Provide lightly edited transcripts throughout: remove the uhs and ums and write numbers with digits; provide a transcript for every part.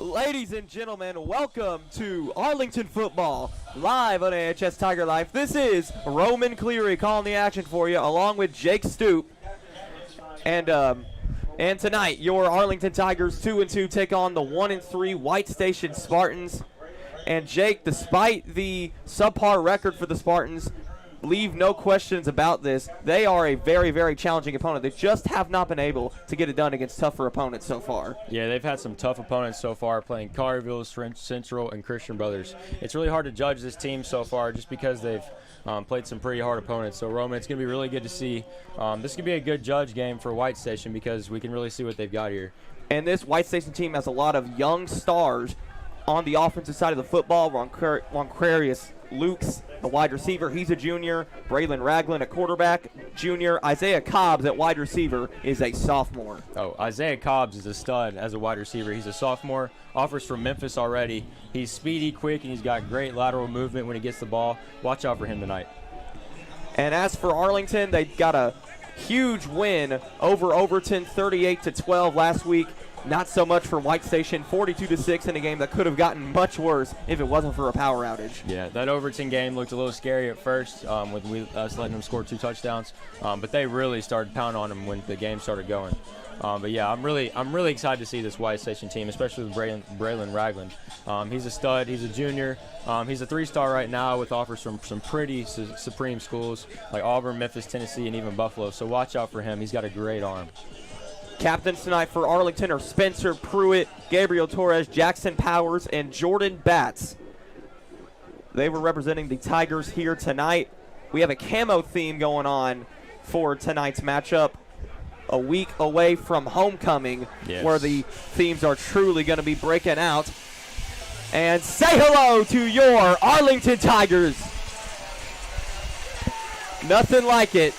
Ladies and gentlemen, welcome to Arlington football, live on AHS Tiger Life. This is Roman Cleary calling the action for you, along with Jake Stoop. And tonight, your Arlington Tigers 2-2 take on the 1-3 White Station Spartans. And Jake, despite the subpar record for the Spartans, leave no questions about this. They are a very, very challenging opponent. They just have not been able to get it done against tougher opponents so far. Yeah, they've had some tough opponents so far, playing Collierville, Central, and Christian Brothers. It's really hard to judge this team so far just because they've played some pretty hard opponents. So, Roman, it's going to be really good to see. This could be a good judge game for White Station because we can really see what they've got here. And this White Station team has a lot of young stars on the offensive side of the football. Ronquarius Lukes, the wide receiver, he's a junior. Braylon Ragland, a quarterback, junior. Isaiah Cobbs at wide receiver is a sophomore. Oh, Isaiah Cobbs is a stud as a wide receiver. He's a sophomore, offers from Memphis already. He's speedy, quick, and he's got great lateral movement when he gets the ball. Watch out for him tonight. And as for Arlington, they got a huge win over Overton, 38-12 last week. Not so much for White Station, 42-6 in a game that could have gotten much worse if it wasn't for a power outage. Yeah, that Overton game looked a little scary at first with us letting them score 2 touchdowns, but they really started pounding on them when the game started going. But yeah, I'm really excited to see this White Station team, especially with Braylon Ragland. He's a stud. He's a junior. He's a 3-star right now with offers from some pretty supreme schools like Auburn, Memphis, Tennessee, and even Buffalo. So watch out for him. He's got a great arm. Captains tonight for Arlington are Spencer Pruitt, Gabriel Torres, Jackson Powers, and Jordan Batts. They were representing the Tigers here tonight. We have a camo theme going on for tonight's matchup. A week away from homecoming, yes, where the themes are truly going to be breaking out. And say hello to your Arlington Tigers. Nothing like it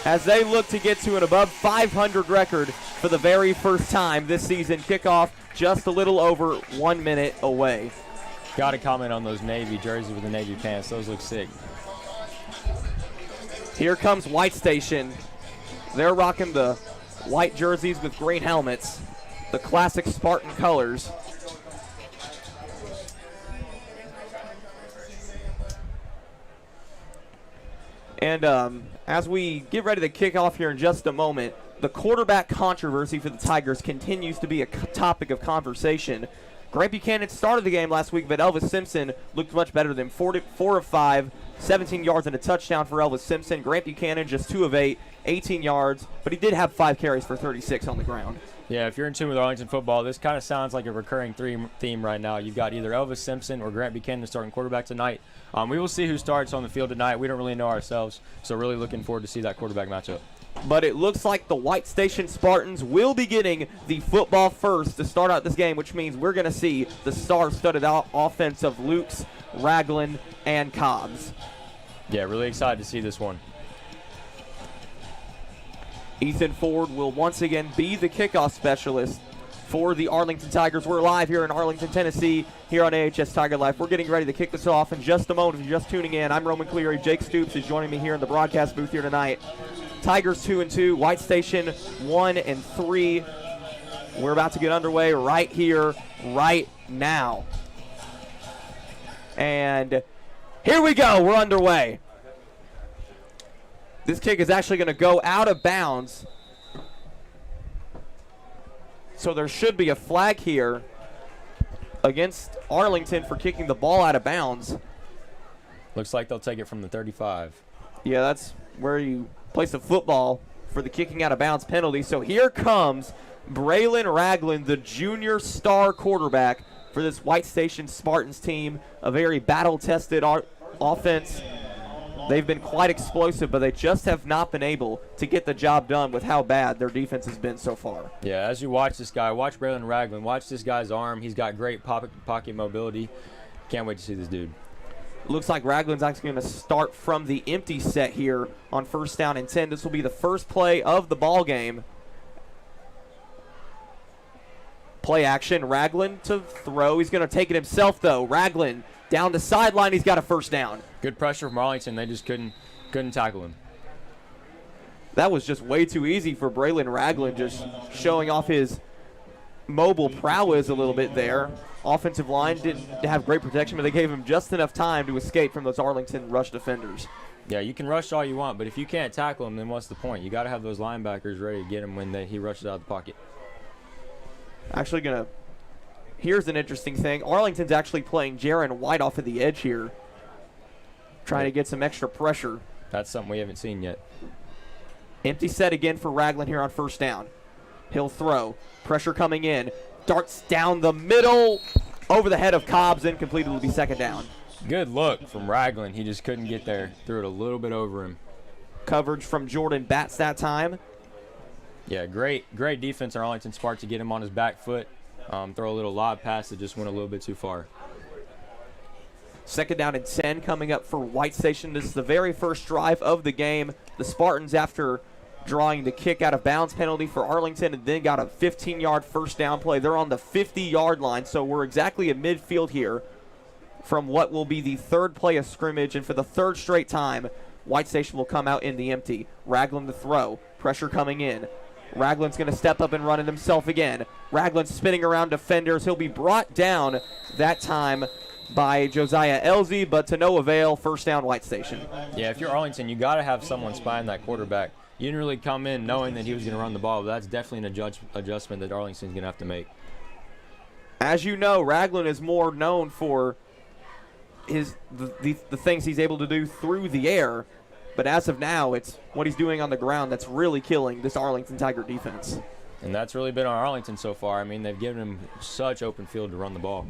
as they look to get to an above 500 record for the very first time this season. Kickoff just a little over 1 minute away. Got to comment on those Navy jerseys with the Navy pants. Those look sick. Here comes White Station. They're rocking the white jerseys with green helmets, the classic Spartan colors. And as we get ready to kick off here in just a moment, the quarterback controversy for the Tigers continues to be a topic of conversation. Grant Buchanan started the game last week, but Elvis Simpson looked much better than 4 of 5, 17 yards and a touchdown for Elvis Simpson. Grant Buchanan just 2 of 8, 18 yards, but he did have 5 carries for 36 on the ground. Yeah, if you're in tune with Arlington football, this kind of sounds like a recurring theme right now. You've got either Elvis Simpson or Grant Buchanan starting quarterback tonight. We will see who starts on the field tonight. We don't really know ourselves, so really looking forward to see that quarterback matchup. But it looks like the White Station Spartans will be getting the football first to start out this game, which means we're going to see the star-studded offense of Lukes, Ragland, and Cobbs. Yeah, really excited to see this one. Ethan Ford will once again be the kickoff specialist for the Arlington Tigers. We're live here in Arlington, Tennessee, here on AHS Tiger Life. We're getting ready to kick this off in just a moment. If you're just tuning in, I'm Roman Cleary. Jake Stoops is joining me here in the broadcast booth here tonight. Tigers 2-2, White Station 1-3. We're about to get underway right here, right now. And here we go. We're underway. This kick is actually going to go out of bounds. So there should be a flag here against Arlington for kicking the ball out of bounds. Looks like they'll take it from the 35. Yeah, that's where you place the football for the kicking out of bounds penalty. So here comes Braylon Ragland, the junior star quarterback for this White Station Spartans team. A very battle-tested offense. They've been quite explosive, but they just have not been able to get the job done with how bad their defense has been so far. Yeah, as you watch this guy, watch Braylon Ragland, watch this guy's arm. He's got great pocket mobility. Can't wait to see this dude. Looks like Ragland's actually going to start from the empty set here on 1st down and 10. This will be the first play of the ball game. Play action, Ragland to throw. He's going to take it himself, though. Ragland down the sideline. He's got a 1st down. Good pressure from Arlington. They just couldn't tackle him. That was just way too easy for Braylon Ragland, just showing off his mobile prowess a little bit there. Offensive line didn't have great protection, but they gave him just enough time to escape from those Arlington rush defenders. Yeah, you can rush all you want, but if you can't tackle him, then what's the point? You got to have those linebackers ready to get him when he rushes out of the pocket. Actually here's an interesting thing. Arlington's actually playing Jaron White off of the edge here, trying to get some extra pressure. That's something we haven't seen yet. Empty set again for Ragland here on first down. He'll throw. Pressure coming in. Darts down the middle. Over the head of Cobbs. Incomplete. It will be second down. Good look from Ragland. He just couldn't get there. Threw it a little bit over him. Coverage from Jordan Batts that time. Yeah, great defense on Arlington's part to get him on his back foot. Throw a little lob pass that just went a little bit too far. Second down and 10 coming up for White Station. This is the very first drive of the game. The Spartans, after drawing the kick out of bounds penalty for Arlington and then got a 15-yard first down play, they're on the 50-yard line, so we're exactly at midfield here from what will be the third play of scrimmage, and for the third straight time, White Station will come out in the empty. Ragland to throw. Pressure coming in. Ragland's going to step up and run it himself again. Ragland spinning around defenders. He'll be brought down that time by Josiah Elzey, but to no avail. First down, White Station. Yeah, if you're Arlington, you got to have someone spying that quarterback. You didn't really come in knowing that he was going to run the ball, but that's definitely an adjustment that Arlington's going to have to make. As you know, Ragland is more known for the things he's able to do through the air, but as of now, it's what he's doing on the ground that's really killing this Arlington Tiger defense. And that's really been on Arlington so far. I mean, they've given him such open field to run the ball.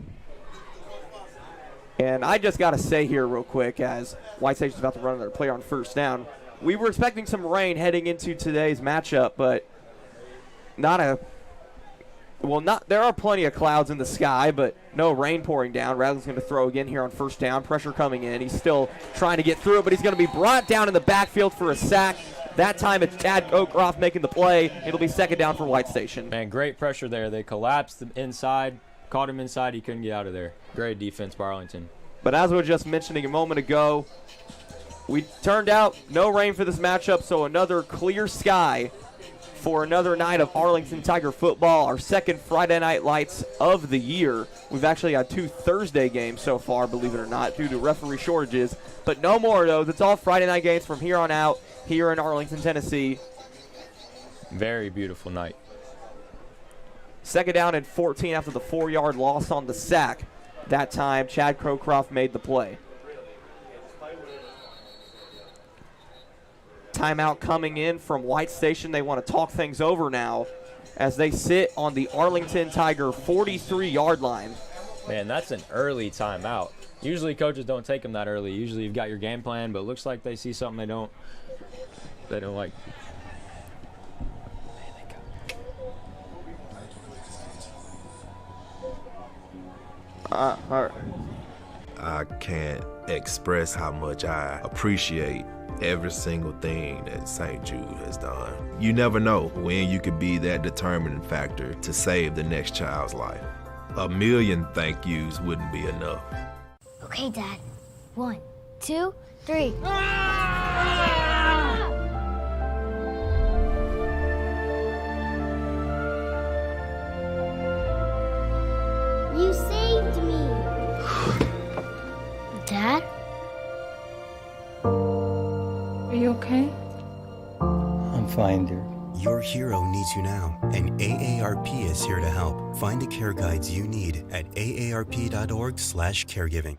And I just got to say here real quick, as White Station's about to run another player on first down, we were expecting some rain heading into today's matchup, but there are plenty of clouds in the sky, but no rain pouring down. Ragland's going to throw again here on first down. Pressure coming in. He's still trying to get through it, but he's going to be brought down in the backfield for a sack. That time it's Chad Oakroft making the play. It'll be second down for White Station. Man, great pressure there. They collapsed inside, caught him inside. He couldn't get out of there. Great defense by Arlington. But as we were just mentioning a moment ago, we turned out no rain for this matchup, so another clear sky for another night of Arlington Tiger football, our second Friday Night Lights of the year. We've actually had 2 Thursday games so far, believe it or not, due to referee shortages. But no more of those. It's all Friday night games from here on out here in Arlington, Tennessee. Very beautiful night. Second down and 14 after the 4-yard loss on the sack. That time, Chad Crowcroft made the play. Timeout coming in from White Station. They want to talk things over now as they sit on the Arlington Tiger 43-yard line. Man, that's an early timeout. Usually coaches don't take them that early. Usually you've got your game plan, but it looks like they see something they don't like. I can't express how much I appreciate every single thing that St. Jude has done. You never know when you could be that determining factor to save the next child's life. 1,000,000 thank yous wouldn't be enough. Okay, Dad. 1, 2, 3. You saved me. Dad? Are you okay? I'm fine, dear. Your hero needs you now, and AARP is here to help. Find the care guides you need at aarp.org/caregiving.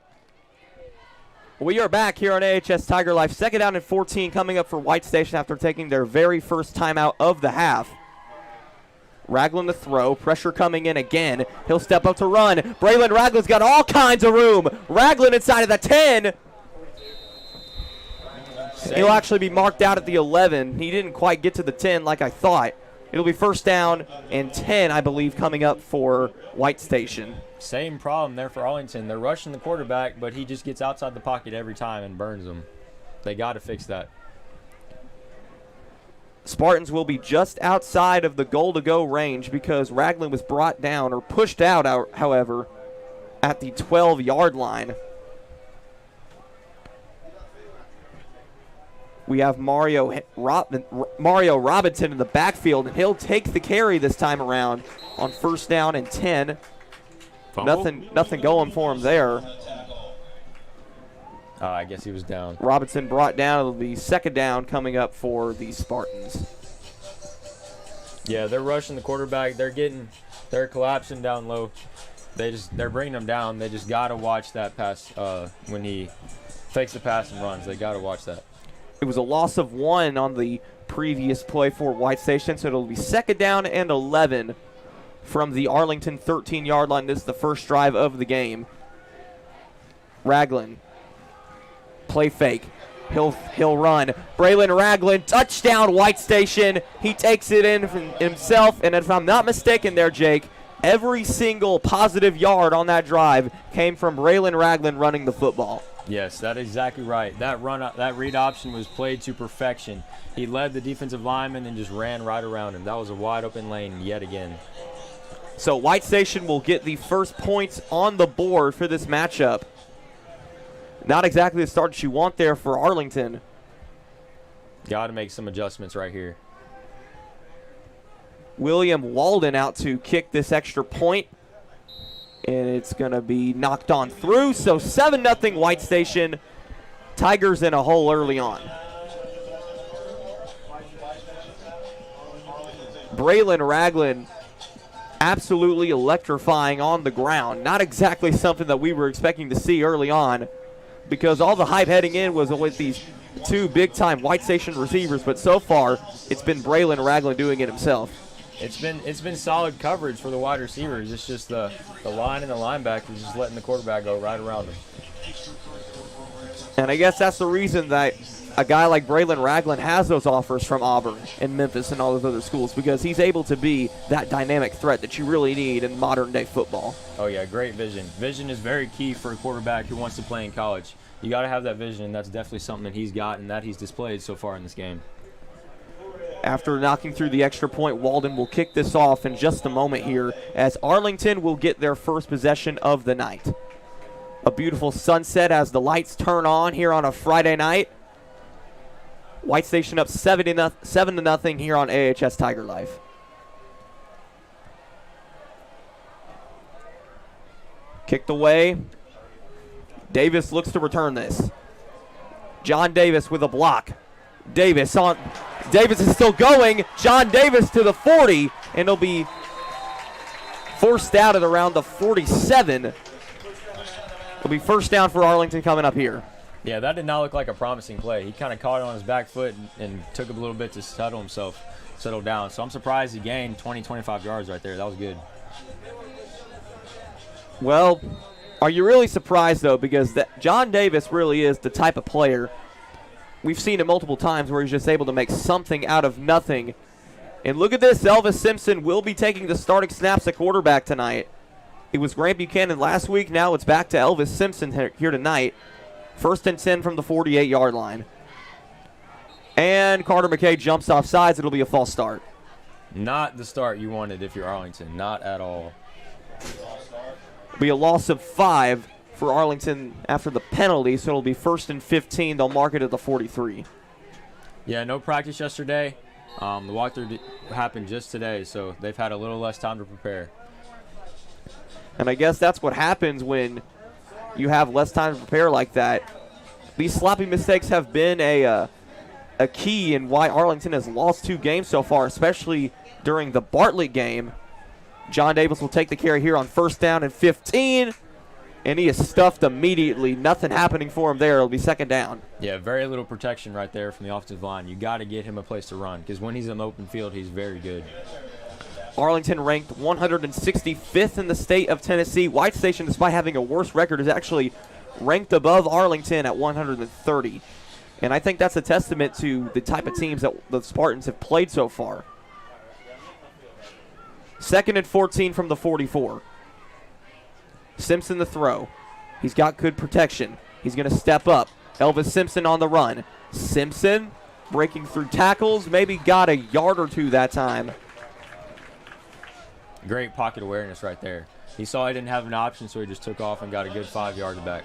We are back here on AHS Tiger Life. Second down and 14 coming up for White Station after taking their very first timeout of the half. Ragland to throw. Pressure coming in again. He'll step up to run. Braylon Ragland's got all kinds of room. Ragland inside of the 10. He'll actually be marked out at the 11. He didn't quite get to the 10 like I thought. It'll be first down and 10, I believe, coming up for White Station. Same problem there for Arlington. They're rushing the quarterback, but he just gets outside the pocket every time and burns them. They got to fix that. Spartans will be just outside of the goal-to-go range because Ragland was brought down or pushed out, however, at the 12-yard line. We have Mario Robinson in the backfield, and he'll take the carry this time around on 1st down and 10. Nothing going for him there. I guess he was down. Robinson brought down. It'll be 2nd down coming up for the Spartans. Yeah, they're rushing the quarterback. They're collapsing down low. They're bringing him down. They just got to watch that pass when he fakes the pass and runs. They got to watch that. It was a loss of 1 on the previous play for White Station, so it'll be 2nd down and 11 from the Arlington 13-yard line. This is the first drive of the game. Ragland, play fake. He'll run. Braylon Ragland, touchdown, White Station. He takes it in himself, and if I'm not mistaken there, Jake, every single positive yard on that drive came from Braylon Ragland running the football. Yes, that's exactly right. That read option was played to perfection. He led the defensive lineman and just ran right around him. That was a wide open lane yet again. So White Station will get the first points on the board for this matchup. Not exactly the start that you want there for Arlington. Got to make some adjustments right here. William Walden out to kick this extra point. And it's going to be knocked on through. So 7-0 White Station. Tigers in a hole early on. Braylon Ragland absolutely electrifying on the ground. Not exactly something that we were expecting to see early on, because all the hype heading in was with these 2 big-time White Station receivers, but so far it's been Braylon Ragland doing it himself. It's been solid coverage for the wide receivers. It's just the line and the linebackers just letting the quarterback go right around them. And I guess that's the reason that a guy like Braylon Ragland has those offers from Auburn and Memphis and all those other schools, because he's able to be that dynamic threat that you really need in modern-day football. Oh, yeah, great vision. Vision is very key for a quarterback who wants to play in college. You got to have that vision, and that's definitely something that he's got and that he's displayed so far in this game. After knocking through the extra point, Walden will kick this off in just a moment here as Arlington will get their first possession of the night. A beautiful sunset as the lights turn on here on a Friday night. White Station up 7-0 here on AHS Tiger Life. Kicked away. Davis looks to return this. John Davis with a block. Davis is still going. John Davis to the 40, and it'll be forced out at around the 47. It'll be 1st down for Arlington coming up here. Yeah, that did not look like a promising play. He kind of caught it on his back foot and took a little bit to settle down. So I'm surprised he gained 20, 25 yards right there. That was good. Well, are you really surprised, though? Because John Davis really is the type of player. We've seen it multiple times where he's just able to make something out of nothing. And look at this. Elvis Simpson will be taking the starting snaps at quarterback tonight. It was Grant Buchanan last week. Now it's back to Elvis Simpson here tonight. 1st and 10 from the 48-yard line. And Carter McKay jumps off sides. It'll be a false start. Not the start you wanted if you're Arlington. Not at all. It'll be a loss of 5 for Arlington after the penalty, so it'll be 1st and 15. They'll mark it at the 43. Yeah, no practice yesterday. The walkthrough happened just today, so they've had a little less time to prepare. And I guess that's what happens when you have less time to prepare like that. These sloppy mistakes have been a key in why Arlington has lost 2 games so far, especially during the Bartlett game. John Davis will take the carry here on 1st down and 15, and he is stuffed immediately. Nothing happening for him there. It'll be 2nd down. Yeah, very little protection right there from the offensive line. You got to get him a place to run, because when he's in the open field, he's very good. Arlington ranked 165th in the state of Tennessee. White Station, despite having a worse record, is actually ranked above Arlington at 130. And I think that's a testament to the type of teams that the Spartans have played so far. 2nd and 14 from the 44. Simpson the throw. He's got good protection. He's going to step up. Elvis Simpson on the run. Simpson breaking through tackles. Maybe got a yard or 2 that time. Great pocket awareness right there. He saw he didn't have an option, so he just took off and got a good 5 yards back.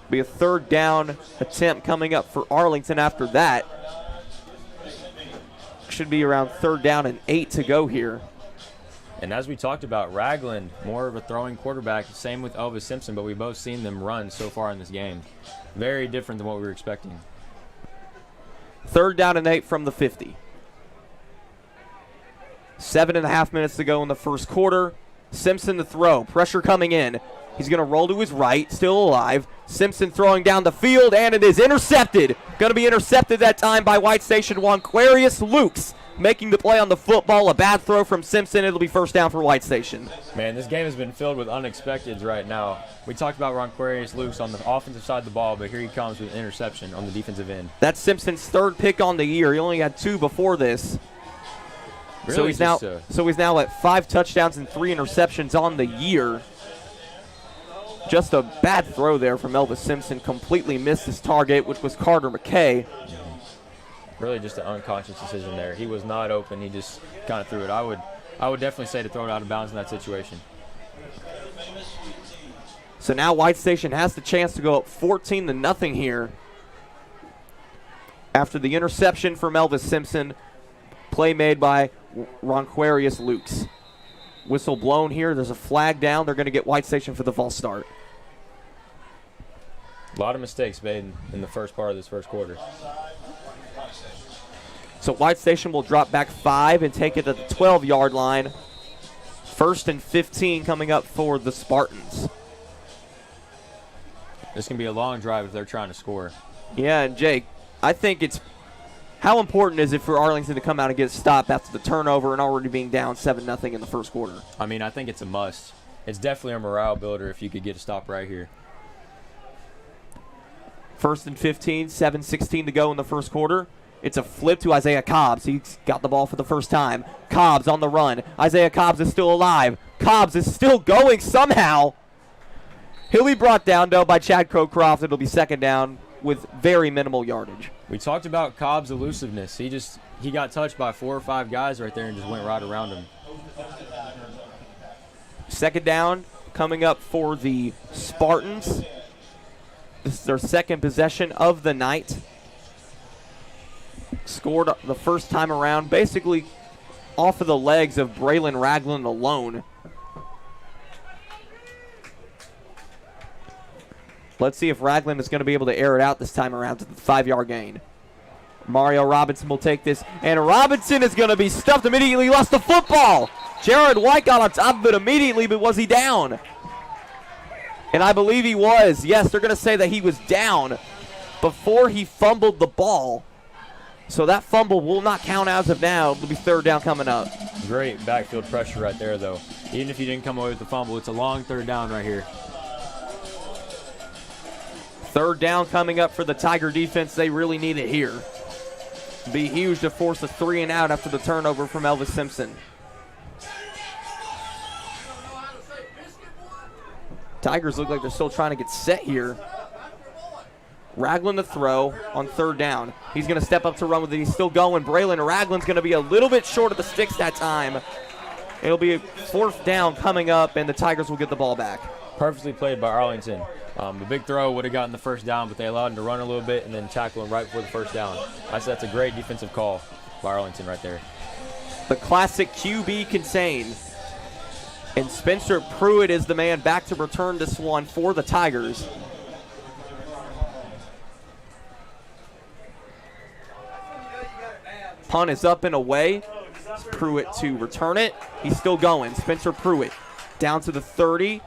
Be a 3rd down attempt coming up for Arlington after that. should be around 3rd down and 8 to go here. And as we talked about, Ragland, more of a throwing quarterback, same with Elvis Simpson, but we've both seen them run so far in this game. Very different than what we were expecting. 3rd down and 8 from the 50. 7.5 minutes to go in the first quarter. Simpson to throw. Pressure coming in. He's going to roll to his right, still alive. Simpson throwing down the field, and it is intercepted. Going to be intercepted that time by White Station Aquarius Lukes, making the play on the football. A bad throw from Simpson. It'll be 1st down for White Station. Man, this game has been filled with unexpecteds right now. We talked about Ronquarius Lukes on the offensive side of the ball, but here he comes with an interception on the defensive end. That's Simpson's 3rd pick on the year. He only had 2 before this. Really So he's now at 5 touchdowns and 3 interceptions on the year. Just a bad throw there from Elvis Simpson. Completely missed his target, which was Carter McKay. Really just an unconscious decision there. He was not open. He just kind of threw it. I would definitely say to throw it out of bounds in that situation. So now White Station has the chance to go up 14-0 here. After the interception from Elvis Simpson, play made by Ronquarius Lukes. Whistle blown here. There's a flag down. They're going to get White Station for the false start. A lot of mistakes made in the first part of this first quarter. So White Station will drop back 5 and take it to the 12-yard line. 1st and 15 coming up for the Spartans. This can be a long drive if they're trying to score. Yeah, and Jake, I think it's how important is it for Arlington to come out and get a stop after the turnover and already being down 7-0 in the first quarter? I mean, I think it's a must. It's definitely a morale builder if you could get a stop right here. 1st and 15, 7:16 to go in the first quarter. It's a flip to Isaiah Cobbs. He's got the ball for the first time. Cobbs on the run. Isaiah Cobbs is still alive. Cobbs is still going somehow. He'll be brought down, though, by Chad Crowcroft. It'll be 2nd down with very minimal yardage. We talked about Cobb's elusiveness. He got touched by 4 or 5 guys right there and just went right around him. 2nd down coming up for the Spartans. This is their 2nd possession of the night. Scored the first time around, basically off of the legs of Braylon Ragland alone. Let's see if Ragland is going to be able to air it out this time around to the 5-yard gain. Mario Robinson will take this, and Robinson is going to be stuffed immediately. He lost the football. Jared White got on top of it immediately, but was he down? And I believe he was. Yes, they're going to say that he was down before he fumbled the ball. So that fumble will not count as of now. It'll be 3rd down coming up. Great backfield pressure right there, though. Even if you didn't come away with the fumble, it's a long 3rd down right here. 3rd down coming up for the Tiger defense. They really need it here. Be huge to force a 3 and out after the turnover from Elvis Simpson. Tigers look like they're still trying to get set here. Ragland to throw on 3rd down. He's going to step up to run with it. He's still going. Braylon Ragland's going to be a little bit short of the sticks that time. It'll be a 4th down coming up, and the Tigers will get the ball back. Perfectly played by Arlington. The big throw would have gotten the 1st down, but they allowed him to run a little bit and then tackle him right before the 1st down. That's a great defensive call by Arlington right there. The classic QB contain. And Spencer Pruitt is the man back to return this one for the Tigers. Punt is up and away. Pruitt to return it. He's still going. Spencer Pruitt down to the 30.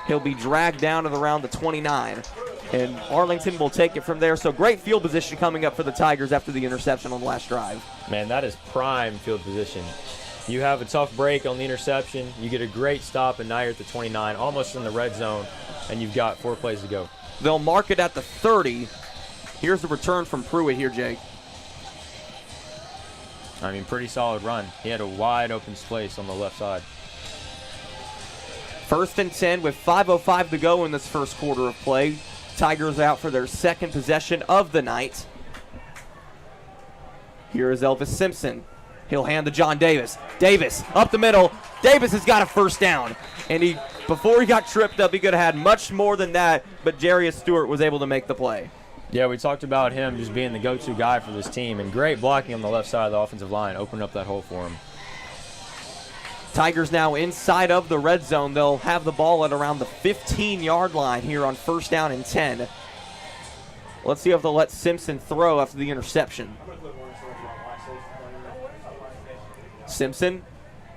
He'll be dragged down to around the 29. And Arlington will take it from there. So great field position coming up for the Tigers after the interception on the last drive. Man, that is prime field position. You have a tough break on the interception. You get a great stop, and now you're at the 29, almost in the red zone, and you've got 4 plays to go. They'll mark it at the 30. Here's the return from Pruitt here, Jake. I mean, pretty solid run. He had a wide open space on the left side. 1st and 10 with 5:05 to go in this first quarter of play. Tigers out for their 2nd possession of the night. Here is Elvis Simpson. He'll hand to John Davis. Davis up the middle. Davis has got a 1st down. And before he got tripped up, he could have had much more than that, but Jarius Stewart was able to make the play. Yeah, we talked about him just being the go-to guy for this team, and great blocking on the left side of the offensive line, opening up that hole for him. Tigers now inside of the red zone. They'll have the ball at around the 15-yard line here on 1st down and 10. Let's see if they'll let Simpson throw after the interception. Simpson,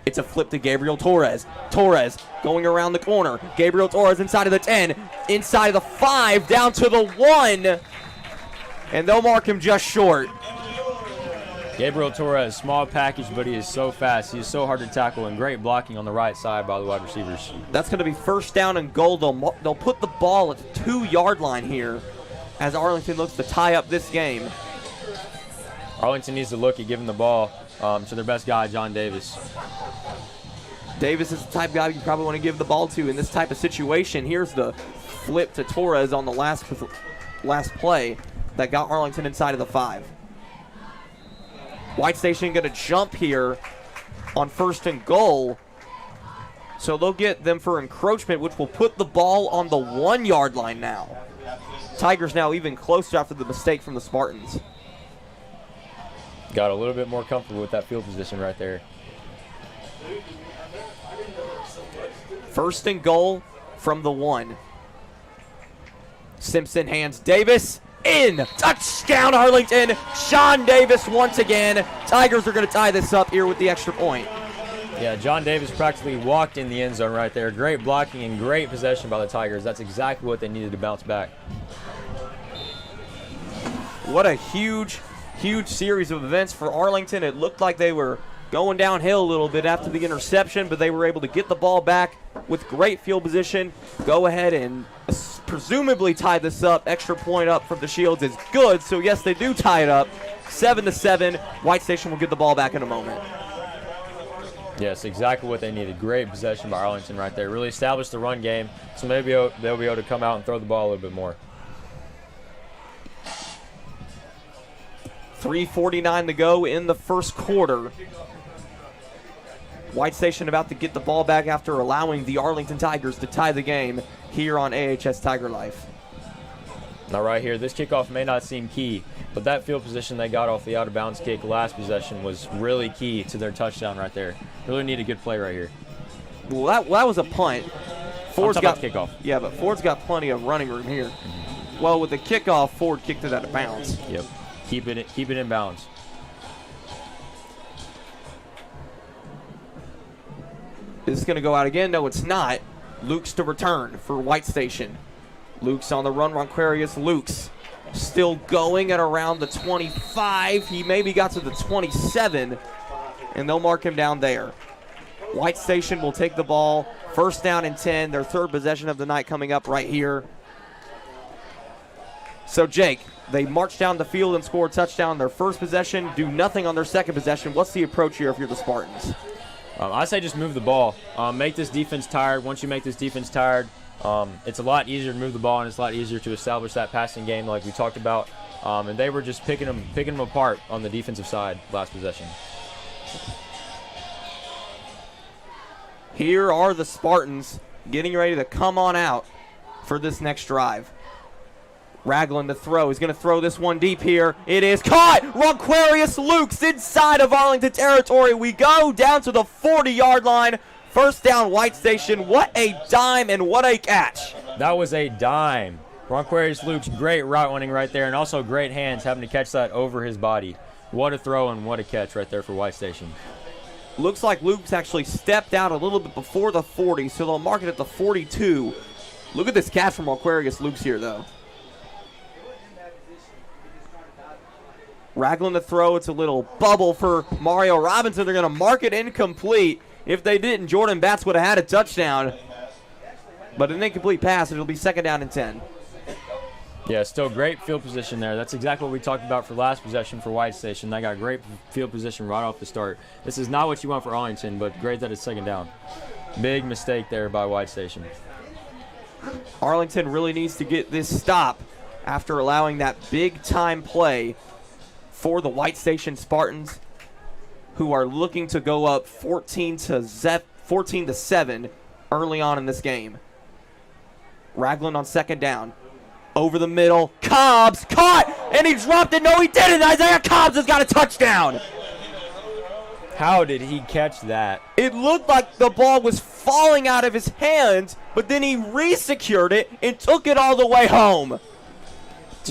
it's a flip to Gabriel Torres. Torres going around the corner. Gabriel Torres inside of the 10, inside of the 5, down to the 1. And they'll mark him just short. Gabriel Torres, small package, but he is so fast. He is so hard to tackle, and great blocking on the right side by the wide receivers. That's going to be 1st down and goal. They'll put the ball at the 2-yard line here as Arlington looks to tie up this game. Arlington needs to look at giving the ball to their best guy, John Davis. Davis is the type of guy you probably want to give the ball to in this type of situation. Here's the flip to Torres on the last play that got Arlington inside of the 5. White Station going to jump here on 1st and goal. So they'll get them for encroachment, which will put the ball on the 1-yard line now. Tigers now even closer after the mistake from the Spartans. Got a little bit more comfortable with that field position right there. 1st and goal from the 1. Simpson hands Davis in. Touchdown Arlington. Sean Davis once again. Tigers are going to tie this up here with the extra point. Yeah, John Davis practically walked in the end zone right there. Great blocking and great possession by the Tigers. That's exactly what they needed to bounce back. What a huge series of events for Arlington. It looked like they were going downhill a little bit after the interception, but they were able to get the ball back with great field position, go ahead and presumably tie this up. Extra point up from the Shields is good, so yes, they do tie it up. 7-7. White Station will get the ball back in a moment. Yes, exactly what they needed. Great possession by Arlington right there. Really established the run game, so maybe they'll be able to come out and throw the ball a little bit more. 3:49 to go in the 1st quarter. White Station about to get the ball back after allowing the Arlington Tigers to tie the game here on AHS Tiger Life. Now right here, this kickoff may not seem key, but that field position they got off the out-of-bounds kick last possession was really key to their touchdown right there. Really need a good play right here. Well, that was a punt. Ford's got kickoff. Yeah, but Ford's got plenty of running room here. Well, with the kickoff, Ford kicked it out of bounds. Yep. Keep it in bounds. This is going to go out again. No, it's not. Luke's to return for White Station. Luke's on the run. Ronquarius Luke's still going at around the 25. He maybe got to the 27, and they'll mark him down there. White Station will take the ball. 1st down and 10. Their 3rd possession of the night coming up right here. So, Jake, they march down the field and score a touchdown their 1st possession, do nothing on their 2nd possession. What's the approach here if you're the Spartans? I say just move the ball. Make this defense tired. Once you make this defense tired, it's a lot easier to move the ball, and it's a lot easier to establish that passing game like we talked about. And they were just picking them apart on the defensive side last possession. Here are the Spartans getting ready to come on out for this next drive. Ragland to throw. He's going to throw this one deep here. It is caught. Ronquarius Luke's inside of Arlington territory. We go down to the 40-yard line. 1st down, White Station. What a dime and what a catch. That was a dime. Ronquarius Luke's great route running right there, and also great hands having to catch that over his body. What a throw and what a catch right there for White Station. Looks like Luke's actually stepped out a little bit before the 40, so they'll mark it at the 42. Look at this catch from Ronquarius Luke's here, though. Ragland to throw. It's a little bubble for Mario Robinson. They're going to mark it incomplete. If they didn't, Jordan Batts would have had a touchdown. But an incomplete pass, it'll be 2nd down and 10. Yeah, still great field position there. That's exactly what we talked about for last possession for White Station. They got great field position right off the start. This is not what you want for Arlington, but great that it's 2nd down. Big mistake there by White Station. Arlington really needs to get this stop after allowing that big-time play for the White Station Spartans, who are looking to go up 14-7 early on in this game. Ragland on 2nd down. Over the middle. Cobbs caught, and he dropped it. No, he didn't. Isaiah Cobbs has got a touchdown. How did he catch that? It looked like the ball was falling out of his hands, but then he re-secured it and took it all the way home.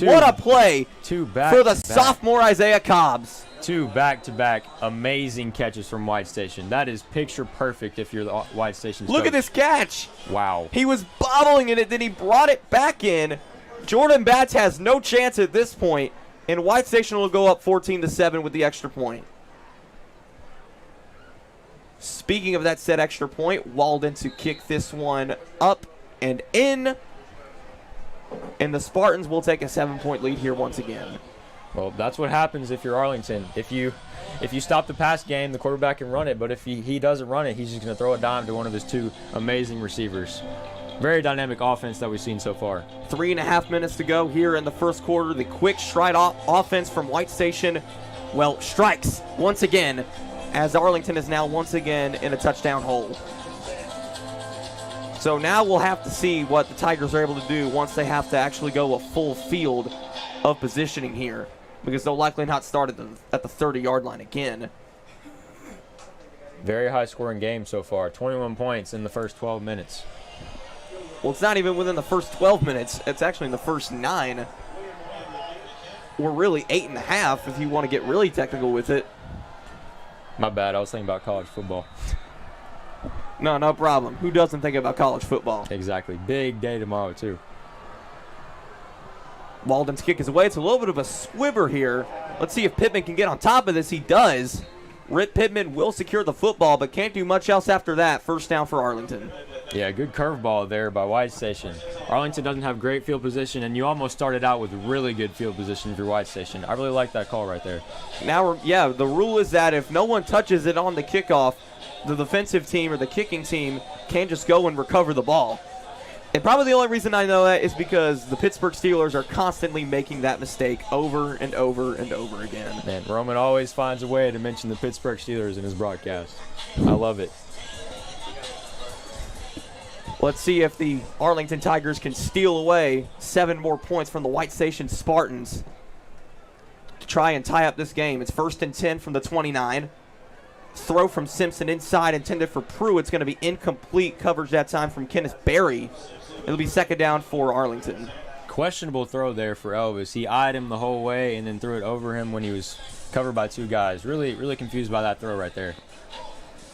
What a play for the sophomore Isaiah Cobbs. 2 back-to-back amazing catches from White Station. That is picture perfect if you're the White Station Look coach. at this catch. Wow. He was bobbling in it, then he brought it back in. Jordan Batts has no chance at this point, and White Station will go up 14-7 with the extra point. Speaking of that said extra point, Walden to kick this one up and in. And the Spartans will take a 7-point lead here once again. Well, that's what happens if you're Arlington. If you stop the pass game, the quarterback can run it, but if he doesn't run it, he's just going to throw a dime to one of his 2 amazing receivers. Very dynamic offense that we've seen so far. 3.5 minutes to go here in the first quarter. The quick stride offense from White Station, well, strikes once again, as Arlington is now once again in a touchdown hole. So now we'll have to see what the Tigers are able to do once they have to actually go a full field of positioning here, because they'll likely not start at the 30-yard line again. Very high-scoring game so far. 21 points in the first 12 minutes. Well, it's not even within the first 12 minutes. It's actually in the first 9. Or really 8.5 if you want to get really technical with it. My bad. I was thinking about college football. No problem. Who doesn't think about college football? Exactly. Big day tomorrow, too. Walden's kick is away. It's a little bit of a swiver here. Let's see if Pittman can get on top of this. He does. Rip Pittman will secure the football, but can't do much else after that. First down for Arlington. Yeah, good curveball there by White Station. Arlington doesn't have great field position, and you almost started out with really good field position if you're White Station. I really like that call right there. Now, yeah, the rule is that if no one touches it on the kickoff, the defensive team or the kicking team can just go and recover the ball. And probably the only reason I know that is because the Pittsburgh Steelers are constantly making that mistake over and over and over again. Man, Roman always finds a way to mention the Pittsburgh Steelers in his broadcast. I love it. Let's see if the Arlington Tigers can steal away 7 more points from the White Station Spartans to try and tie up this game. It's 1st and 10 from the 29. Throw from Simpson inside, intended for Prue. It's going to be incomplete coverage that time from Kenneth Berry. It'll be 2nd down for Arlington. Questionable throw there for Elvis. He eyed him the whole way and then threw it over him when he was covered by 2 guys. Really confused by that throw right there.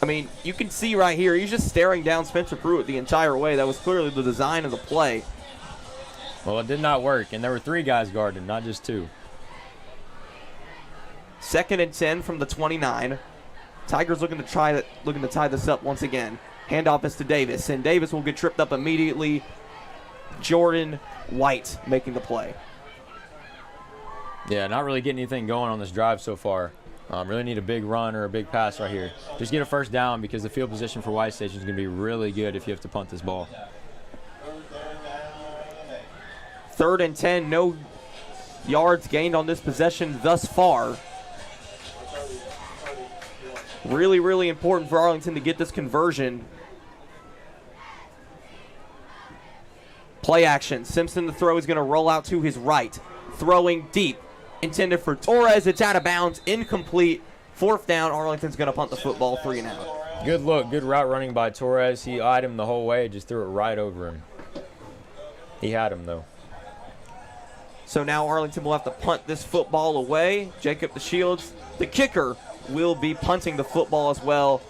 I mean, you can see right here, he's just staring down Spencer Pruitt the entire way. That was clearly the design of the play. Well, it did not work, and there were 3 guys guarding, not just 2. 2nd and 10 from the 29. Tigers looking to tie this up once again. Handoff is to Davis, and Davis will get tripped up immediately. Jordan White making the play. Yeah, not really getting anything going on this drive so far. Really need a big run or a big pass right here. Just get a first down because the field position for White Station is going to be really good if you have to punt this ball. 3rd and 10, no yards gained on this possession thus far. Really important for Arlington to get this conversion. Play action. Simpson, the throw is going to roll out to his right. Throwing deep. Intended for Torres. It's out of bounds. Incomplete. 4th down. Arlington's going to punt the football 3 and out. Good look. Good route running by Torres. He eyed him the whole way. Just threw it right over him. He had him, though. So now Arlington will have to punt this football away. Jacob DeShields, the kicker, will be punting the football as well.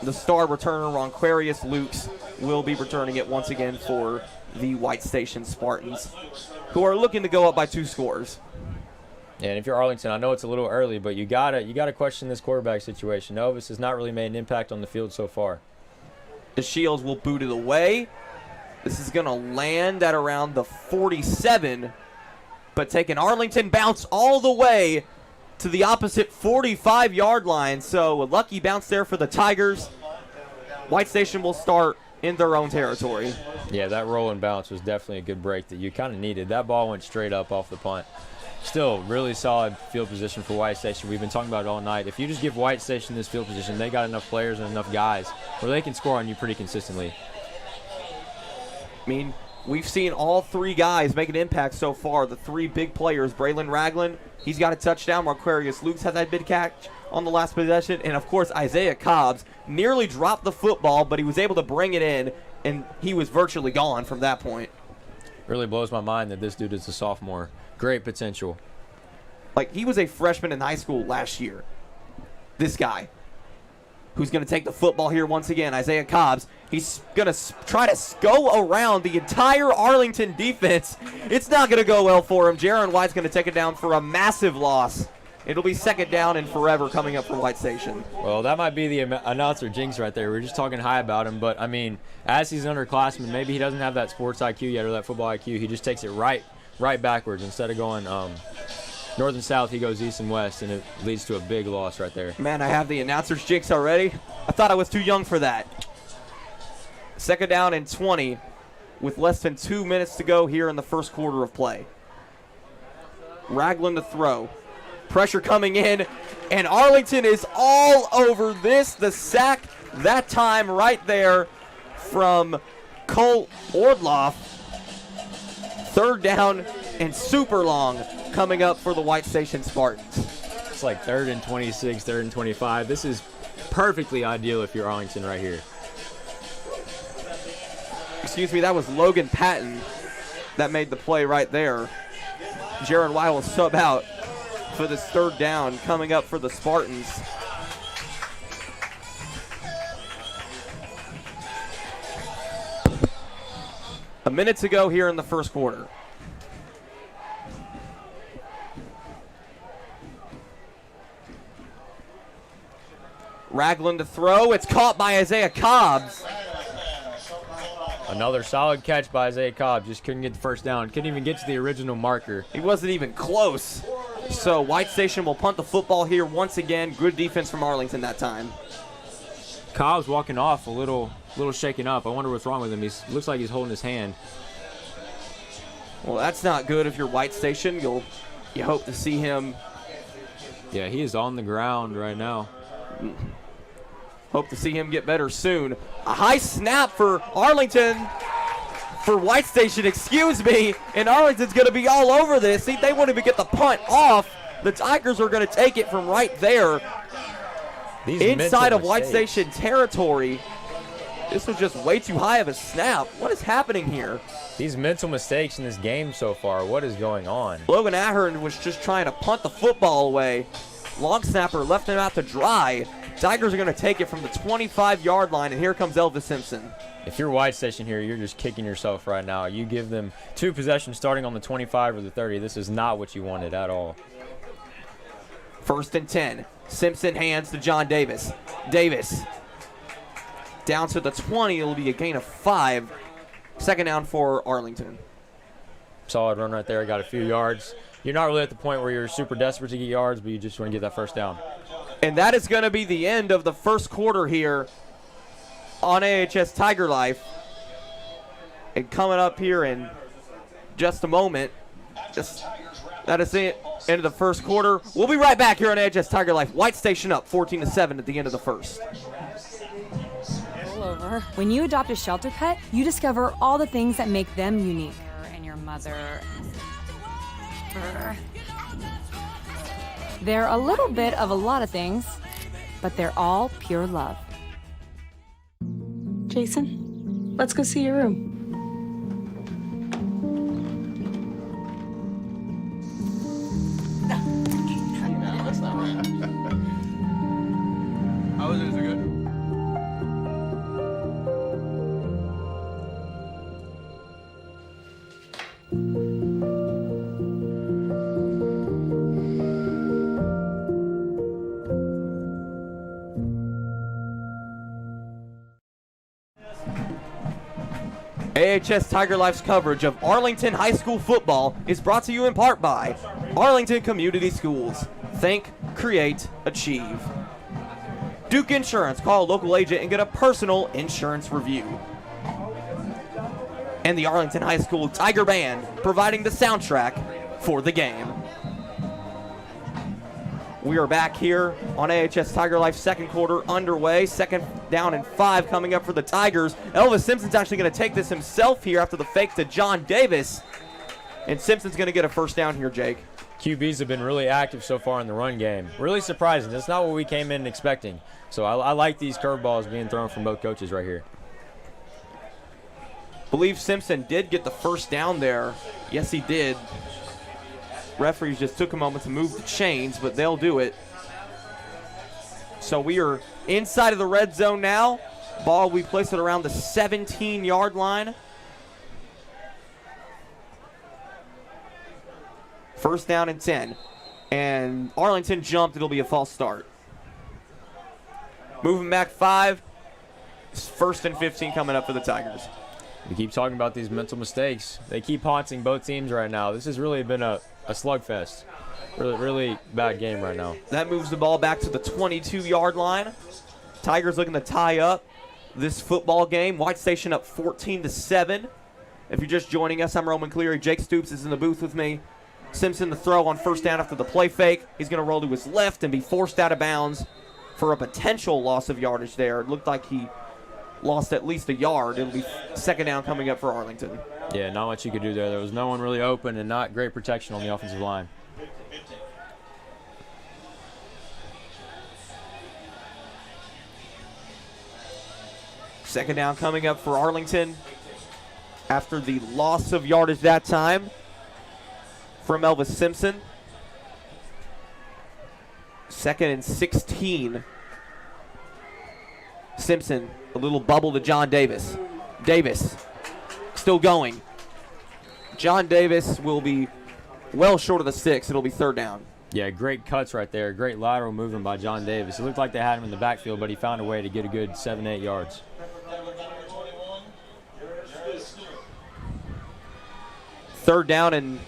The star returner, Ronquarius Lukes, will be returning it once again for the White Station Spartans, who are looking to go up by 2 scores. Yeah, and if you're Arlington, I know it's a little early, but you gotta question this quarterback situation. Elvis has not really made an impact on the field so far. DeShields will boot it away. This is going to land at around the 47, but take an Arlington bounce all the way to the opposite 45-yard line. So a lucky bounce there for the Tigers. White Station will start in their own territory. Yeah, that roll and bounce was definitely a good break that you kind of needed. That ball went straight up off the punt. Still, really solid field position for White Station. We've been talking about it all night. If you just give White Station this field position, they got enough players and enough guys where they can score on you pretty consistently. I mean, we've seen all three guys make an impact so far. The three big players, Braylon Ragland, he's got a touchdown. Marquarius Lukes had that big catch on the last possession. And, of course, Isaiah Cobbs nearly dropped the football, but he was able to bring it in, and he was virtually gone from that point. Really blows my mind that this dude is a sophomore. Great potential. Like, he was a freshman in high school last year. This guy, who's going to take the football here once again, Isaiah Cobbs. He's going to try to go around the entire Arlington defense. It's not going to go well for him. Jaron White's going to take it down for a massive loss. It'll be second down and forever coming up for White Station. Well, that might be the announcer jinx right there. We're just talking high about him, but, I mean, as he's an underclassman, maybe he doesn't have that sports IQ yet or that football IQ. He just takes it right backwards. Instead of going north and south, he goes east and west, and it leads to a big loss right there. Man, I have the announcer's jinx already. I thought I was too young for that. Second down and 20 with less than 2 minutes to go here in the first quarter of play. Ragland to throw. Pressure coming in, and Arlington is all over this. The sack that time right there from Cole Ordloff. Third down and super long coming up for the White Station Spartans. It's like 3rd and 26, 3rd and 25. This is perfectly ideal if you're Arlington right here. Excuse me, that was Logan Patton that made the play right there. Jaron White will sub out for this third down coming up for the Spartans. A minute to go here in the first quarter. Ragland to throw. It's caught by Isaiah Cobbs. Another solid catch by Isaiah Cobbs. Just couldn't get the first down. Couldn't even get to the original marker. He wasn't even close. So White Station will punt the football here once again. Good defense from Arlington that time. Cobbs walking off a little shaken up. I wonder what's wrong with him. He looks like he's holding his hand. Well, that's not good if you're White Station. You hope to see him. Yeah, he is on the ground right now. Hope to see him get better soon. A high snap for Arlington. For White Station, excuse me. And Arlington's going to be all over this. See, they won't even get the punt off. The Tigers are going to take it from right there. Inside of White Station territory. This was just way too high of a snap. What is happening here? These mental mistakes in this game so far. What is going on? Logan Ahern was just trying to punt the football away. Long snapper left him out to dry. Tigers are going to take it from the 25-yard line, and here comes Elvis Simpson. If you're White Station here, you're just kicking yourself right now. You give them 2 possessions starting on the 25 or the 30. This is not what you wanted at all. 1st and 10. Simpson hands to John Davis. Davis down to the 20. It'll be a gain of 5. Second down for Arlington. Solid run right there. Got a few yards. You're not really at the point where you're super desperate to get yards, but you just want to get that first down. And that is going to be the end of the first quarter here on AHS Tiger Life. And coming up here in just a moment, that is it. End of the first quarter. We'll be right back here on AHS Tiger Life. White Station up 14-7 at the end of the first. Pull over. When you adopt a shelter pet, you discover all the things that make them unique. And your mother. They're a little bit of a lot of things, but they're all pure love. Jason, let's go see your room. How is it? Is it good? AHS Tiger Life's coverage of Arlington High School football is brought to you in part by Arlington Community Schools. Think, create, achieve. Duke Insurance. Call a local agent and get a personal insurance review. And the Arlington High School Tiger Band, providing the soundtrack for the game. We are back here on AHS Tiger Life, second quarter underway. Second down and 5 coming up for the Tigers. Elvis Simpson's actually going to take this himself here after the fake to John Davis. And Simpson's going to get a first down here, Jake. QBs have been really active so far in the run game. Really surprising. That's not what we came in expecting. So I like these curveballs being thrown from both coaches right here. Believe Simpson did get the first down there. Yes, he did. Referees just took a moment to move the chains, but they'll do it. So we are inside of the red zone now. Ball, we place it around the 17-yard line. First down and 10. And Arlington jumped. It'll be a false start. Moving back 5. First and 15 coming up for the Tigers. We keep talking about these mental mistakes. They keep haunting both teams right now. This has really been a slugfest. Really bad game right now. That moves the ball back to the 22-yard line. Tigers looking to tie up this football game. White Station up 14-7. If you're just joining us, I'm Roman Cleary. Jake Stoops is in the booth with me. Simpson the throw on first down after the play fake. He's going to roll to his left and be forced out of bounds for a potential loss of yardage there. It looked like he lost at least a yard. It'll be second down coming up for Arlington. Yeah, not much you could do there. There was no one really open and not great protection on the offensive line. Second down coming up for Arlington after the loss of yardage that time from Elvis Simpson. Second and 16. Simpson, a little bubble to John Davis. Davis still going. John Davis will be well short of the 6. It'll be third down. Yeah, great cuts right there. Great lateral movement by John Davis. It looked like they had him in the backfield, but he found a way to get a good 7-8 yards. Third down and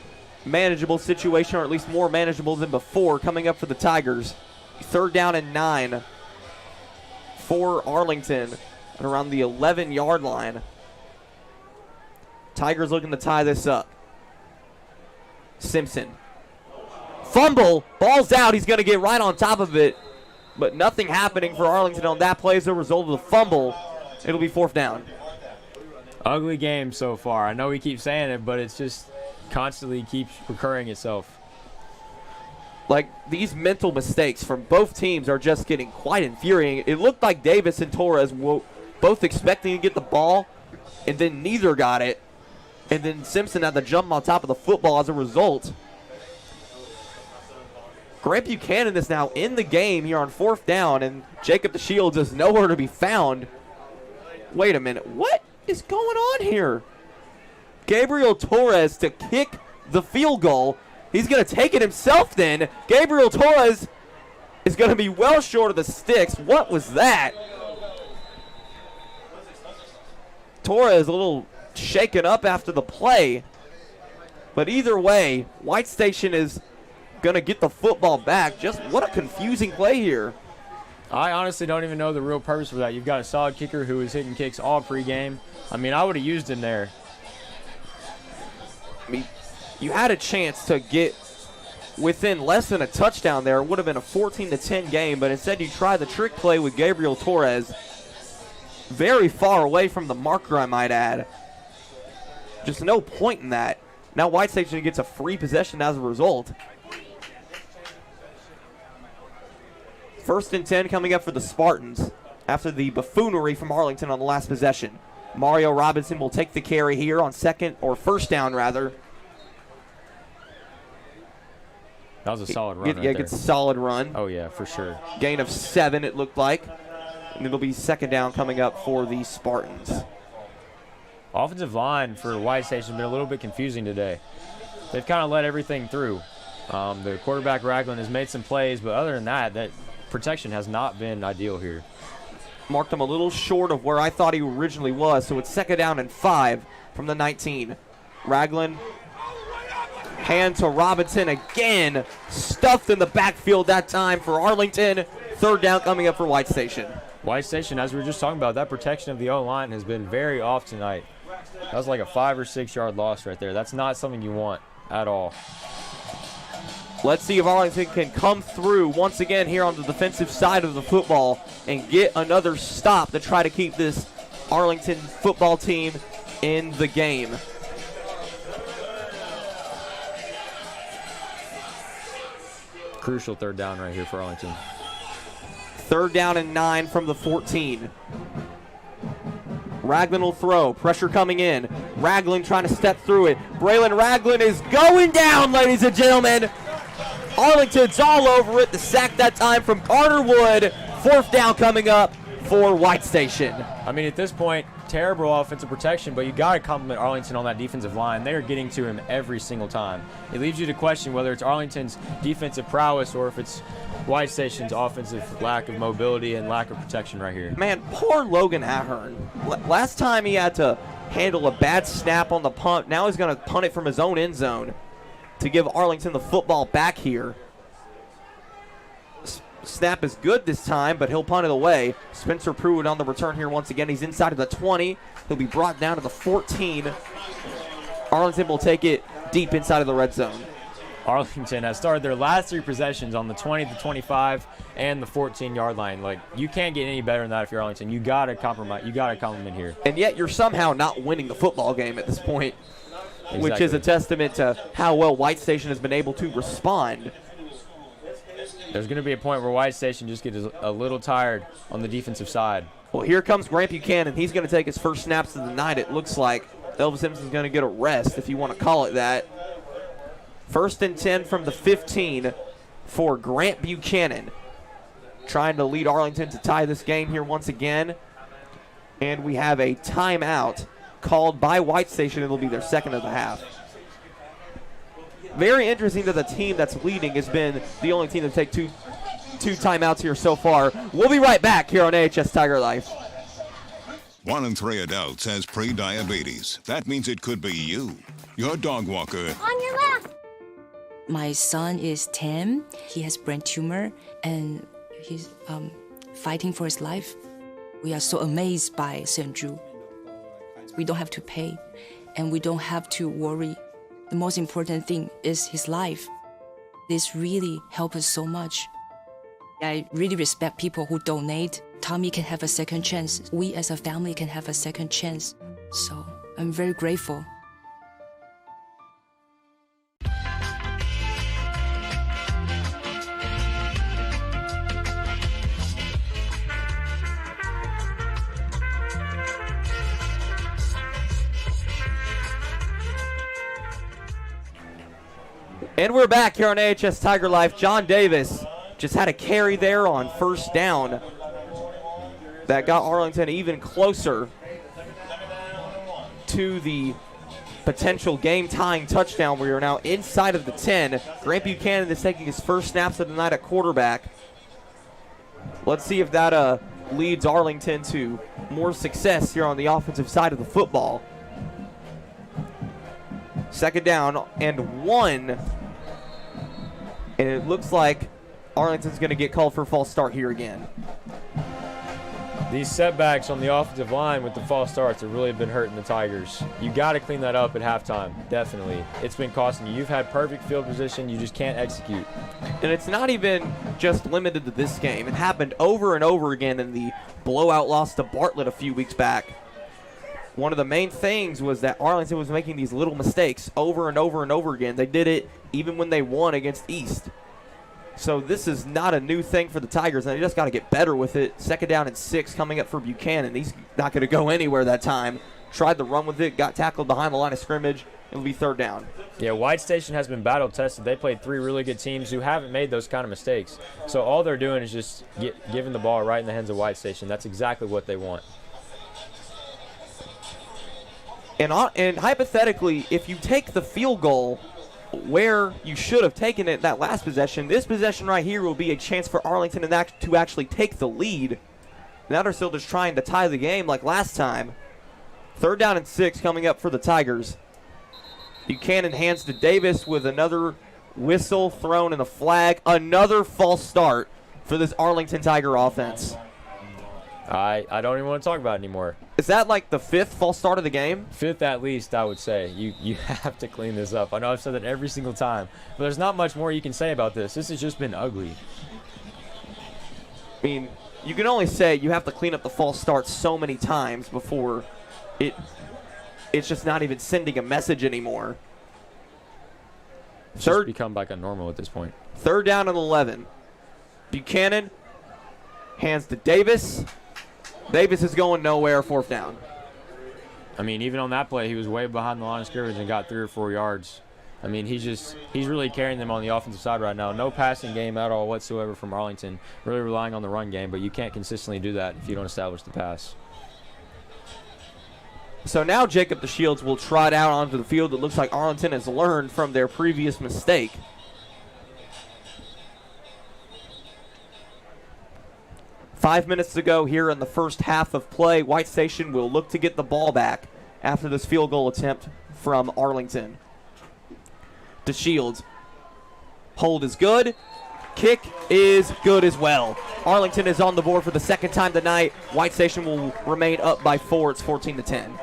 manageable situation, or at least more manageable than before, coming up for the Tigers. Third down and 9 for Arlington at around the 11-yard line. Tigers looking to tie this up. Simpson. Fumble. Ball's out. He's going to get right on top of it. But nothing happening for Arlington on that play as a result of the fumble. It'll be fourth down. Ugly game so far. I know we keep saying it, but it's just constantly keeps recurring itself. Like, these mental mistakes from both teams are just getting quite infuriating. It looked like Davis and Torres were both expecting to get the ball, and then neither got it. And then Simpson had to jump on top of the football as a result. Grant Buchanan is now in the game here on fourth down, and Jacob DeShields is nowhere to be found. Wait a minute. What is going on here? Gabriel Torres to kick the field goal. He's going to take it himself then. Gabriel Torres is going to be well short of the sticks. What was that? Torres a little shaken up after the play. But either way, White Station is going to get the football back. Just what a confusing play here. I honestly don't even know the real purpose for that. You've got a solid kicker who is hitting kicks all pregame. I mean, I would have used him there. I mean, you had a chance to get within less than a touchdown there. It would have been a 14-10 game, but instead you try the trick play with Gabriel Torres. Very far away from the marker, I might add. Just no point in that. Now White Station gets a free possession as a result. First and 10 coming up for the Spartans after the buffoonery from Arlington on the last possession. Mario Robinson will take the carry here on first down rather. That was a solid run right Yeah, there. gets a solid run. Oh, yeah, for sure. Gain of 7, it looked like. And it'll be second down coming up for the Spartans. Offensive line for White Station has been a little bit confusing today. They've kind of let everything through. The quarterback, Ragland, has made some plays, but other than that, that protection has not been ideal here. Marked him a little short of where I thought he originally was, so it's second down and 5 from the 19. Ragland, hand to Robinson again, stuffed in the backfield that time for Arlington. Third down coming up for White Station. White Station, as we were just talking about, that protection of the O-line has been very off tonight. That was like a 5 or 6 yard loss right there. That's not something you want at all. Let's see if Arlington can come through once again here on the defensive side of the football and get another stop to try to keep this Arlington football team in the game. Crucial third down right here for Arlington. 3rd down and 9 from the 14. Ragland will throw. Pressure coming in. Ragland trying to step through it. Braylon Ragland is going down, ladies and gentlemen. Arlington's all over it. The sack that time from Carter Wood. 4th down coming up for White Station. I mean, at this point, terrible offensive protection, but you got to compliment Arlington on that defensive line. They are getting to him every single time. It leaves you to question whether it's Arlington's defensive prowess or if it's White Station's offensive lack of mobility and lack of protection right here. Man, poor Logan Ahern. Last time he had to handle a bad snap on the punt. Now he's going to punt it from his own end zone to give Arlington the football back here. Snap is good this time, but he'll punt it away. Spencer Pruitt on the return here once again. He's inside of the 20. He'll be brought down to the 14. Arlington will take it deep inside of the red zone. Arlington has started their last 3 possessions on the 20, the 25, and the 14-yard line. Like, you can't get any better than that if you're Arlington. You got to compromise. You got to compliment here. And yet you're somehow not winning the football game at this point, Exactly. which is a testament to how well White Station has been able to respond. There's going to be a point where White Station just gets a little tired on the defensive side. Well, here comes Grant Buchanan. He's going to take his first snaps of the night. It looks like Elvis Simpson's going to get a rest, if you want to call it that. 1st and 10 from the 15 for Grant Buchanan. Trying to lead Arlington to tie this game here once again. And we have a timeout called by White Station. It'll be their 2nd of the half. Very interesting that the team that's leading has been the only team to take two timeouts here so far. We'll be right back here on AHS Tiger Life. 1 in 3 adults has pre-diabetes. That means it could be you. Your dog walker. On your left. My son is 10. He has brain tumor, and he's fighting for his life. We are so amazed by St. Jude. We don't have to pay, and we don't have to worry. The most important thing is his life. This really helps us so much. I really respect people who donate. Tommy can have a second chance. We as a family can have a second chance. So I'm very grateful. And we're back here on AHS Tiger Life. John Davis just had a carry there on 1st down that got Arlington even closer to the potential game-tying touchdown. We are now inside of the 10. Grant Buchanan is taking his first snaps of the night at quarterback. Let's see if that leads Arlington to more success here on the offensive side of the football. 2nd down and 1. And it looks like Arlington's going to get called for a false start here again. These setbacks on the offensive line with the false starts have really been hurting the Tigers. You got to clean that up at halftime, definitely. It's been costing you. You've had perfect field position. You just can't execute. And it's not even just limited to this game. It happened over and over again in the blowout loss to Bartlett a few weeks back. One of the main things was that Arlington was making these little mistakes over and over and over again. They did it even when they won against East. So this is not a new thing for the Tigers, and they just got to get better with it. 2nd down and 6 coming up for Buchanan. He's not going to go anywhere that time. Tried to run with it, got tackled behind the line of scrimmage. It'll be 3rd down. Yeah, White Station has been battle-tested. They played 3 really good teams who haven't made those kind of mistakes. So all they're doing is just giving the ball right in the hands of White Station. That's exactly what they want. And hypothetically, if you take the field goal where you should have taken it that last possession, this possession right here will be a chance for Arlington to actually take the lead. Now they're still just trying to tie the game like last time. 3rd down and 6 coming up for the Tigers. Buchanan hands to Davis with another whistle thrown and a flag. Another false start for this Arlington Tiger offense. I don't even want to talk about it anymore. Is that like the 5th false start of the game? 5th at least, I would say. You have to clean this up. I know I've said that every single time, but there's not much more you can say about this. This has just been ugly. I mean, you can only say you have to clean up the false starts so many times before it's just not even sending a message anymore. It's just become like a normal at this point. 3rd down and 11. Buchanan hands to Davis. Davis is going nowhere, 4th down. I mean, even on that play, he was way behind the line of scrimmage and got 3 or 4 yards. I mean, he's really carrying them on the offensive side right now. No passing game at all whatsoever from Arlington. Really relying on the run game, but you can't consistently do that if you don't establish the pass. So now Jacob DeShields will trot out onto the field. It looks like Arlington has learned from their previous mistake. Five minutes to go here in the first half of play. White Station will look to get the ball back after this field goal attempt from Arlington. DeShields. Hold is good. Kick is good as well. Arlington is on the board for the 2nd time tonight. White Station will remain up by 4. It's 14-10.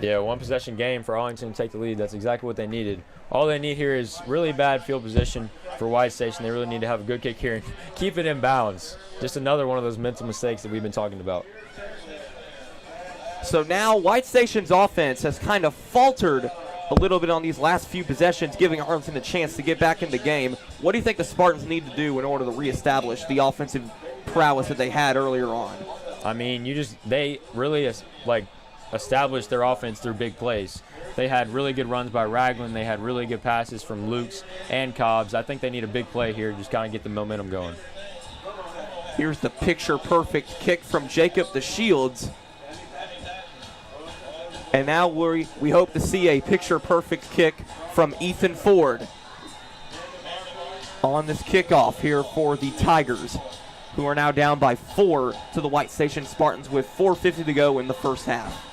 Yeah, 1 possession game for Arlington to take the lead. That's exactly what they needed. All they need here is really bad field position for White Station. They really need to have a good kick here and keep it in bounds. Just another one of those mental mistakes that we've been talking about. So now White Station's offense has kind of faltered a little bit on these last few possessions, giving Arlington a chance to get back in the game. What do you think the Spartans need to do in order to reestablish the offensive prowess that they had earlier on? I mean, they really established their offense through big plays. They had really good runs by Ragland. They had really good passes from Lukes and Cobbs. I think they need a big play here to just kind of get the momentum going. Here's the picture-perfect kick from Jacob DeShields. And now we hope to see a picture-perfect kick from Ethan Ford on this kickoff here for the Tigers, who are now down by 4 to the White Station Spartans with 4:50 to go in the first half.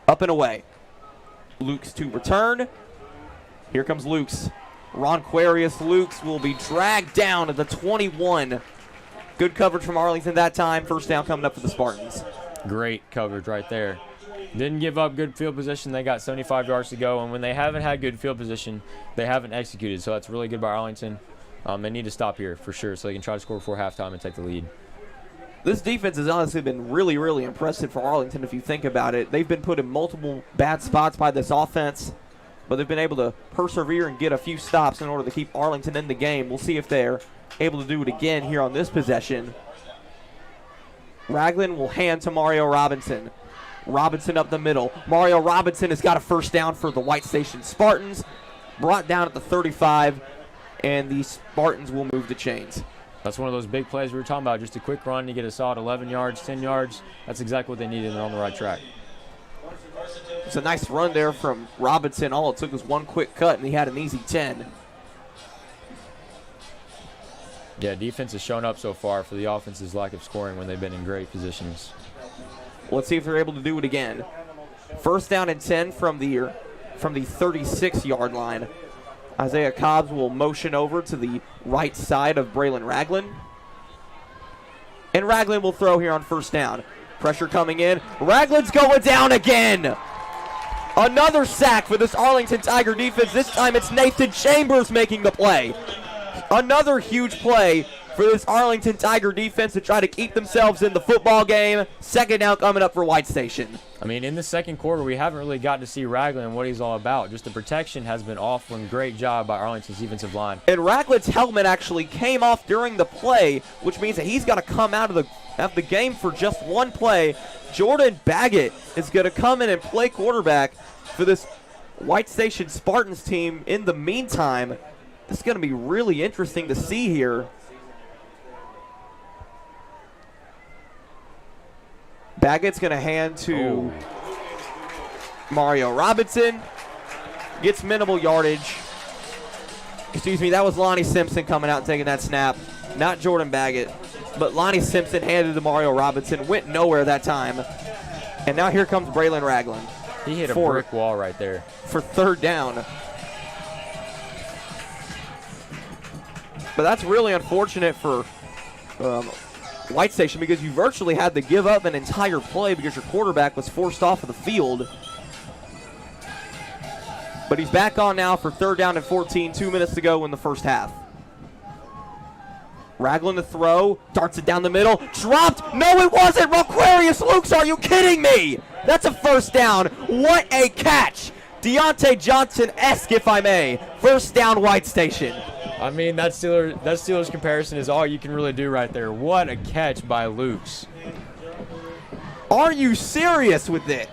Up and away. Lukes to return. Here comes Lukes. Ronquarius Lukes will be dragged down to the 21. Good coverage from Arlington that time. First down coming up for the Spartans. Great coverage right there. Didn't give up good field position. They got 75 yards to go, and when they haven't had good field position, they haven't executed. So that's really good by Arlington. They need to stop here for sure so they can try to score before halftime and take the lead. This defense has honestly been really, really impressive for Arlington if you think about it. They've been put in multiple bad spots by this offense, but they've been able to persevere and get a few stops in order to keep Arlington in the game. We'll see if they're able to do it again here on this possession. Ragland will hand to Mario Robinson. Robinson up the middle. Mario Robinson has got a first down for the White Station Spartans. Brought down at the 35, and the Spartans will move the chains. That's one of those big plays we were talking about. Just a quick run to get a solid 11 yards, 10 yards. That's exactly what they needed, and they're on the right track. It's a nice run there from Robinson. All it took was one quick cut, and he had an easy 10. Yeah, defense has shown up so far for the offense's lack of scoring when they've been in great positions. Let's see if they're able to do it again. First down and 10 from the 36-yard line. Isaiah Cobbs will motion over to the right side of Braylon Ragland. And Ragland will throw here on first down. Pressure coming in. Ragland's going down again. Another sack for this Arlington Tiger defense. This time it's Nathan Chambers making the play. Another huge play for this Arlington Tiger defense to try to keep themselves in the football game. Second down coming up for White Station. I mean, in the second quarter, we haven't really got to see Ragland and what he's all about. Just the protection has been off. One great job by Arlington's defensive line. And Ragland's helmet actually came off during the play, which means that he's got to come out of the game for just one play. Jordan Baggett is going to come in and play quarterback for this White Station Spartans team. In the meantime, this is going to be really interesting to see here. Baggett's going to hand to Mario Robinson. Gets minimal yardage. Excuse me, that was Lonnie Simpson coming out and taking that snap. Not Jordan Baggett. But Lonnie Simpson handed to Mario Robinson. Went nowhere that time. And now here comes Braylon Ragland. He hit a brick wall right there. For third down. But that's really unfortunate for White Station because you virtually had to give up an entire play because your quarterback was forced off of the field. But he's back on now for 3rd down and 14, 2 minutes to go in the first half. Ragland to throw, darts it down the middle, dropped. No, it wasn't. Raquarius Lukes, are you kidding me? That's a first down. What a catch. Deontay Johnson-esque, if I may. First down, White Station. I mean, that Steelers comparison is all you can really do right there. What a catch by Lukes. Are you serious with it?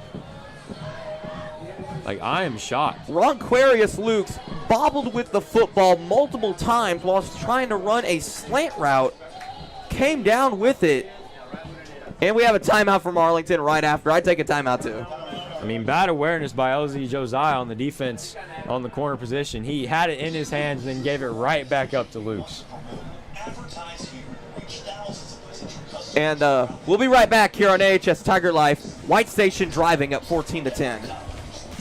Like, I am shocked. Ronquarius Lukes bobbled with the football multiple times while trying to run a slant route. Came down with it. And we have a timeout from Arlington right after. I'd take a timeout too. I mean, bad awareness by LZ Josiah on the defense on the corner position. He had it in his hands and then gave it right back up to Lukes. And we'll be right back here on AHS Tiger Life. White Station driving up 14-10.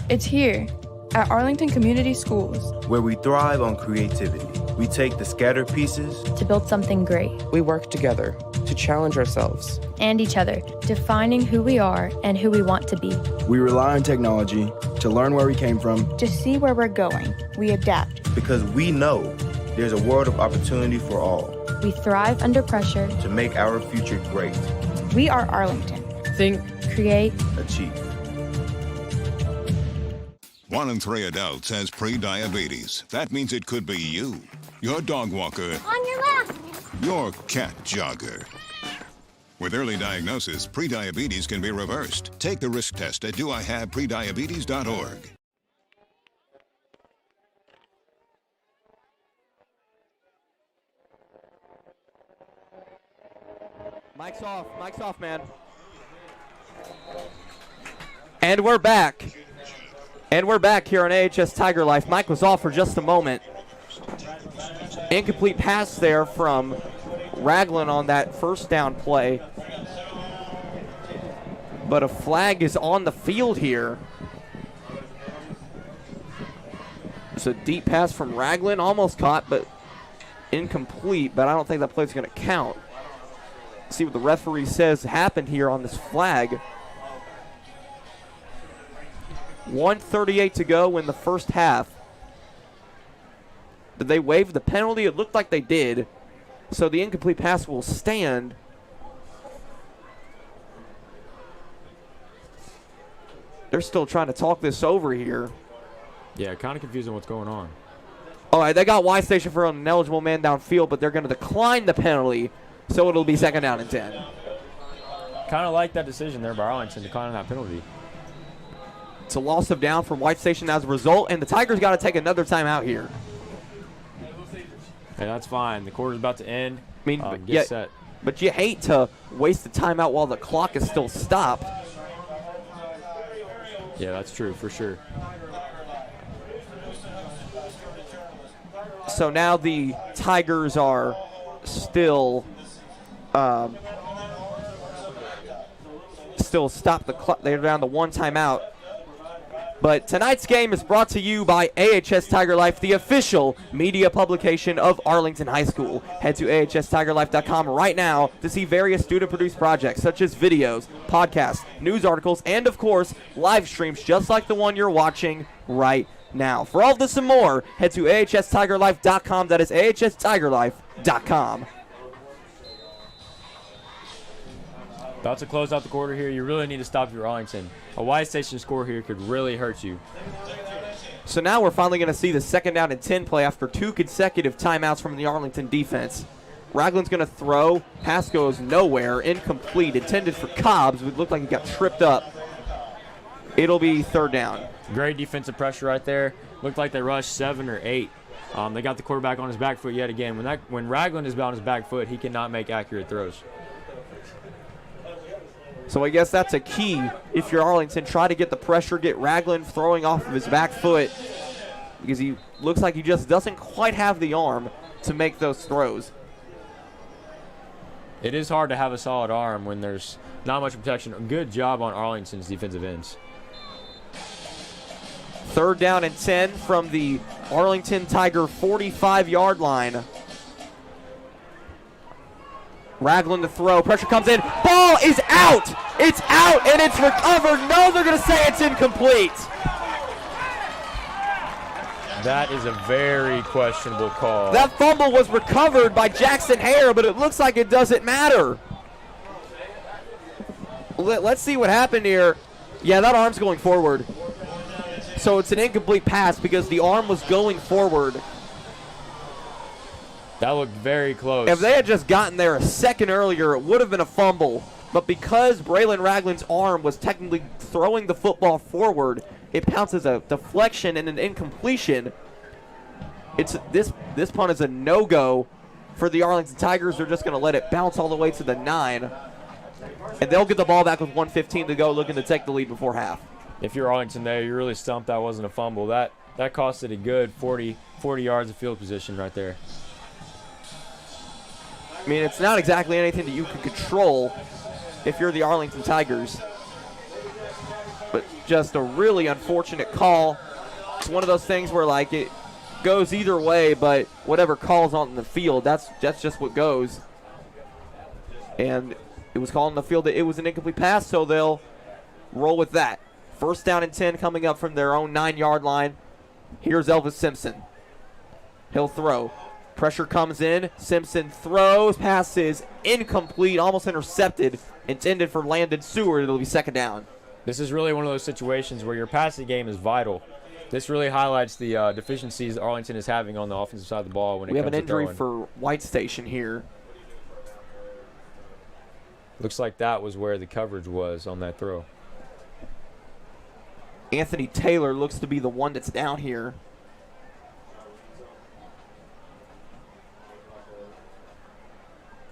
It's here at Arlington Community Schools, where we thrive on creativity. We take the scattered pieces to build something great. We work together to challenge ourselves and each other, defining who we are and who we want to be. We rely on technology to learn where we came from, to see where we're going. We adapt because we know there's a world of opportunity for all. We thrive under pressure to make our future great. We are Arlington. Think, create, achieve. 1 in 3 adults has pre-diabetes. That means it could be you, your dog walker, On your left. your cat jogger. With early diagnosis, pre-diabetes can be reversed. Take the risk test at doihaveprediabetes.org. Mike's off, man. And we're back. And we're back here on AHS Tiger Life. Mike was off for just a moment. Incomplete pass there from Ragland on that first down play. But a flag is on the field here. It's a deep pass from Ragland, almost caught, but incomplete. But I don't think that play's going to count. See what the referee says happened here on this flag. 1:38 to go in the first half. Did they waive the penalty? It looked like they did. So the incomplete pass will stand. They're still trying to talk this over here. Yeah, kind of confusing what's going on. All right, they got Y Station for an ineligible man downfield, but they're going to decline the penalty, so it'll be 2nd down and 10. Kind of like that decision there by Arlington, declining that penalty. It's a loss of down from White Station as a result, and the Tigers got to take another timeout here. Hey, that's fine. The quarter's about to end. I mean, get set. But you hate to waste the timeout while the clock is still stopped. Yeah, that's true, for sure. So now the Tigers are still stop the clock. They're down to 1 timeout. But tonight's game is brought to you by AHS Tiger Life, the official media publication of Arlington High School. Head to ahstigerlife.com right now to see various student-produced projects such as videos, podcasts, news articles, and, of course, live streams just like the one you're watching right now. For all this and more, head to ahstigerlife.com. That is ahstigerlife.com. About to close out the quarter here. You really need to stop your Arlington. A Y Station score here could really hurt you. So now we're finally going to see the 2nd down and 10 play after 2 consecutive timeouts from the Arlington defense. Ragland's going to throw. Pass goes nowhere. Incomplete. Intended for Cobbs. It looked like he got tripped up. It'll be 3rd down. Great defensive pressure right there. Looked like they rushed 7 or 8. They got the quarterback on his back foot yet again. When Ragland is on his back foot, he cannot make accurate throws. So I guess that's a key if you're Arlington. Try to get the pressure, get Ragland throwing off of his back foot because he looks like he just doesn't quite have the arm to make those throws. It is hard to have a solid arm when there's not much protection. Good job on Arlington's defensive ends. 3rd down and 10 from the Arlington Tiger 45-yard line. Ragland to throw. Pressure comes in. Ball is out. It's out, and it's recovered. No, they're going to say it's incomplete. That is a very questionable call. That fumble was recovered by Jackson Hare, but it looks like it doesn't matter. Let's see what happened here. Yeah, that arm's going forward. So it's an incomplete pass because the arm was going forward. That looked very close. If they had just gotten there a second earlier, it would have been a fumble. But because Braylon Ragland's arm was technically throwing the football forward, it counts as a deflection and an incompletion. This punt is a no-go for the Arlington Tigers. They're just going to let it bounce all the way to the 9. And they'll get the ball back with 1:15 to go, looking to take the lead before half. If you're Arlington there, you're really stumped that wasn't a fumble. That costed a good 40 yards of field position right there. I mean, it's not exactly anything that you can control if you're the Arlington Tigers. But just a really unfortunate call. It's one of those things where, like, it goes either way, but whatever calls on the field, that's just what goes. And it was called on the field that it was an incomplete pass, so they'll roll with that. First down and 10 coming up from their own 9-yard line. Here's Elvis Simpson. He'll throw. Pressure comes in. Simpson throws. Pass is incomplete, almost intercepted. Intended for Landon Seward. It'll be second down. This is really one of those situations where your passing game is vital. This really highlights the deficiencies that Arlington is having on the offensive side of the ball when it comes to throwing. We have an injury for White Station here. Looks like that was where the coverage was on that throw. Anthony Taylor looks to be the one that's down here.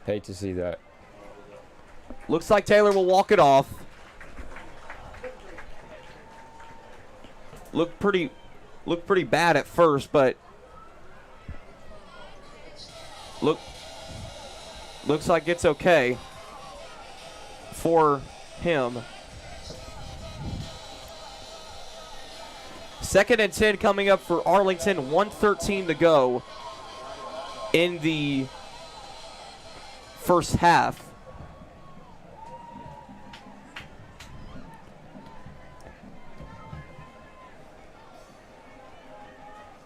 Hate to see that. Looks like Taylor will walk it off. Looked pretty bad at first, but looks like it's okay for him. Second and 10 coming up for Arlington. 1:13 to go in the first half.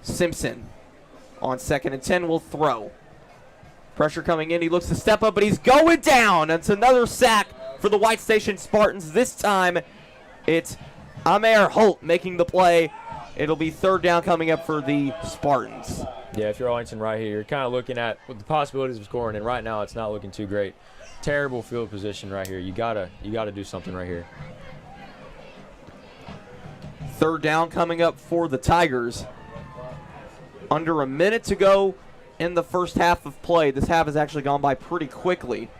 Simpson on second and 10 will throw. Pressure coming in. He looks to step up, but he's going down. It's another sack for the White Station Spartans. This time it's Amer Holt making the play. It'll be third down coming up for the Spartans. Yeah, if you're Arlington right here, you're kind of looking at the possibilities of scoring, and right now it's not looking too great. Terrible field position right here. You gotta do something right here. Third down coming up for the Tigers. Under a minute to go in the first half of play. This half has actually gone by pretty quickly,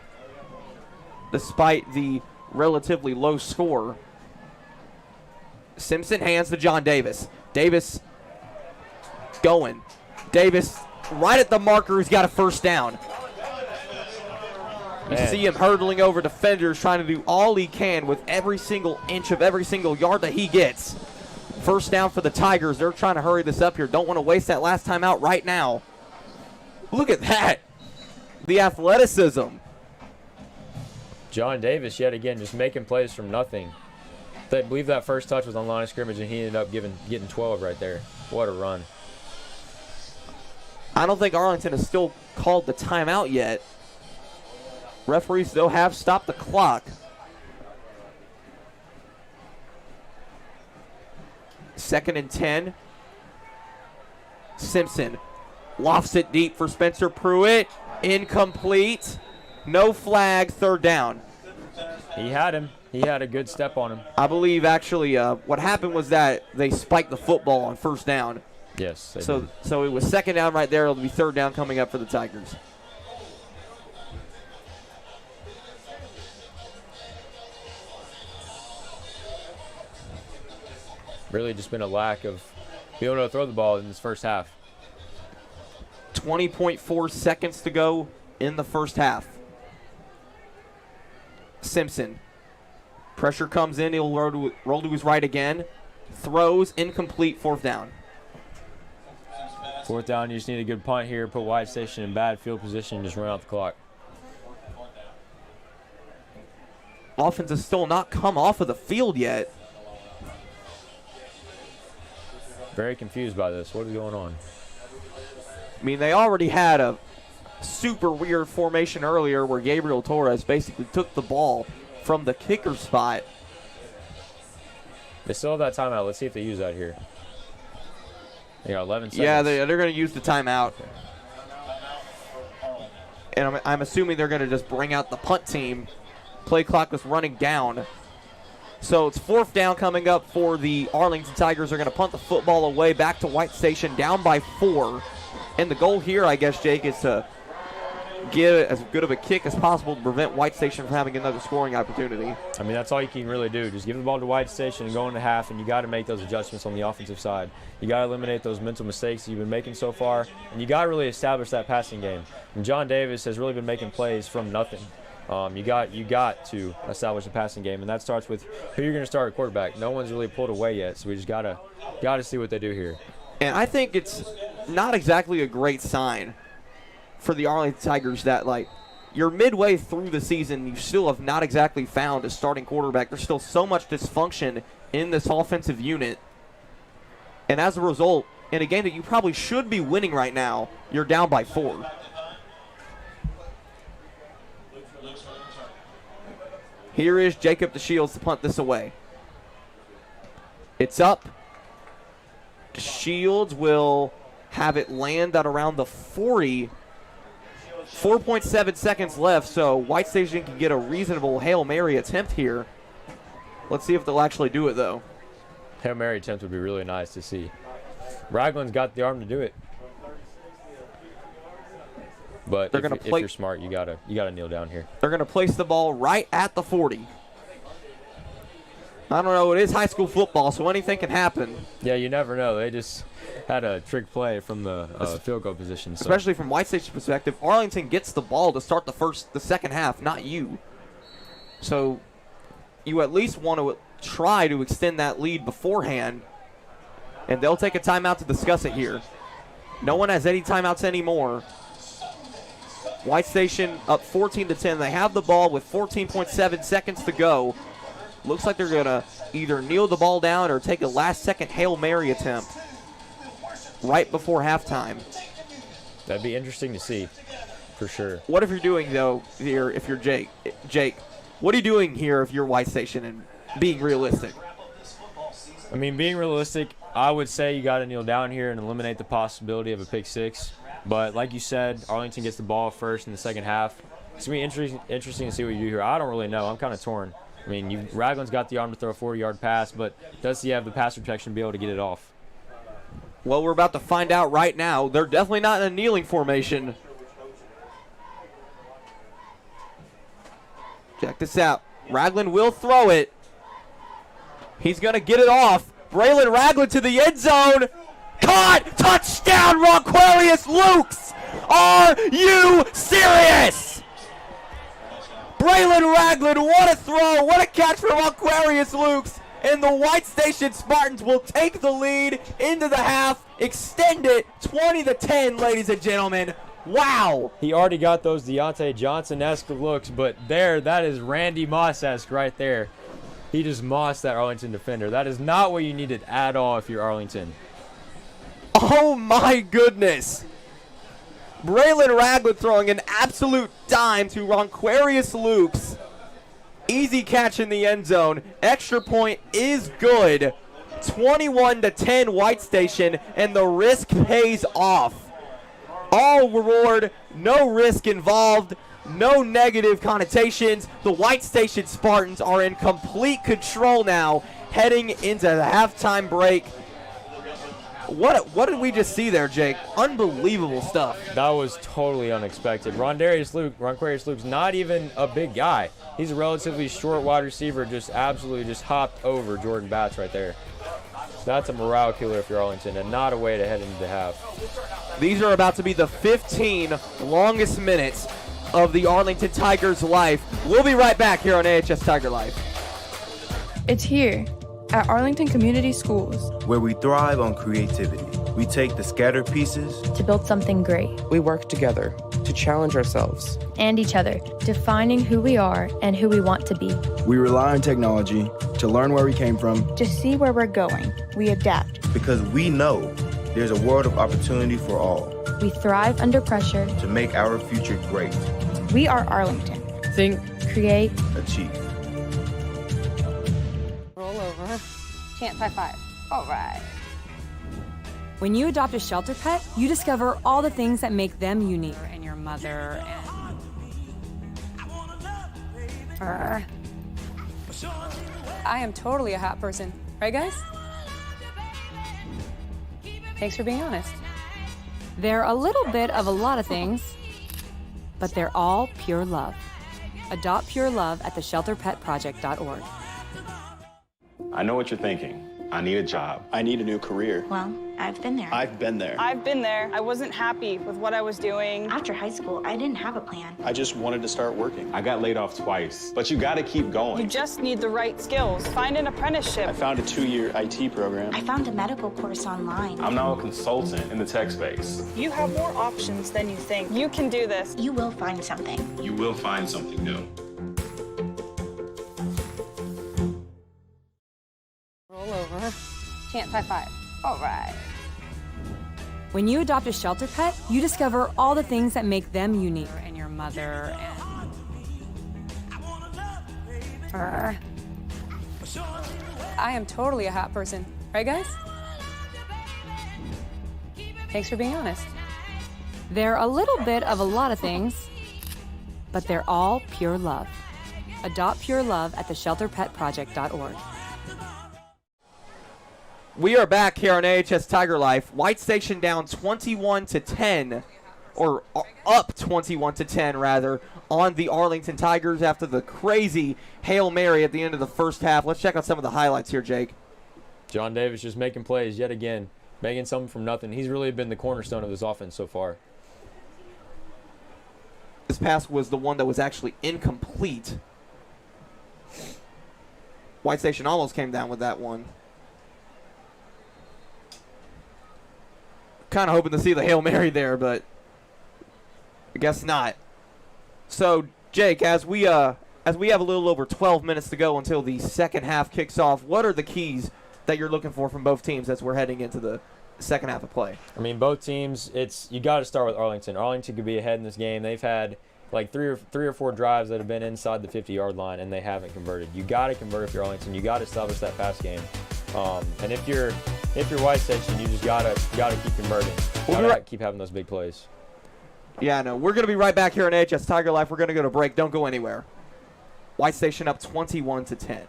despite the relatively low score. Simpson hands to John Davis. Davis going. Davis right at the marker. He's got a first down. You see him hurdling over defenders, trying to do all he can with every single inch of every single yard that he gets. First down for the Tigers. They're trying to hurry this up here. Don't want to waste that last time out right now. Look at that. The athleticism. John Davis, yet again, just making plays from nothing. I believe that first touch was on line of scrimmage, and he ended up getting 12 right there. What a run. I don't think Arlington has still called the timeout yet. Referees, though, have stopped the clock. Second and 10. Simpson lofts it deep for Spencer Pruitt. Incomplete. No flag, third down. He had him. He had a good step on him. I believe, actually, what happened was that they spiked the football on first down. Yes. So it was second down right there. It'll be third down coming up for the Tigers. Really just been a lack of being able to throw the ball in this first half. 20.4 seconds to go in the first half. Simpson. Pressure comes in. He'll roll to his right again. Throws. Incomplete. Fourth down. Fourth down, you just need a good punt here. Put White Station in bad field position and just run out the clock. offense has still not come off of the field yet. Very confused by this. What is going on? I mean, they already had a super weird formation earlier where Gabriel Torres basically took the ball from the kicker spot. They still have that timeout. Let's see if they use that here. They got 11 seconds. Yeah, they're going to use the timeout. And I'm assuming they're going to just bring out the punt team. Play clock was running down. So it's 4th down coming up for the Arlington Tigers. They're going to punt the football away back to White Station, down by 4. And the goal here, I guess, Jake, is to get as good of a kick as possible to prevent White Station from having another scoring opportunity. I mean, that's all you can really do. Just give the ball to White Station and go into half, and you got to make those adjustments on the offensive side. You got to eliminate those mental mistakes you've been making so far, and you got to really establish that passing game. And John Davis has really been making plays from nothing. You got to establish a passing game, and that starts with who you're going to start at quarterback. No one's really pulled away yet, so we just got to see what they do here. And I think it's not exactly a great sign for the Arlington Tigers that, like, you're midway through the season, you still have not exactly found a starting quarterback. There's still so much dysfunction in this offensive unit. And as a result, in a game that you probably should be winning right now, you're down by 4. Here is Jacob DeShields to punt this away. It's up. DeShields will have it land at around the 40. 4.7 seconds left, so White Station can get a reasonable Hail Mary attempt here. Let's see if they'll actually do it, though. Hail Mary attempt would be really nice to see. Ragland's got the arm to do it. But if you're smart, you gotta kneel down here. They're gonna place the ball right at the 40. I don't know, it is high school football, so anything can happen. Yeah, you never know. They just had a trick play from the field goal position. So. Especially from White State's perspective, Arlington gets the ball to start the second half, not you. So you at least want to try to extend that lead beforehand, and they'll take a timeout to discuss it here. No one has any timeouts anymore. White Station up 14-10. They have the ball with 14.7 seconds to go. Looks like they're going to either kneel the ball down or take a last-second Hail Mary attempt right before halftime. That'd be interesting to see, for sure. What if you're doing, though, here, if you're Jake? Jake, what are you doing here if you're White Station and being realistic? I mean, being realistic, I would say you got to kneel down here and eliminate the possibility of a pick six. But like you said, Arlington gets the ball first in the second half. It's going to be interesting to see what you do here. I don't really know. I'm kind of torn. I mean, Ragland's got the arm to throw a 40-yard pass, but does he have the pass protection to be able to get it off? Well, we're about to find out right now. They're definitely not in a kneeling formation. Check this out. Ragland will throw it. He's going to get it off. Braylon Ragland to the end zone. Caught! Touchdown, Ronquarius Lukes! Are you serious? Braylon Ragland, what a throw, what a catch for Ronquarius Lukes. And the White Station Spartans will take the lead into the half, extend it 20-10, ladies and gentlemen. Wow. He already got those Deontay Johnson-esque looks, but that is Randy Moss-esque right there. He just mossed that Arlington defender. That is not what you needed at all if you're Arlington. Oh my goodness. Braylon Ragland throwing an absolute dime to Ronquarius Lukes. Easy catch in the end zone. Extra point is good. 21-10 White Station, and the risk pays off. All reward, no risk involved, no negative connotations. The White Station Spartans are in complete control now, heading into the halftime break. What did we just see there, Jake? Unbelievable stuff. That was totally unexpected. Ronquarius Luke's not even a big guy. He's a relatively short wide receiver, just absolutely just hopped over Jordan Batts right there. That's a morale killer if you're Arlington, and not a way to head into the half. These are about to be the 15 longest minutes of the Arlington Tigers' life. We'll be right back here on AHS Tiger Life. It's here at Arlington Community Schools, where we thrive on creativity. We take the scattered pieces to build something great. We work together to challenge ourselves and each other, defining who we are and who we want to be. We rely on technology to learn where we came from, To see where we're going, we adapt. Because we know there's a world of opportunity for all We thrive under pressure. to make our future great. We are Arlington. think, Create. Achieve. Roll over. Chant high five. All right. When you adopt a shelter pet, you discover all the things that make them unique. And your mother and... I am totally a hat person. Right, guys? Thanks for being honest. They're a little bit of a lot of things, but they're all pure love. Adopt pure love at theshelterpetproject.org. I know what you're thinking. I need a job. I need a new career. Well, I've been there. I've been there. I've been there. I wasn't happy with what I was doing. After high school, I didn't have a plan. I just wanted to start working. I got laid off twice, but you gotta keep going. You just need the right skills. Find an apprenticeship. I found a 2-year IT program. I found a medical course online. I'm now a consultant in the tech space. You have more options than you think. You can do this. You will find something. You will find something new. Roll over. Chant high five. All right. When you adopt a shelter pet, you discover all the things that make them unique. And your mother and... I am totally a hat person. Right, guys? Thanks for being honest. They're a little bit of a lot of things, but they're all pure love. Adopt pure love at theshelterpetproject.org. We are back here on AHS Tiger Life. White Station down 21-10, or up 21-10 rather, on the Arlington Tigers after the crazy Hail Mary at the end of the first half. Let's check out some of the highlights here, Jake. John Davis just making plays yet again, making something from nothing. He's really been the cornerstone of this offense so far. This pass was the one that was actually incomplete. White Station almost came down with that one. Kind of hoping to see the Hail Mary there, but I guess not. So, Jake, as we have a little over 12 minutes to go until the second half kicks off, what are the keys that you're looking for from both teams as we're heading into the second half of play? I mean, both teams, you got to start with Arlington. Arlington could be ahead in this game. They've had like three or four drives that have been inside the 50-yard line, and they haven't converted. You got to convert if you're Arlington. You got to establish that pass game. And if you're White Station, you just gotta keep converting. Keep having those big plays. Yeah, no, we're gonna be right back here on AHS Tiger Life. We're gonna go to break. Don't go anywhere. White Station up 21-10.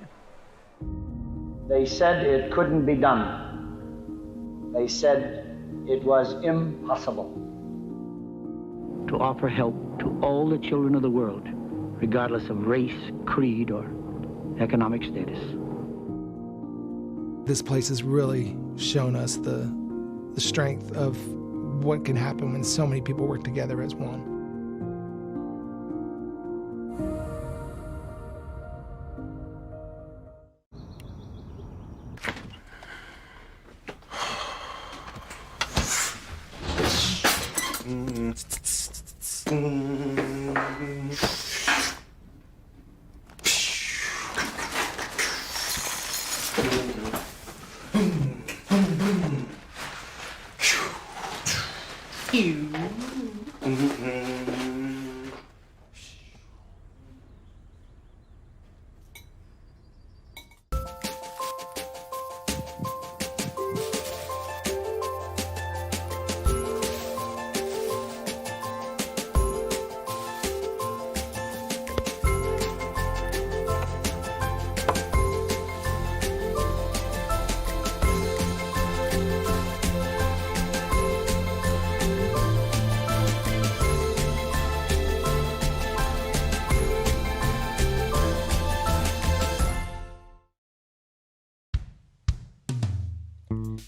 They said it couldn't be done. They said it was impossible. To offer help to all the children of the world, regardless of race, creed, or economic status. This place has really shown us the strength of what can happen when so many people work together as one.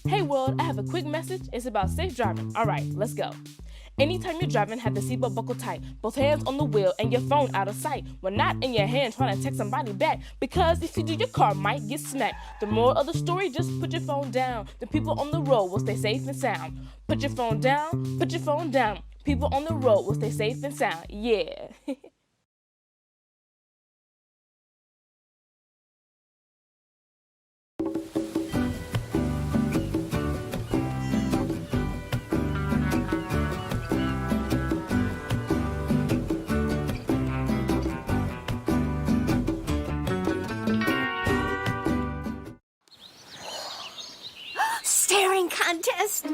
Hey world, I have a quick message. It's about safe driving. All right, let's go. Anytime you're driving, have the seatbelt buckled tight. Both hands on the wheel and your phone out of sight. When not in your hand trying to text somebody back. Because if you do, your car might get smacked. The moral of the story, just put your phone down. The people on the road will stay safe and sound. Put your phone down, put your phone down. People on the road will stay safe and sound. Yeah. Staring contest.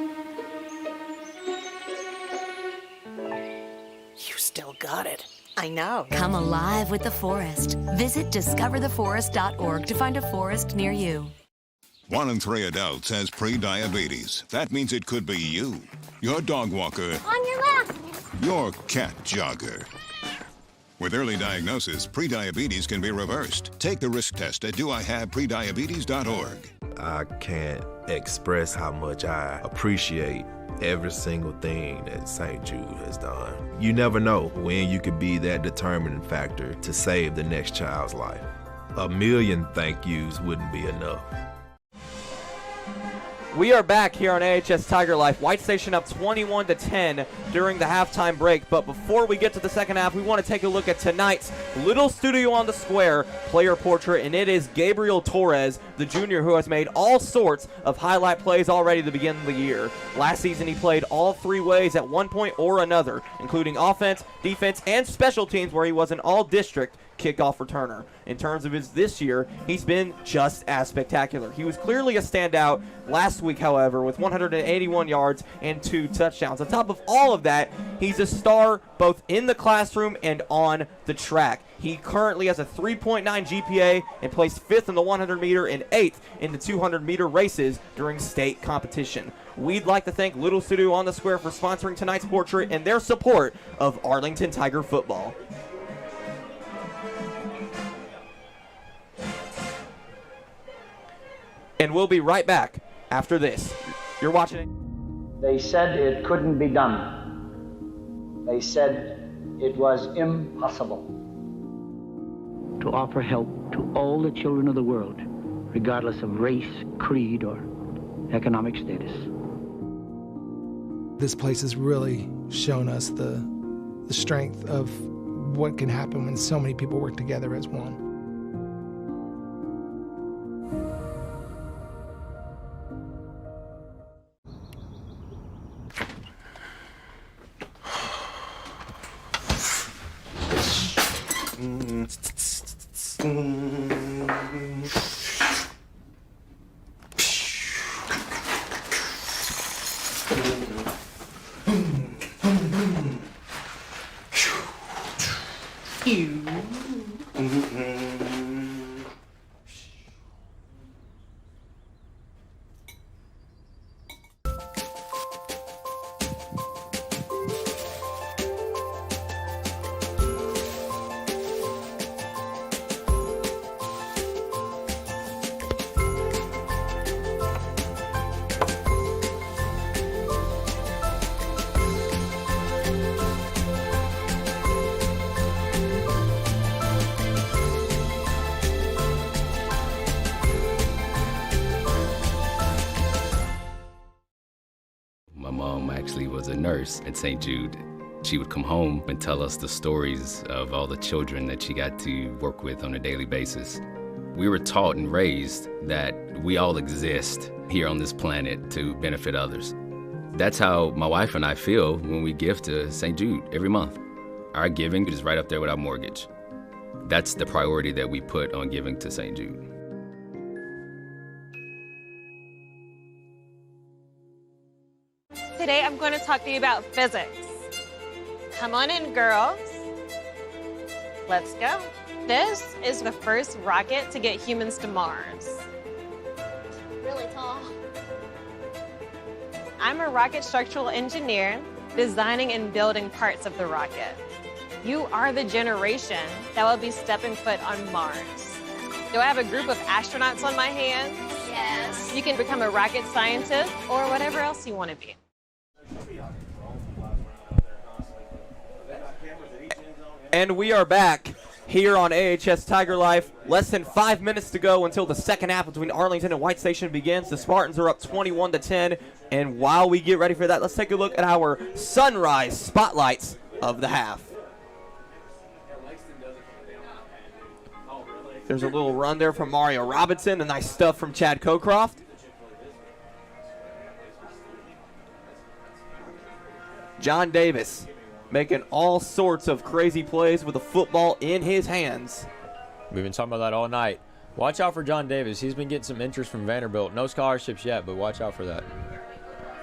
You still got it. I know. Come alive with the forest. Visit discovertheforest.org to find a forest near you. 1 in 3 adults has pre-diabetes. That means it could be you, your dog walker, On your left. your cat jogger. With early diagnosis, pre-diabetes can be reversed. Take the risk test at doihaveprediabetes.org. I can't express how much I appreciate every single thing that St. Jude has done. You never know when you could be that determining factor to save the next child's life. 1,000,000 thank yous wouldn't be enough. We are back here on AHS Tiger Life. White Station up 21-10 during the halftime break. But before we get to the second half, we want to take a look at tonight's Little Studio on the Square player portrait, and it is Gabriel Torres, the junior, who has made all sorts of highlight plays already at the beginning of the year. Last season, he played all 3 ways at one point or another, including offense, defense, and special teams, where he was an all-district kickoff returner. In terms of his this year, he's been just as spectacular. He was clearly a standout last week, however, with 181 yards and 2 touchdowns. On top of all of that, he's a star both in the classroom and on the track. He currently has a 3.9 GPA and placed 5th in the 100-meter and 8th in the 200-meter races during state competition. We'd like to thank Little Studio on the Square for sponsoring tonight's portrait and their support of Arlington Tiger football. And we'll be right back after this. You're watching. They said it couldn't be done. They said it was impossible. To offer help to all the children of the world, regardless of race, creed, or economic status. This place has really shown us the strength of what can happen when so many people work together as one. My mom actually was a nurse at St. Jude. She would come home and tell us the stories of all the children that she got to work with on a daily basis. We were taught and raised that we all exist here on this planet to benefit others. That's how my wife and I feel when we give to St. Jude every month. Our giving is right up there with our mortgage. That's the priority that we put on giving to St. Jude. Today I'm going to talk to you about physics. Come on in, girls. Let's go. This is the first rocket to get humans to Mars. Really tall. I'm a rocket structural engineer, designing and building parts of the rocket. You are the generation that will be stepping foot on Mars. Do I have a group of astronauts on my hands? Yes. You can become a rocket scientist or whatever else you want to be. And we are back here on AHS Tiger Life. Less than 5 minutes to go until the second half between Arlington and White Station begins. The Spartans are up 21-10. And while we get ready for that, let's take a look at our sunrise spotlights of the half. There's a little run there from Mario Robinson. The nice stuff from Chad Cocroft. John Davis making all sorts of crazy plays with a football in his hands. We've been talking about that all night. Watch out for John Davis. He's been getting some interest from Vanderbilt. No scholarships yet, but watch out for that.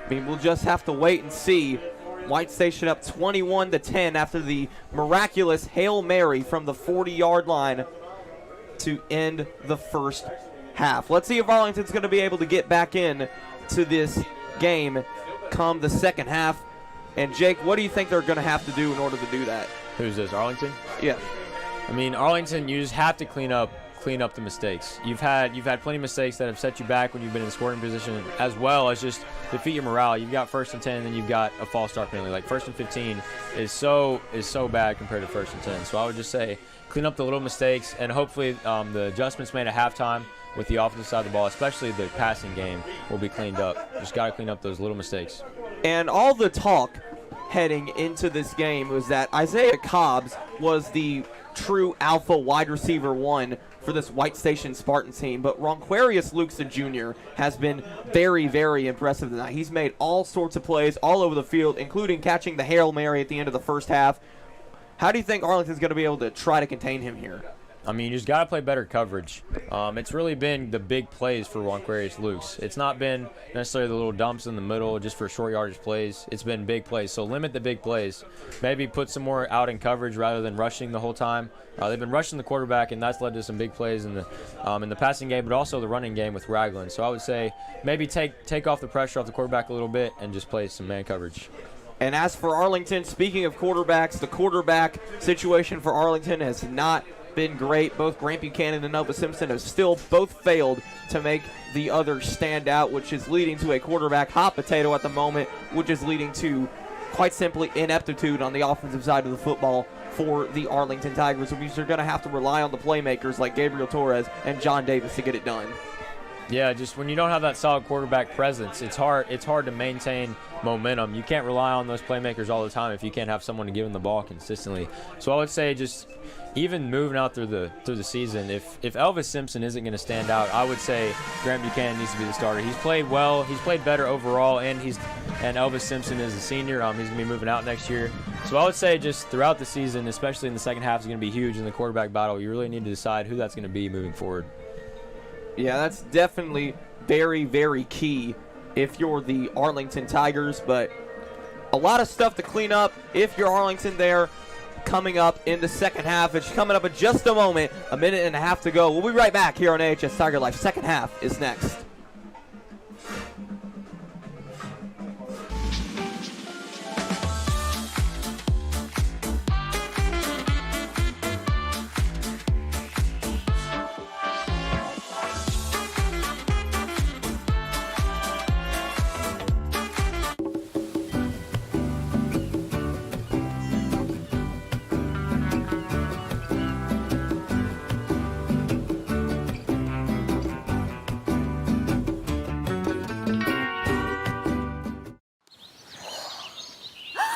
I mean, we'll just have to wait and see. White Station up 21-10 after the miraculous Hail Mary from the 40-yard line to end the first half. Let's see if Arlington's going to be able to get back in to this game come the second half. And Jake, what do you think they're going to have to do in order to do that? Who's this, Arlington? Yeah. I mean, Arlington, you just have to clean up the mistakes. You've had plenty of mistakes that have set you back when you've been in scoring position, as well as just defeat your morale. You've got 1st and 10, and then you've got a false start penalty. Like 1st and 15 is so bad compared to 1st and 10. So I would just say clean up the little mistakes, and hopefully the adjustments made at halftime with the offensive side of the ball, especially the passing game, will be cleaned up. Just got to clean up those little mistakes. And all the talk heading into this game was that Isaiah Cobbs was the true alpha wide receiver 1 for this White Station Spartan team, but Ronquarius Luxon Jr. has been very, very impressive tonight. He's made all sorts of plays all over the field, including catching the Hail Mary at the end of the first half. How do you think Arlington's going to be able to try to contain him here? I mean, you just got to play better coverage. It's really been the big plays for Ronquarius Lukes. It's not been necessarily the little dumps in the middle just for short yardage plays. It's been big plays. So limit the big plays. Maybe put some more out in coverage rather than rushing the whole time. They've been rushing the quarterback, and that's led to some big plays in the passing game, but also the running game with Ragland. So I would say maybe take off the pressure off the quarterback a little bit and just play some man coverage. And as for Arlington, speaking of quarterbacks, the quarterback situation for Arlington has not been great. Both Grant Buchanan and Elvis Simpson have still both failed to make the other stand out, which is leading to a quarterback hot potato at the moment, which is leading to, quite simply, ineptitude on the offensive side of the football for the Arlington Tigers, which are going to have to rely on the playmakers like Gabriel Torres and John Davis to get it done. Yeah, just when you don't have that solid quarterback presence, it's hard to maintain momentum. You can't rely on those playmakers all the time if you can't have someone to give them the ball consistently. So I would say just even moving out through the season, if Elvis Simpson isn't going to stand out, I would say Grant Buchanan needs to be the starter. He's played well, he's played better overall, and Elvis Simpson is a senior. He's going to be moving out next year. So I would say just throughout the season, especially in the second half, is going to be huge in the quarterback battle. You really need to decide who that's going to be moving forward. Yeah, that's definitely very, very key if you're the Arlington Tigers, but a lot of stuff to clean up if you're Arlington there coming up in the second half. It's coming up in just a moment, a minute and a half to go. We'll be right back here on AHS Tiger Life. Second half is next.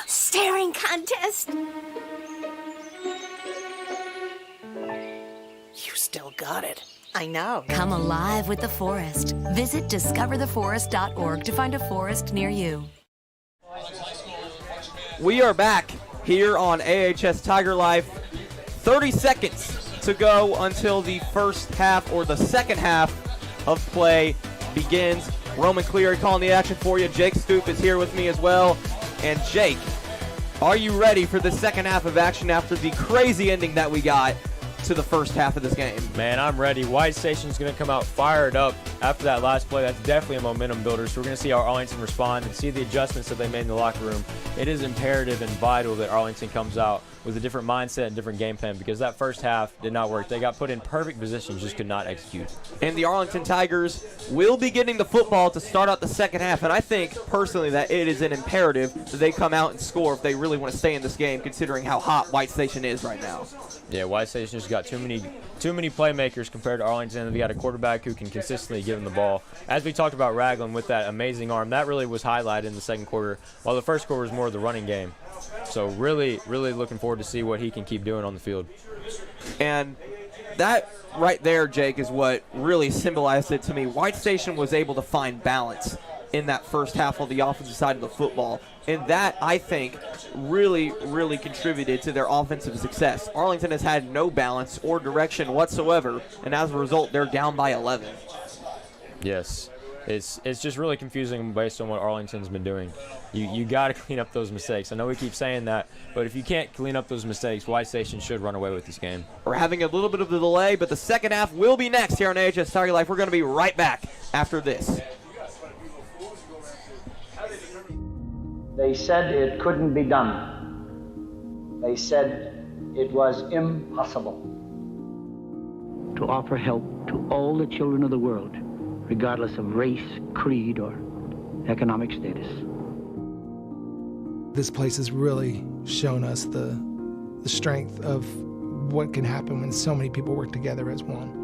Staring contest. You still got it. I know. Come alive with the forest. Visit discovertheforest.org to find a forest near you. We are back here on AHS Tiger Life. 30 seconds to go until the first half or the second half of play begins. Roman Cleary calling the action for you. Jake Stoop is here with me as well. And Jake, are you ready for the second half of action after the crazy ending that we got to the first half of this game? Man, I'm ready. White Station's going to come out fired up after that last play. That's definitely a momentum builder. So we're going to see our Arlington respond and see the adjustments that they made in the locker room. It is imperative and vital that Arlington comes out with a different mindset and different game plan, because that first half did not work. They got put in perfect positions, just could not execute. And the Arlington Tigers will be getting the football to start out the second half, and I think personally that it is an imperative that they come out and score if they really want to stay in this game, considering how hot White Station is right now. Yeah, White Station just got too many playmakers compared to Arlington. They got a quarterback who can consistently give them the ball. As we talked about Ragland with that amazing arm, that really was highlighted in the second quarter, while the first quarter was more of the running game. So really, really looking forward to see what he can keep doing on the field. And that right there, Jake, is what really symbolized it to me. White Station was able to find balance in that first half on the offensive side of the football. And that, I think, really, really contributed to their offensive success. Arlington has had no balance or direction whatsoever, and as a result, they're down by 11. Yes. It's just really confusing based on what Arlington's been doing. You got to clean up those mistakes. I know we keep saying that, but if you can't clean up those mistakes, White Station should run away with this game. We're having a little bit of a delay, but the second half will be next here on AHS Tiger Life. We're going to be right back after this. They said it couldn't be done. They said it was impossible. To offer help to all the children of the world, regardless of race, creed, or economic status. This place has really shown us the strength of what can happen when so many people work together as one.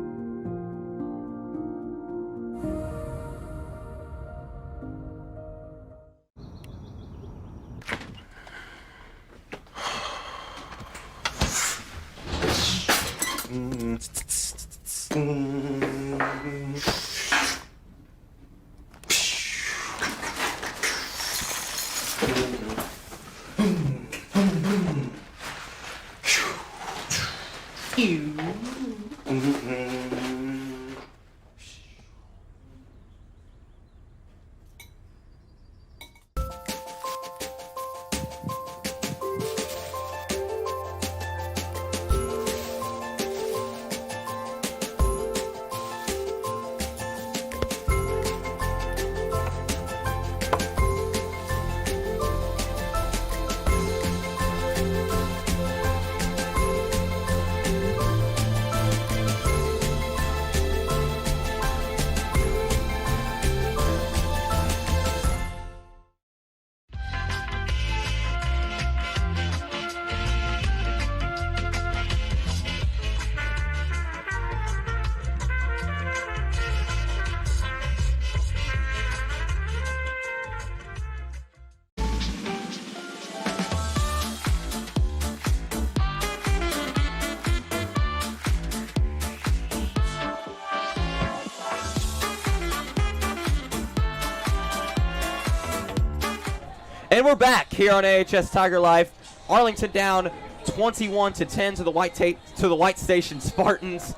And we're back here on AHS Tiger Life. Arlington down 21-10 to the White Station Spartans.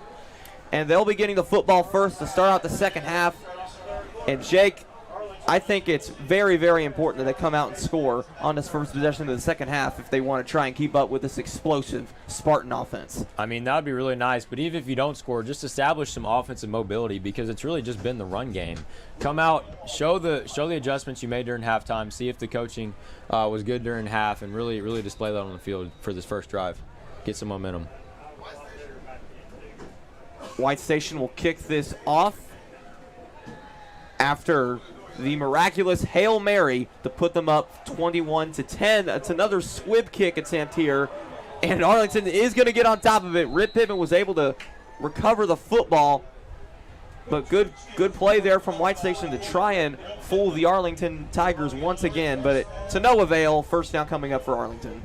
And they'll be getting the football first to start out the second half. And Jake, I think it's very, very important that they come out and score on this first possession of the second half if they want to try and keep up with this explosive Spartan offense. I mean, that would be really nice, but even if you don't score, just establish some offensive mobility, because it's really just been the run game. Come out, show the adjustments you made during halftime, see if the coaching was good during half, and really, really display that on the field for this first drive. Get some momentum. White Station will kick this off after the miraculous Hail Mary to put them up 21-10. It's another squib kick attempt here, and Arlington is going to get on top of it. Rip Pittman was able to recover the football, but good play there from White Station to try and fool the Arlington Tigers once again, but to no avail. First down coming up for Arlington.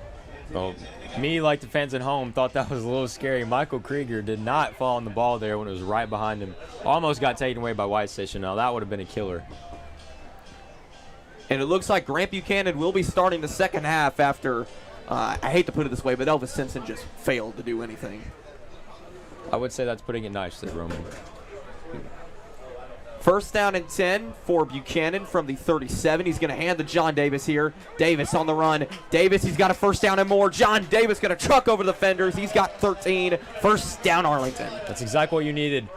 Well, me, like the fans at home, thought that was a little scary. Michael Krieger did not fall on the ball there when it was right behind him. Almost got taken away by White Station. Now, that would have been a killer. And it looks like Grant Buchanan will be starting the second half after, I hate to put it this way, but Elvis Simpson just failed to do anything. I would say that's putting it nicely, Roman. First down and 10 for Buchanan from the 37. He's going to hand to John Davis here. Davis on the run. Davis, he's got a first down and more. John Davis going to truck over the defenders. He's got 13. First down, Arlington. That's exactly what you needed.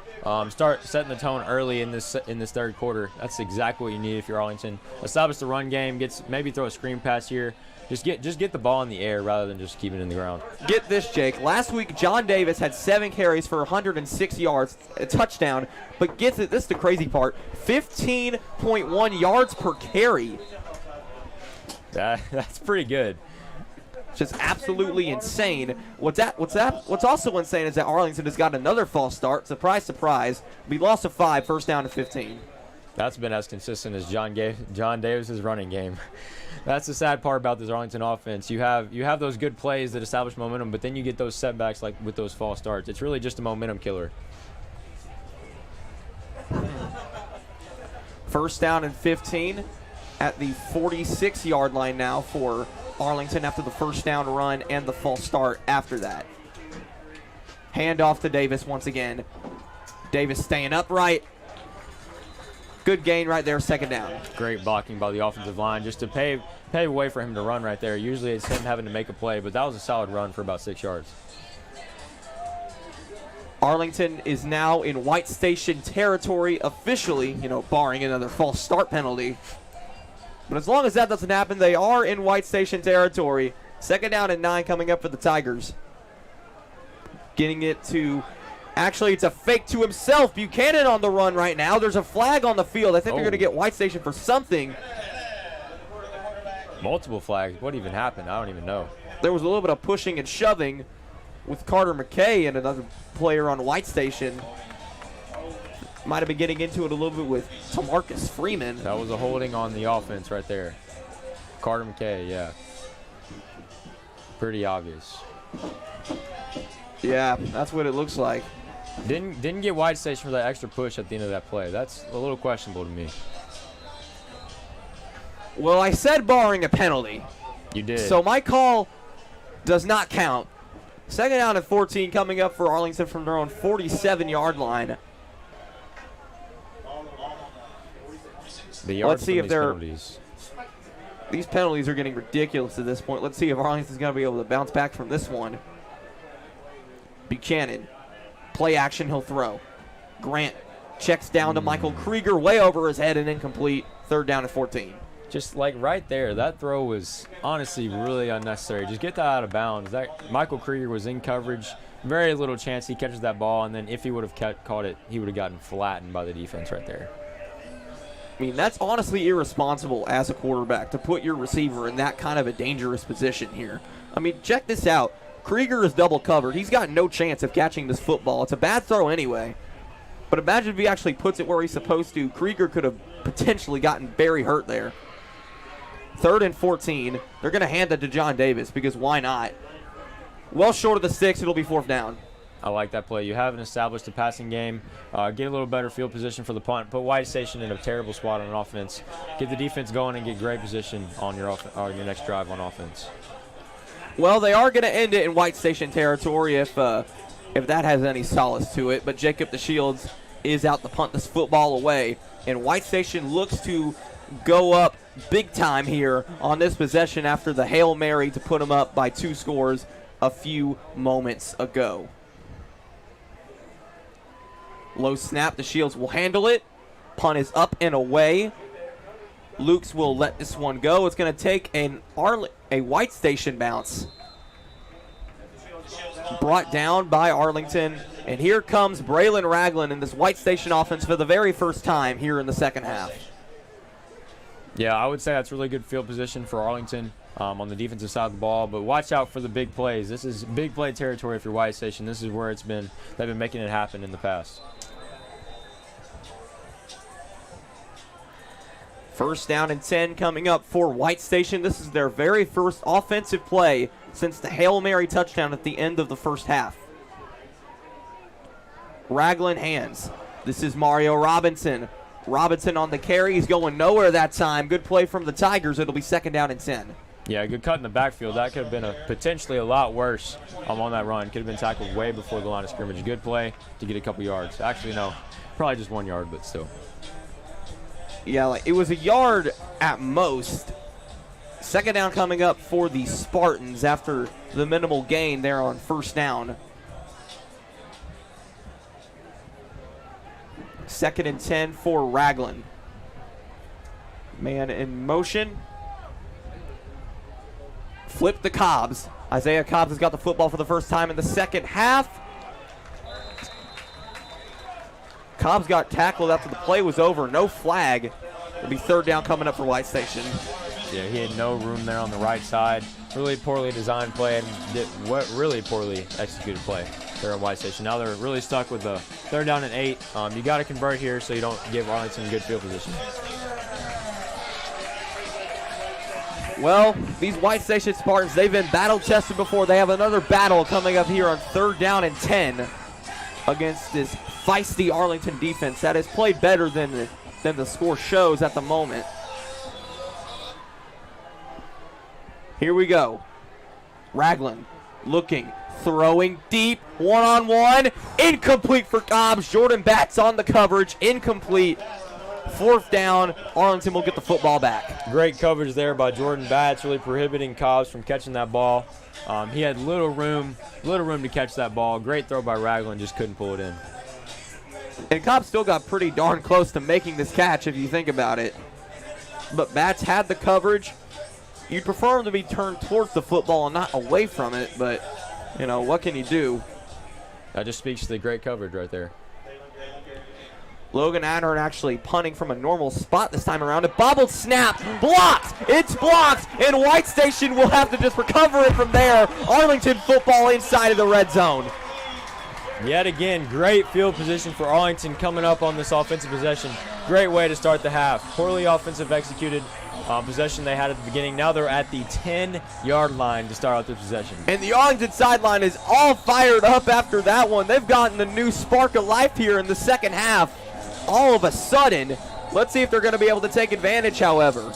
Start setting the tone early in this third quarter. That's exactly what you need if you're Arlington. Establish the run game. Maybe throw a screen pass here. Just get the ball in the air rather than just keeping it in the ground. Get this, Jake. Last week, John Davis had 7 carries for 106 yards, a touchdown, but gets it. This is the crazy part: 15.1 yards per carry. That's pretty good. Just absolutely insane. What's also insane is that Arlington has got another false start. Surprise, surprise. We lost to 5, first down to 15. That's been as consistent as John Davis's running game. That's the sad part about this Arlington offense. You have those good plays that establish momentum, but then you get those setbacks like with those false starts. It's really just a momentum killer. First down and 15 at the 46-yard line now for Arlington after the first down run and the false start after that. Hand off to Davis once again. Davis staying upright. Good gain right there, second down. Great blocking by the offensive line just to pave way for him to run right there. Usually it's him having to make a play, but that was a solid run for about 6 yards. Arlington is now in White Station territory officially, barring another false start penalty. But as long as that doesn't happen, they are in White Station territory. Second down and 9 coming up for the Tigers. Getting it to, actually it's a fake to himself. Buchanan on the run right now. There's a flag on the field. I think they're going to get White Station for something. Multiple flags. What even happened? I don't even know. There was a little bit of pushing and shoving with Carter McKay and another player on White Station. Might have been getting into it a little bit with Tamarcus Freeman. That was a holding on the offense right there. Carter McKay, yeah. Pretty obvious. Yeah, that's what it looks like. Didn't get White Station for that extra push at the end of that play. That's a little questionable to me. Well, I said barring a penalty. You did. So my call does not count. Second down and 14 coming up for Arlington from their own 47-yard line. Let's see if these penalties are getting ridiculous at this point. Let's see if Arlington's going to be able to bounce back from this one. Buchanan, play action, he'll throw. Grant checks down to Michael Krieger, way over his head and incomplete. Third down and 14. Just like right there, that throw was honestly really unnecessary. Just get that out of bounds. Michael Krieger was in coverage. Very little chance he catches that ball, and then if he would have caught it, he would have gotten flattened by the defense right there. I mean, that's honestly irresponsible as a quarterback to put your receiver in that kind of a dangerous position here. I mean, check this out. Krieger is double covered. He's got no chance of catching this football. It's a bad throw anyway. But imagine if he actually puts it where he's supposed to. Krieger could have potentially gotten very hurt there. Third and 14. They're going to hand it to John Davis because why not? Well short of the 6. It'll be fourth down. I like that play. You haven't established a passing game. Get a little better field position for the punt. Put White Station in a terrible spot on offense. Get the defense going and get great position on your next drive on offense. Well, they are going to end it in White Station territory if that has any solace to it. But Jacob DeShields is out to punt this football away. And White Station looks to go up big time here on this possession after the Hail Mary to put them up by 2 scores a few moments ago. Low snap. DeShields will handle it. Punt is up and away. Lukes will let this one go. It's going to take a White Station bounce. Brought down by Arlington. And here comes Braylon Ragland in this White Station offense for the very first time here in the second half. Yeah, I would say that's really good field position for Arlington on the defensive side of the ball. But watch out for the big plays. This is big play territory for White Station. This is where they've been making it happen in the past. First down and 10 coming up for White Station. This is their very first offensive play since the Hail Mary touchdown at the end of the first half. Ragland hands. This is Mario Robinson. Robinson on the carry. He's going nowhere that time. Good play from the Tigers. It'll be second down and 10. Yeah, good cut in the backfield. That could have been potentially a lot worse on that run. Could have been tackled way before the line of scrimmage. Good play to get a couple yards. Actually, no, probably just 1 yard, but still. Yeah, like it was a yard at most. Second down coming up for the Spartans after the minimal gain there on first down. 2nd and 10 for Raglan. Man in motion. Flip the Cobbs. Isaiah Cobbs has got the football for the first time in the second half. Cobbs got tackled after the play was over. No flag. It'll be third down coming up for White Station. Yeah, he had no room there on the right side. Really poorly designed play and really poorly executed play there at White Station. Now they're really stuck with a 3rd down and 8. You got to convert here so you don't give Arlington good field position. Well, these White Station Spartans, they've been battle-tested before. They have another battle coming up here on 3rd down and 10 against this feisty Arlington defense that has played better than the score shows at the moment. Here we go. Raglan looking, throwing deep, one-on-one, incomplete for Cobbs. Jordan Batts on the coverage, incomplete. 4th down, Arlington will get the football back. Great coverage there by Jordan Batts, really prohibiting Cobbs from catching that ball. He had little room to catch that ball. Great throw by Raglan, just couldn't pull it in. And Cobbs still got pretty darn close to making this catch if you think about it. But Batts had the coverage. You'd prefer him to be turned towards the football and not away from it, but, you know, what can you do? That just speaks to the great coverage right there. Logan Adhern actually punting from a normal spot this time around. A bobbled snap, blocked! It's blocked, and White Station will have to just recover it from there. Arlington football inside of the red zone. Yet again, great field position for Arlington coming up on this offensive possession. Great way to start the half. Poorly offensive executed possession they had at the beginning. Now they're at the 10-yard line to start out this possession. And the Arlington sideline is all fired up after that one. They've gotten a new spark of life here in the second half. All of a sudden, let's see if they're going to be able to take advantage, however.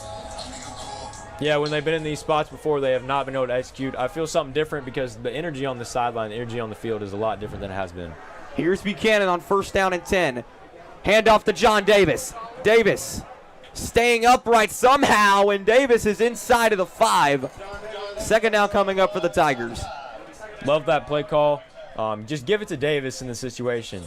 Yeah, when they've been in these spots before, they have not been able to execute. I feel something different because the energy on the sideline, the energy on the field is a lot different than it has been. Here's Buchanan on 1st down and 10. Handoff to John Davis. Davis staying upright somehow, and Davis is inside of the 5. 2nd down coming up for the Tigers. Love that play call. Just give it to Davis in the situation.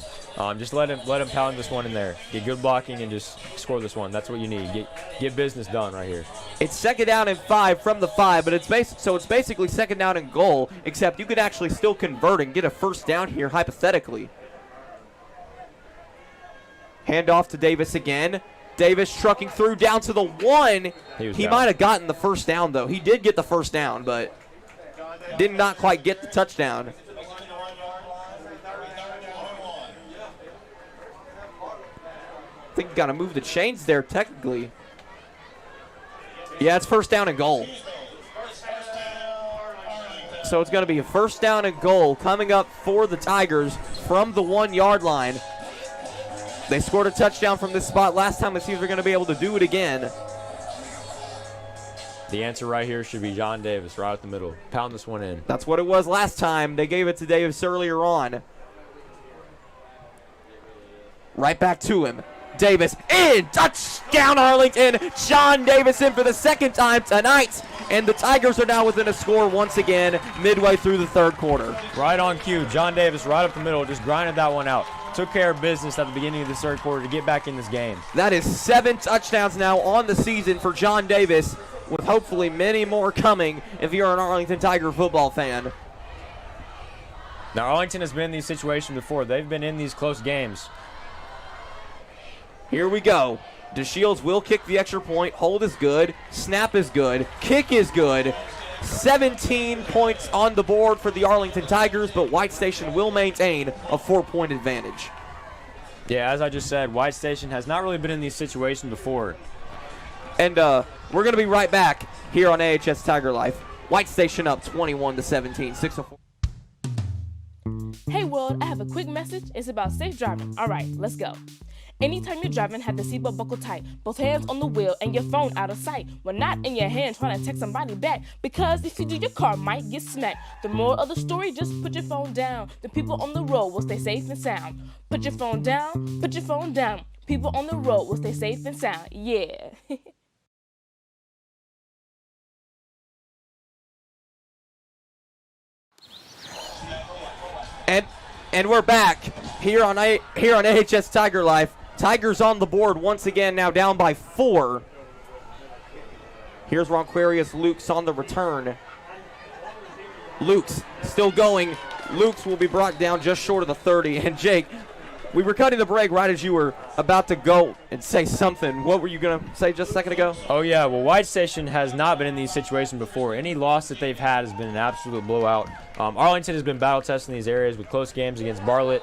Just let him pound this one in there. Get good blocking and just score this one. That's what you need. Get business done right here. It's 2nd down and 5 from the 5, but it's basically 2nd down and goal, except you could actually still convert and get a 1st down here hypothetically. Handoff to Davis again. Davis trucking through down to the 1. He might have gotten the 1st down, though. He did get the 1st down, but did not quite get the touchdown. I think you got to move the chains there technically. Yeah, it's 1st down and goal. So it's going to be a 1st down and goal coming up for the Tigers from the 1-yard line. They scored a touchdown from this spot last time. Let's see if they're going to be able to do it again. The answer right here should be John Davis right at the middle. Pound this one in. That's what it was last time. They gave it to Davis earlier on. Right back to him. Davis in, touchdown Arlington. John Davis in for the 2nd time tonight, and the Tigers are now within a score once again midway through the 3rd quarter. Right on cue. John Davis right up the middle, just grinded that one out. Took care of business at the beginning of the 3rd quarter to get back in this game. That is 7 touchdowns now on the season for John Davis, with hopefully many more coming if you're an Arlington Tiger football fan. Now Arlington has been in these situations before. They've been in these close games. Here we go. DeShields will kick the extra point. Hold is good. Snap is good. Kick is good. 17 points on the board for the Arlington Tigers, but White Station will maintain a 4-point advantage. Yeah, as I just said, White Station has not really been in these situations before. And we're going to be right back here on AHS Tiger Life. White Station up 21-17, 6:04. Hey, world, I have a quick message. It's about safe driving. All right, let's go. Anytime you're driving, have the seatbelt buckled tight. Both hands on the wheel and your phone out of sight. When not in your hand, trying to text somebody back. Because if you do, your car might get smacked. The moral of the story, just put your phone down. The people on the road will stay safe and sound. Put your phone down, put your phone down. People on the road will stay safe and sound. Yeah. And we're back here on AHS Tiger Life. Tigers on the board once again, now down by 4. Here's Ronquarius Lukes on the return. Lukes still going. Lukes will be brought down just short of the 30. And Jake, we were cutting the break right as you were about to go and say something. What were you going to say just a second ago? Oh, yeah. Well, White Station has not been in these situations before. Any loss that they've had has been an absolute blowout. Arlington has been battle testing these areas with close games against Bartlett.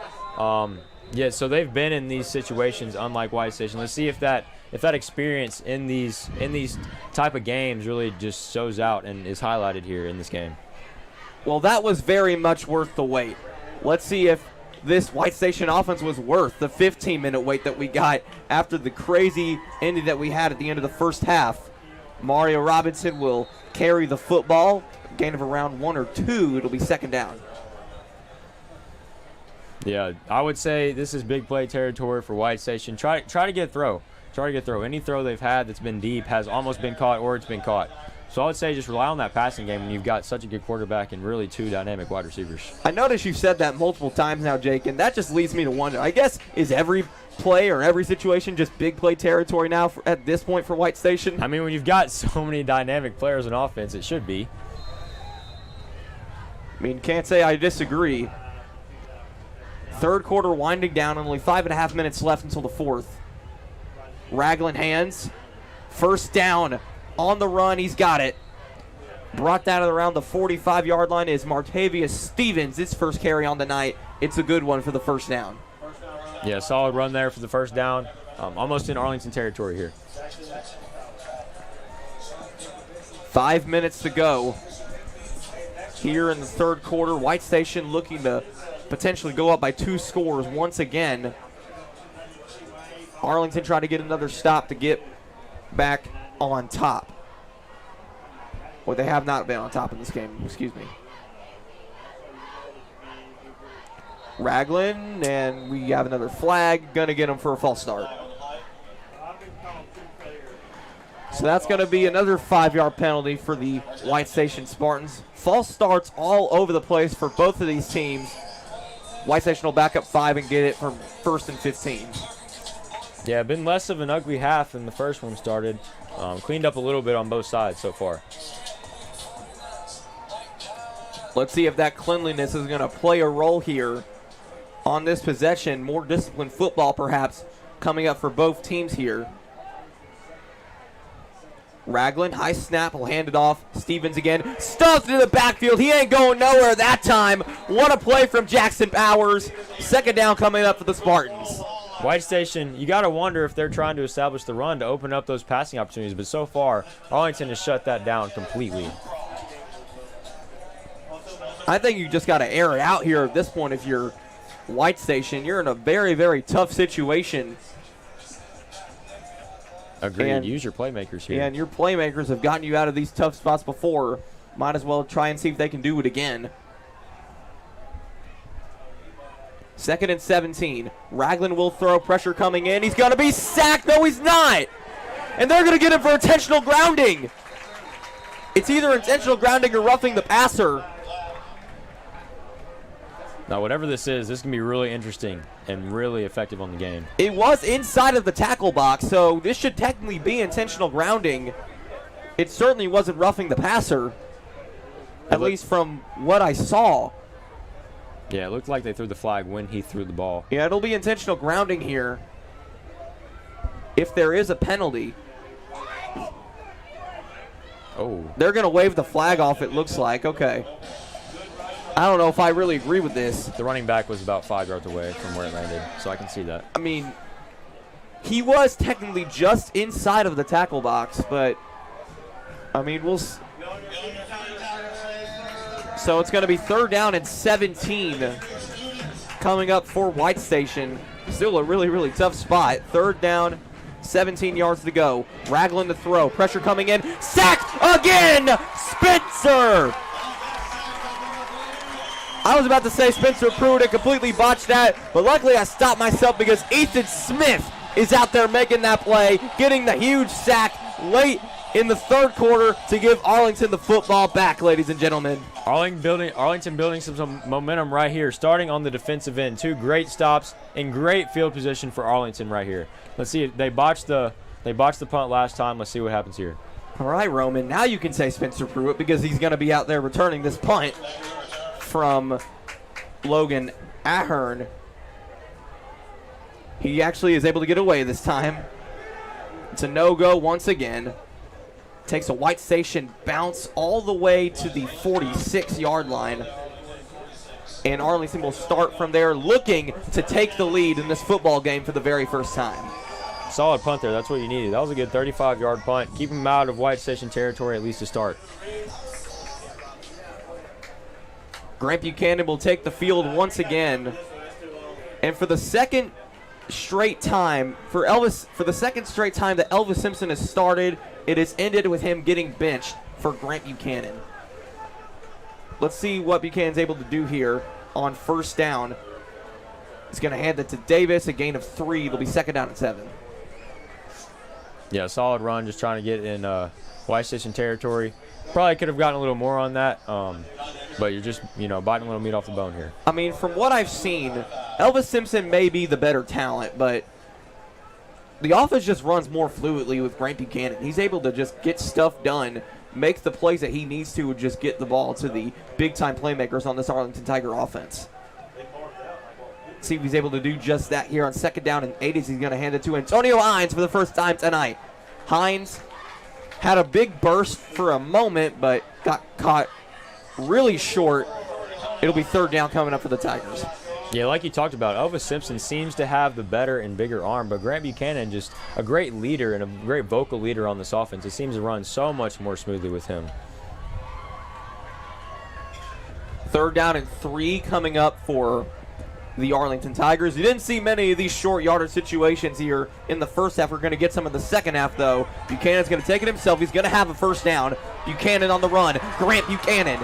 Yeah, so they've been in these situations, unlike White Station. Let's see if that experience in these type of games really just shows out and is highlighted here in this game. Well, that was very much worth the wait. Let's see if this White Station offense was worth the 15-minute wait that we got after the crazy ending that we had at the end of the first half. Mario Robinson will carry the football. Gain of around 1 or 2. It'll be second down. Yeah, I would say this is big play territory for White Station. Try to get a throw. Try to get a throw. Any throw they've had that's been deep has almost been caught or it's been caught. So I would say just rely on that passing game when you've got such a good quarterback and really 2 dynamic wide receivers. I notice you've said that multiple times now, Jake, and that just leads me to wonder. I guess, is every play or every situation just big play territory now at this point for White Station? I mean, when you've got so many dynamic players in offense, it should be. I mean, can't say I disagree. Third quarter winding down, only 5.5 minutes left until the fourth. Raglan hands. First down on the run. He's got it. Brought down around the 45-yard line is Martavius Stevens. His first carry on the night. It's a good one for the first down. Yeah, solid run there for the first down. Almost in Arlington territory here. 5 minutes to go here in the third quarter. White Station looking to potentially go up by 2 scores once again. Arlington trying to get another stop to get back on top. Well, they have not been on top in this game, excuse me. Raglan, and we have another flag. Going to get him for a false start. So that's going to be another 5-yard penalty for the White Station Spartans. False starts all over the place for both of these teams. White Station will back up 5 and get it from 1st and 15. Yeah, been less of an ugly half than the first one started. Cleaned up a little bit on both sides so far. Let's see if that cleanliness is going to play a role here on this possession. More disciplined football perhaps coming up for both teams here. Raglan, high snap, will hand it off. Stevens again, stuffed into the backfield. He ain't going nowhere that time. What a play from Jackson Powers. Second down coming up for the Spartans. White Station, you got to wonder if they're trying to establish the run to open up those passing opportunities, but so far, Arlington has shut that down completely. I think you just got to air it out here at this point if you're White Station. You're in a very, very tough situation. Agreed. And use your playmakers here. Yeah, and your playmakers have gotten you out of these tough spots before. Might as well try and see if they can do it again. 2nd and 17. Raglan will throw, pressure coming in. He's going to be sacked. No, he's not. And they're going to get him for intentional grounding. It's either intentional grounding or roughing the passer. Now, whatever this is going to be really interesting and really effective on the game. It was inside of the tackle box, so this should technically be intentional grounding. It certainly wasn't roughing the passer, at least from what I saw. Yeah, it looked like they threw the flag when he threw the ball. Yeah, it'll be intentional grounding here if there is a penalty. Oh. They're going to wave the flag off, it looks like. Okay. I don't know if I really agree with this. The running back was about 5 yards away from where it landed, so I can see that. I mean, he was technically just inside of the tackle box, but, I mean, we'll... So it's going to be 3rd down and 17 coming up for White Station. Still a really, really tough spot. Third down, 17 yards to go. Ragland to throw. Pressure coming in. Sacked again! Spencer! I was about to say Spencer Pruitt and completely botched that, but luckily I stopped myself because Ethan Smith is out there making that play, getting the huge sack late in the third quarter to give Arlington the football back, ladies and gentlemen. Arlington building some momentum right here, starting on the defensive end. 2 great stops and great field position for Arlington right here. Let's see, they botched the punt last time. Let's see what happens here. All right, Roman, now you can say Spencer Pruitt because he's going to be out there returning this punt from Logan Ahern. He actually is able to get away this time. It's a no-go once again. Takes a White Station bounce all the way to the 46-yard line. And Arlington will start from there, looking to take the lead in this football game for the very first time. Solid punt there. That's what you needed. That was a good 35-yard punt. Keep him out of White Station territory at least to start. Grant Buchanan will take the field once again. And for the second straight time that Elvis Simpson has started, it has ended with him getting benched for Grant Buchanan. Let's see what Buchanan's able to do here on first down. He's going to hand it to Davis, a gain of 3. It'll be second down and 7. Yeah, solid run, just trying to get in White Station territory. Probably could have gotten a little more on that, but you're just, biting a little meat off the bone here. I mean, from what I've seen, Elvis Simpson may be the better talent, but the offense just runs more fluidly with Grant Buchanan. He's able to just get stuff done, make the plays that he needs to, and just get the ball to the big-time playmakers on this Arlington Tiger offense. See if he's able to do just that here on second down and 8 as he's going to hand it to Antonio Hines for the first time tonight. Hines had a big burst for a moment, but got caught really short. It'll be third down coming up for the Tigers. Yeah, like you talked about, Elvis Simpson seems to have the better and bigger arm, but Grant Buchanan just a great leader and a great vocal leader on this offense. It seems to run so much more smoothly with him. Third down and 3 coming up for the Arlington Tigers. You didn't see many of these short yardage situations here in the first half. We're going to get some in the second half, though. Buchanan's going to take it himself. He's going to have a first down. Buchanan on the run. Grant Buchanan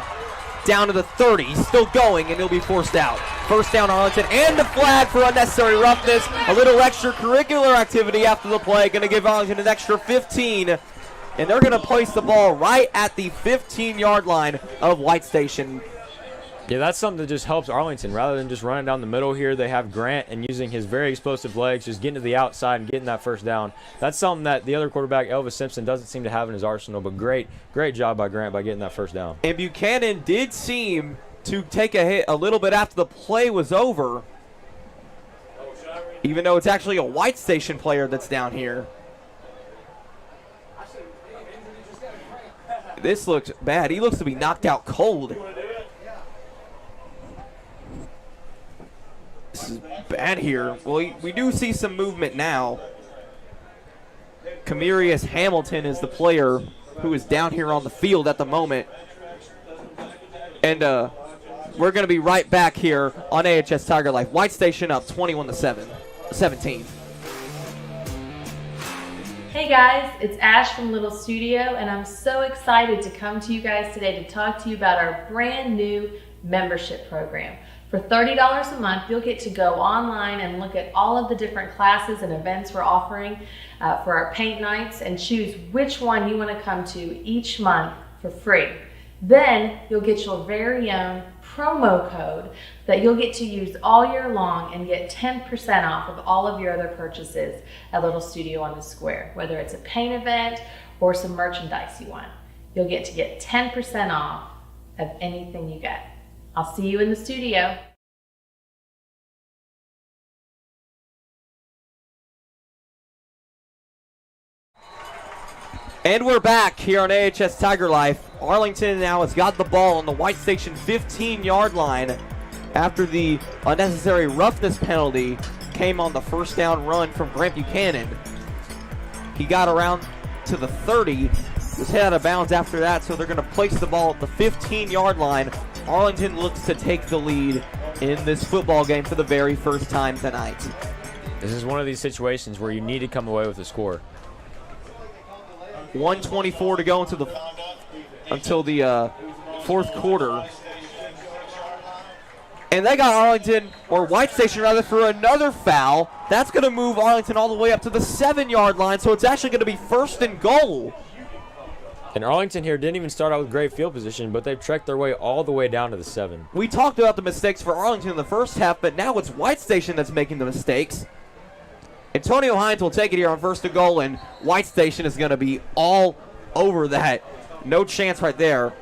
down to the 30. He's still going, and he'll be forced out. First down, Arlington, and the flag for unnecessary roughness. A little extracurricular activity after the play. Going to give Arlington an extra 15, and they're going to place the ball right at the 15-yard line of White Station. Yeah, that's something that just helps Arlington. Rather than just running down the middle here, they have Grant and using his very explosive legs, just getting to the outside and getting that first down. That's something that the other quarterback, Elvis Simpson, doesn't seem to have in his arsenal, but great job by Grant by getting that first down. And Buchanan did seem to take a hit a little bit after the play was over, even though it's actually a White Station player that's down here. This looks bad. He looks to be knocked out cold. This is bad here. Well, we do see some movement now. Camarius Hamilton is the player who is down here on the field at the moment. And we're going to be right back here on AHS Tiger Life. White Station up 21-17. Hey guys, it's Ash from Little Studio, and I'm so excited to come to you guys today to talk to you about our brand new membership program. For $30 a month, you'll get to go online and look at all of the different classes and events we're offering for our paint nights and choose which one you want to come to each month for free. Then you'll get your very own promo code that you'll get to use all year long and get 10% off of all of your other purchases at Little Studio on the Square, whether it's a paint event or some merchandise you want. You'll get to get 10% off of anything you get. I'll see you in the studio. And we're back here on AHS Tiger Life. Arlington now has got the ball on the White Station 15-yard line after the unnecessary roughness penalty came on the first down run from Grant Buchanan. He got around to the 30, was hit out of bounds after that, so they're going to place the ball at the 15-yard line. Arlington looks to take the lead in this football game for the very first time tonight. This is one of these situations where you need to come away with a score. 1:24 to go until the fourth quarter. And they got Arlington, or White Station rather, for another foul. That's going to move Arlington all the way up to the 7-yard line, so it's actually going to be 1st and goal. And Arlington here didn't even start out with great field position, but they've trekked their way all the way down to the 7. We talked about the mistakes for Arlington in the first half, but now it's White Station that's making the mistakes. Antonio Hines will take it here on 1st and goal, and White Station is going to be all over that. No chance right there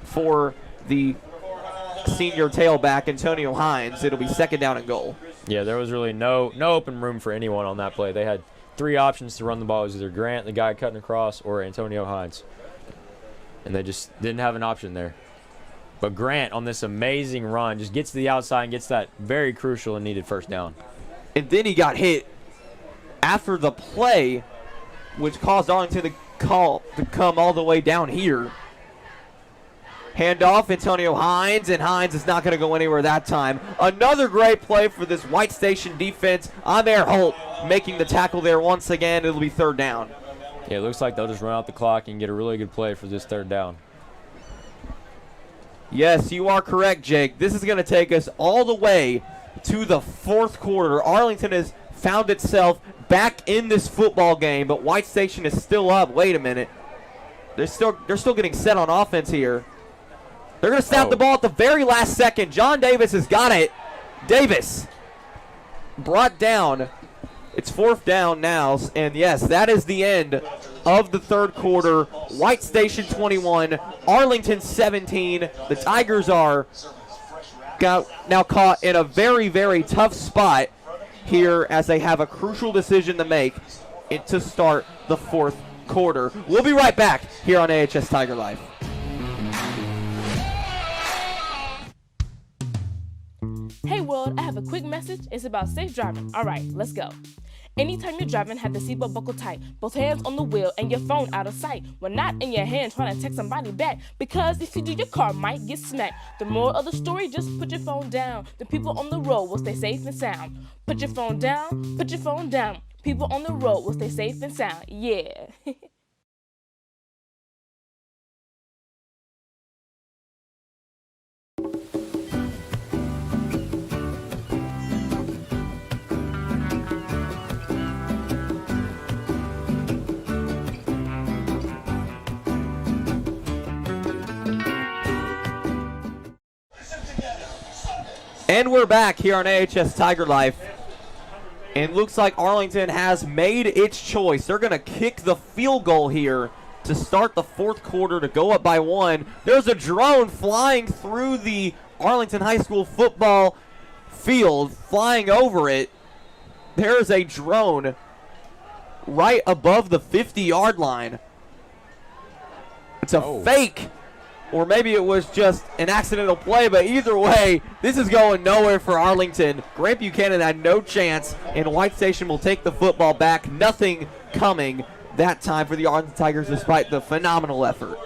for the senior tailback, Antonio Hines. It'll be 2nd down and goal. Yeah, there was really no open room for anyone on that play. They had 3 options to run the ball. It was either Grant, the guy cutting across, or Antonio Hines. And they just didn't have an option there. But Grant, on this amazing run, just gets to the outside and gets that very crucial and needed 1st down. And then he got hit after the play, which caused Arlington to come all the way down here. Handoff, Antonio Hines, and Hines is not going to go anywhere that time. Another great play for this White Station defense. Amer Holt making the tackle there once again. It'll be 3rd down. Yeah, it looks like they'll just run out the clock and get a really good play for this 3rd down. Yes, you are correct, Jake. This is going to take us all the way to the 4th quarter. Arlington has found itself back in this football game, but White Station is still up. Wait a minute. They're still getting set on offense here. They're going to snap the ball at the very last second. John Davis has got it. Davis brought down. It's 4th down now, and yes, that is the end of the 3rd quarter. White Station 21, Arlington 17. The Tigers are now caught in a very, very tough spot here as they have a crucial decision to make to start the 4th quarter. We'll be right back here on AHS Tiger Life. Hey world, I have a quick message. It's about safe driving. All right, let's go. Anytime you're driving, have the seatbelt buckled tight. Both hands on the wheel and your phone out of sight. When not in your hand trying to text somebody back. Because if you do, your car might get smacked. The moral of the story, just put your phone down. The people on the road will stay safe and sound. Put your phone down, put your phone down. People on the road will stay safe and sound. Yeah. And we're back here on AHS Tiger Life. And looks like Arlington has made its choice. They're going to kick the field goal here to start the 4th quarter to go up by 1. There's a drone flying through the Arlington High School football field, flying over it. There's a drone right above the 50-yard line. It's a fake. Or maybe it was just an accidental play, but either way, this is going nowhere for Arlington. Grant Buchanan had no chance, and White Station will take the football back. Nothing coming that time for the Arlington Tigers despite the phenomenal effort.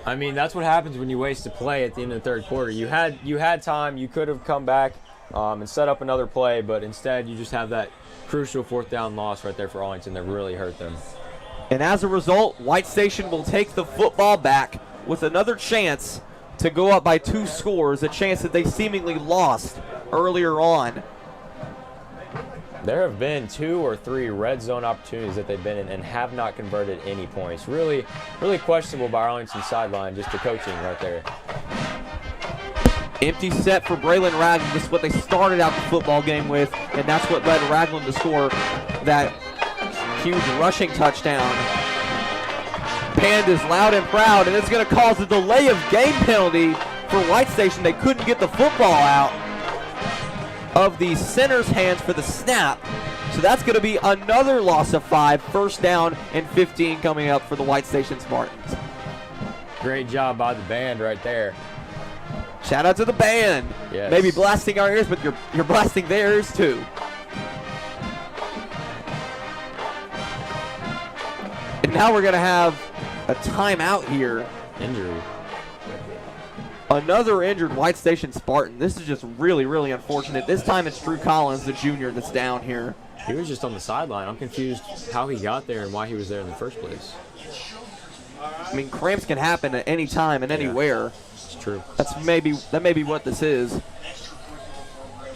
I mean, that's what happens when you waste a play at the end of the 3rd quarter. You had time. You could have come back and set up another play, but instead you just have that crucial 4th down loss right there for Arlington that really hurt them. And as a result, White Station will take the football back with another chance to go up by 2 scores, a chance that they seemingly lost earlier on. There have been 2 or 3 red zone opportunities that they've been in and have not converted any points. Really, really questionable by Arlington's sideline, just the coaching right there. Empty set for Braylon Ragland. This is what they started out the football game with, and that's what led Ragland to score that huge rushing touchdown. Panned is loud and proud, and it's going to cause a delay of game penalty for White Station. They couldn't get the football out of the center's hands for the snap. So that's going to be another loss of 5. 1st down and 15 coming up for the White Station Spartans. Great job by the band right there. Shout out to the band. Yes. Maybe blasting our ears, but you're blasting their ears too. And now we're going to have a timeout here. Injury. Another injured White Station Spartan. This is just really, really unfortunate. This time it's Drew Collins, the junior, that's down here. He was just on the sideline. I'm confused how he got there and why he was there in the first place. I mean, cramps can happen at any time and anywhere. It's true. That may be what this is.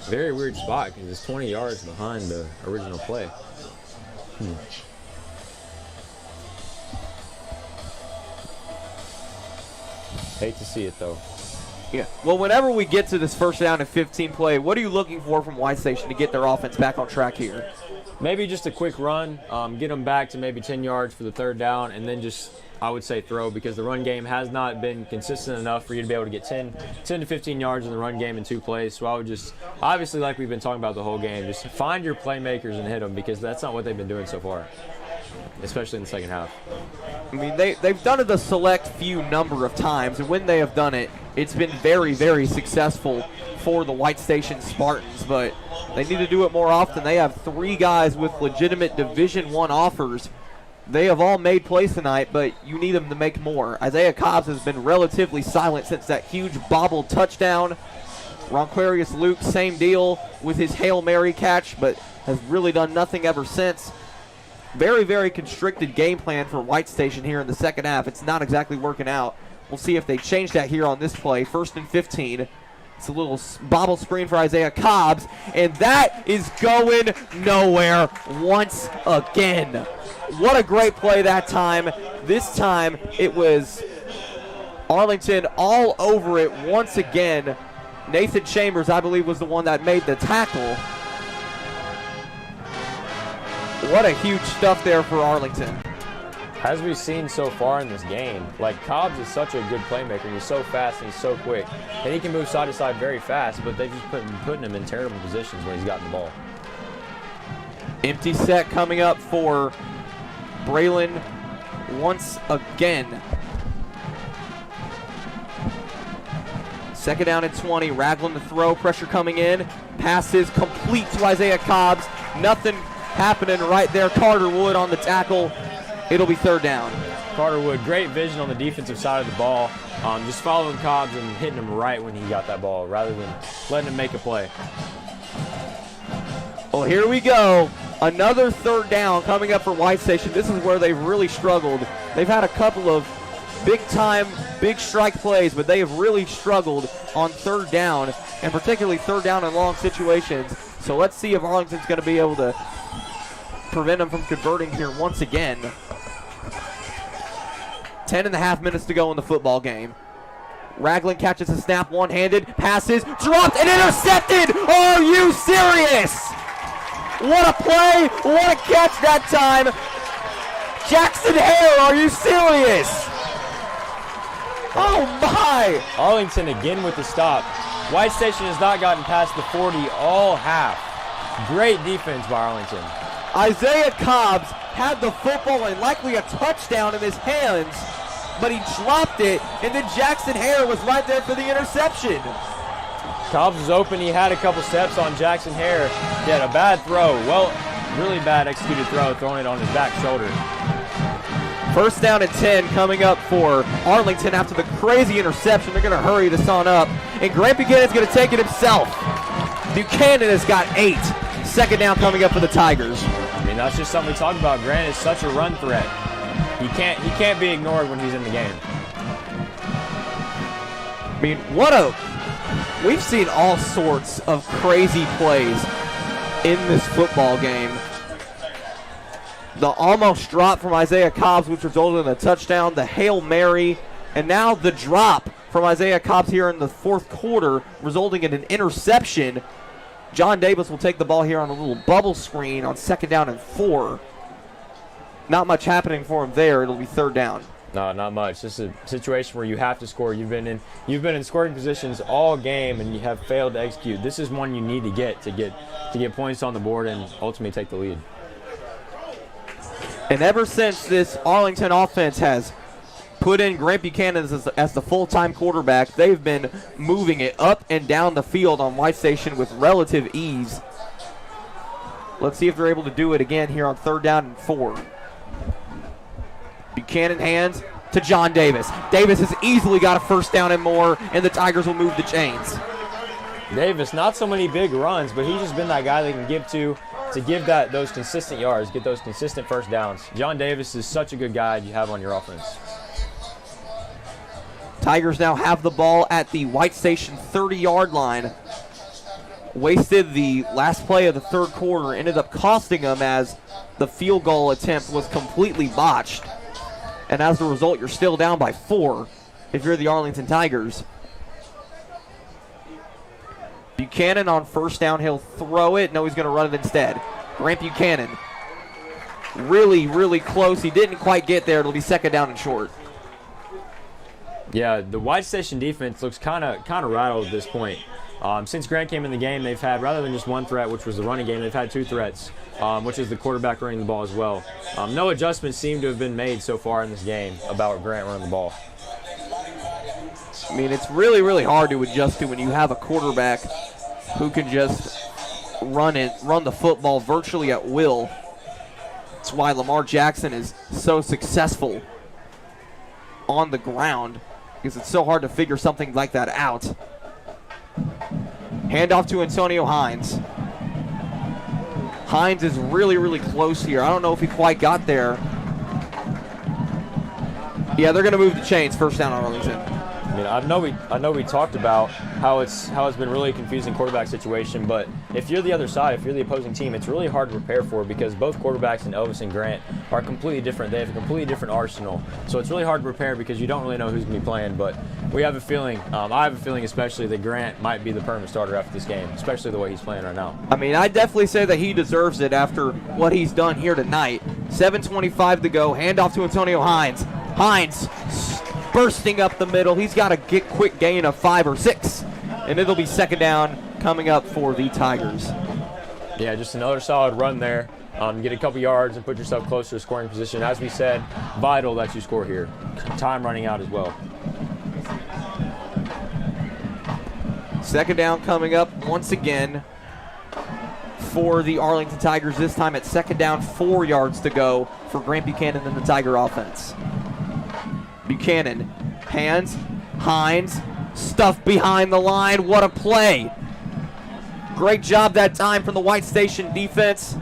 Very weird spot because it's 20 yards behind the original play. Hate to see it, though. Yeah. Well, whenever we get to this first down and 15 play, what are you looking for from White Station to get their offense back on track here? Maybe just a quick run, get them back to maybe 10 yards for the third down, and then just, I would say, throw, because the run game has not been consistent enough for you to be able to get 10 to 15 yards in the run game in 2 plays. So I would just, obviously, like we've been talking about the whole game, just find your playmakers and hit them, because that's not what they've been doing so far, especially in the second half. I mean, they've done it a select few number of times, and when they have done it, it's been very, very successful for the White Station Spartans, but they need to do it more often. They have 3 guys with legitimate Division I offers. They have all made plays tonight, but you need them to make more. Isaiah Cobbs has been relatively silent since that huge bobbled touchdown. Ronquarius Luke, same deal with his Hail Mary catch, but has really done nothing ever since. Very, very constricted game plan for White Station here in the second half. It's not exactly working out. We'll see if they change that here on this play. 1st and 15. It's a little bobble screen for Isaiah Cobbs, and that is going nowhere once again. What a great play that time. This time it was Arlington all over it once again. Nathan Chambers, I believe, was the one that made the tackle. What a huge stuff there for Arlington. As we've seen so far in this game, like, Cobbs is such a good playmaker. He's so fast and he's so quick. And he can move side to side very fast, but they've just putting him in terrible positions when he's gotten the ball. Empty set coming up for Braylon once again. 2nd down and 20. Ragland to throw. Pressure coming in. Passes complete to Isaiah Cobbs. Nothing happening right there. Carter Wood on the tackle. It'll be 3rd down. Carter Wood, great vision on the defensive side of the ball. Just following Cobbs and hitting him right when he got that ball rather than letting him make a play. Well, here we go. Another 3rd down coming up for White Station. This is where they've really struggled. They've had a couple of big-time, big strike plays, but they have really struggled on 3rd down, and particularly 3rd down in long situations. So let's see if Arlington's going to be able to prevent them from converting here once again. 10.5 minutes to go in the football game. Ragland catches a snap one-handed, passes, dropped, and intercepted! Are you serious? What a play, what a catch that time. Jackson Hare, are you serious? Oh my! Arlington again with the stop. White Station has not gotten past the 40 all half. Great defense by Arlington. Isaiah Cobbs had the football and likely a touchdown in his hands, but he dropped it, and then Jackson Hare was right there for the interception. Cobbs was open. He had a couple steps on Jackson Hare. He had a bad throw. Well, really bad executed throw, throwing it on his back shoulder. 1st down and 10 coming up for Arlington after the crazy interception. They're going to hurry this on up, and Grant Buchanan's going to take it himself. Buchanan has got 8. 2nd down coming up for the Tigers. I mean, that's just something we talked about. Grant is such a run threat. He can't be ignored when he's in the game. I mean, we've seen all sorts of crazy plays in this football game. The almost drop from Isaiah Cobbs, which resulted in a touchdown, the Hail Mary, and now the drop from Isaiah Cobbs here in the 4th quarter, resulting in an interception. John Davis will take the ball here on a little bubble screen on 2nd down and 4. Not much happening for him there. It'll be 3rd down. No, not much. This is a situation where you have to score. You've been in scoring positions all game, and you have failed to execute. This is one you need to get points on the board and ultimately take the lead. And ever since this Arlington offense has put in Grant Buchanan as the full-time quarterback, they've been moving it up and down the field on White Station with relative ease. Let's see if they're able to do it again here on 3rd down and 4. Buchanan hands to John Davis. Davis has easily got a first down and more, and the Tigers will move the chains. Davis, not so many big runs, but he's just been that guy they can give to give those consistent yards, get those consistent first downs. John Davis is such a good guy you have on your offense. Tigers now have the ball at the White Station 30-yard line. Wasted the last play of the third quarter, ended up costing them as the field goal attempt was completely botched. And as a result, you're still down by 4 if you're the Arlington Tigers. Buchanan on first down, he'll throw it. No, he's going to run it instead. Grant Buchanan, really, really close. He didn't quite get there. It'll be second down and short. Yeah, the White Station defense looks kind of rattled at this point. Since Grant came in the game, they've had, rather than just one threat, which was the running game, they've had 2 threats, which is the quarterback running the ball as well. No adjustments seem to have been made so far in this game about Grant running the ball. I mean, it's really, really hard to adjust to when you have a quarterback who can just run the football virtually at will. That's why Lamar Jackson is so successful on the ground, because it's so hard to figure something like that out. Handoff to Antonio Hines. Hines is really, really close here. I don't know if he quite got there. Yeah, they're going to move the chains. First down on Arlington. I mean, I know we talked about how it's been really a confusing quarterback situation, but if you're the other side, if you're the opposing team, it's really hard to prepare for because both quarterbacks in Elvis and Grant are completely different. They have a completely different arsenal, so it's really hard to prepare because you don't really know who's going to be playing. But we have a feeling, I have a feeling especially that Grant might be the permanent starter after this game, especially the way he's playing right now. I mean, I definitely say that he deserves it after what he's done here tonight. 7:25 to go. Handoff to Antonio Hines. Hines bursting up the middle. He's got a quick gain of 5 or 6, and it'll be second down coming up for the Tigers. Yeah, just another solid run there. Get a couple yards and put yourself closer to scoring position. As we said, vital that you score here. Time running out as well. Second down coming up once again for the Arlington Tigers, this time at second down, 4 yards to go for Grant Buchanan and the Tiger offense. Buchanan, hands, Hines, stuffed behind the line. What a play. Great job that time from the White Station defense.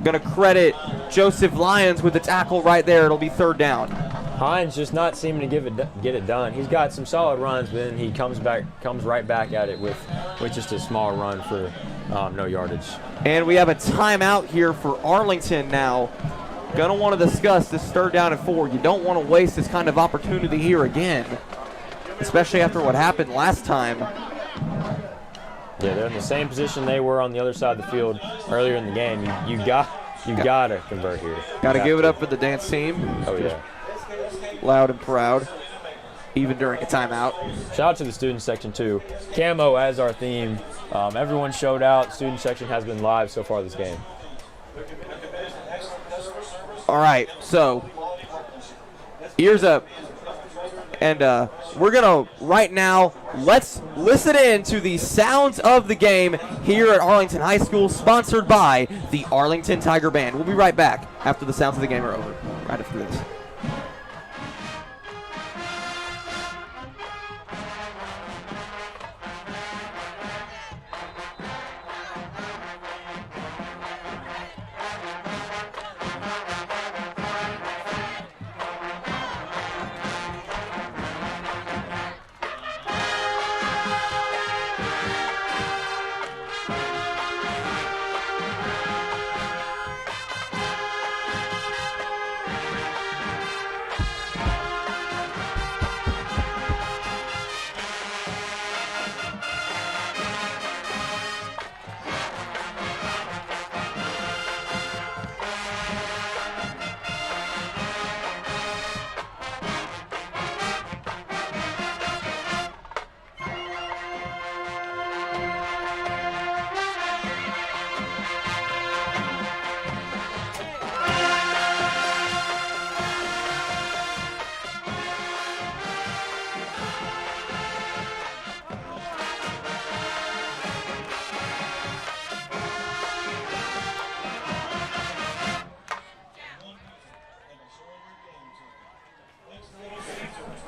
Going to credit Joseph Lyons with the tackle right there. It'll be third down. Hines just not seeming to get it done. He's got some solid runs, but then he comes right back at it with just a small run for no yardage. And we have a timeout here for Arlington now. Going to want to discuss this third down and 4. You don't want to waste this kind of opportunity here again, especially after what happened last time. Yeah, they're in the same position they were on the other side of the field earlier in the game. You got to convert here. Got to give it up for the dance team. Oh, yeah. Loud and proud, even during a timeout. Shout out to the student section, too. Camo as our theme. Everyone showed out. Student section has been live so far this game. All right, so ears up. And we're going to, right now, let's listen in to the sounds of the game here at Arlington High School, sponsored by the Arlington Tiger Band. We'll be right back after the sounds of the game are over, right after this.